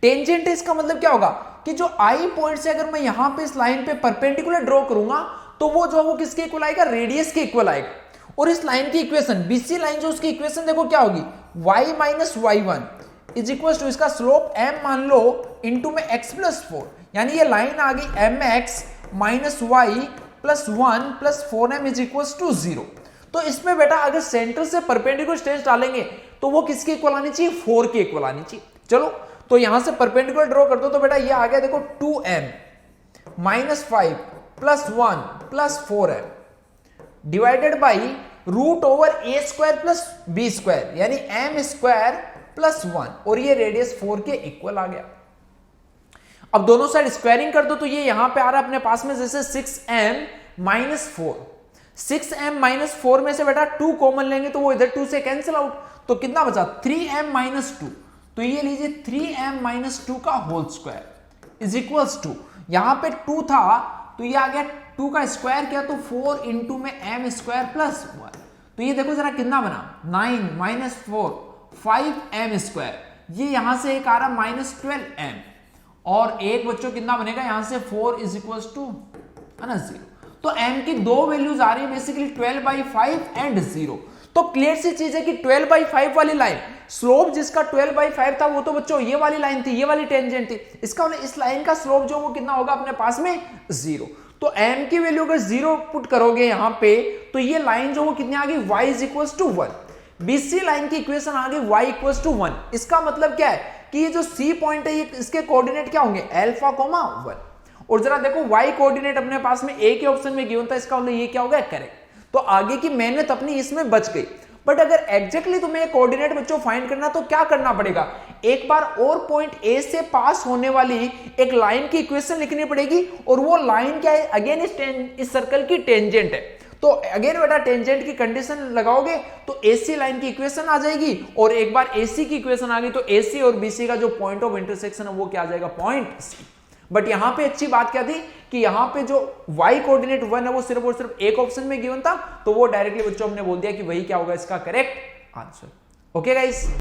टेंजेंट है इसका मतलब क्या होगा कि जो I पॉइंट से अगर मैं यहां पे इस लाइन पे परपेंडिकुलर ड्रॉ करूंगा तो वो जो है वो किसके इक्वल आएगा, रेडियस के इक्वल आएगा। और इस लाइन की इक्वेशन BC लाइन जो उसकी इक्वेशन देखो क्या होगी, y minus y1 is equal to इसका स्लोप m मान लो इंटू में x प्लस 4, यानी ये लाइन आ गई mx minus y plus 1 plus 4m is equal to 0। तो इसमें बेटा अगर सेंटर से परपेंडिकुलर डिस्टेंस डालेंगे तो वो किसके इक्वल आनी चाहिए, 4 के इक्वल आनी चाहिए। चलो तो यहां से परपेंडिकुलर ड्रॉ कर दो, तो बेटा ये आ गया देखो 2m minus 5 plus 1 plus 4m divided by root over a square plus b square, यानी m स्क्वायर प्लस 1, और ये रेडियस 4 के इक्वल आ गया। अब दोनों साइड स्क्वायरिंग कर दो तो ये यहां पे आ रहा है अपने पास में जैसे 6m माइनस 4, 6m माइनस 4 में से बेटा 2 कॉमन लेंगे तो वो इधर 2 से कैंसिल आउट, तो कितना बचा 3m माइनस 2, तो ये लीजिए 3m माइनस 2 का whole square is equals to, यहां पे 2 था तो ये आ गया 2 का स्क्वायर किया तो 4 इंटू में m स्क्वायर प्लस 1, तो ये देखो जरा कितना बना 9 माइनस 4 5m स्क्वायर, ये यहां से एक आ रहा माइनस 12m, और एक बच्चों कितना बनेगा यहां से 4 इज इक्वल्स टू है ना 0। तो m की दो वैल्यूज आ रही है बेसिकली 12/5 एंड 0। तो क्लियर सी चीज है कि 12/5 वाली लाइन स्लोप जिसका 12/5 था वो तो बच्चों ये वाली लाइन थी, ये वाली टेंजेंट थी, इसका मतलब इस लाइन का स्लोप जो वो कितना होगा अपने पास में 0। तो m की वैल्यू अगर 0 पुट करोगे यहां पे तो ये लाइन जो वो कितनी आ गई y is equals to 1। BC line की इक्वेशन आ गई y इक्वल्स टू 1। इसका मतलब क्या है कि ये जो C पॉइंट है ये इसके कोऑर्डिनेट क्या होंगे अल्फा कोमा 1। और जरा देखो y कोऑर्डिनेट अपने पास में A के ऑप्शन में गिवन था, इसका मतलब ये क्या होगा करेक्ट। तो आगे की मेहनत अपनी इसमें बच गई। बट अगर एग्जैक्टली तुम्हें कोऑर्डिनेट बच्चों फाइंड करना तो क्या करना पड़ेगा, एक बार और पॉइंट A से पास होने वाली एक लाइन की इक्वेशन लिखनी पड़ेगी, और वो लाइन क्या है अगेन इस सर्कल की टेंजेंट है। तो अगेन बेटा टेंजेंट की कंडीशन लगाओगे तो AC लाइन की इक्वेशन आ जाएगी, और एक बार AC की इक्वेशन आ गई तो AC और BC का जो पॉइंट ऑफ इंटरसेक्शन है वो क्या आ जाएगा पॉइंट C। बट यहां पे अच्छी बात क्या थी कि यहां पे जो y कोऑर्डिनेट 1 है वो सिर्फ और सिर्फ एक ऑप्शन में गिवन था, तो वो डायरेक्टली बच्चों हमने बोल दिया कि वही क्या होगा इसका करेक्ट आंसर। Okay guys.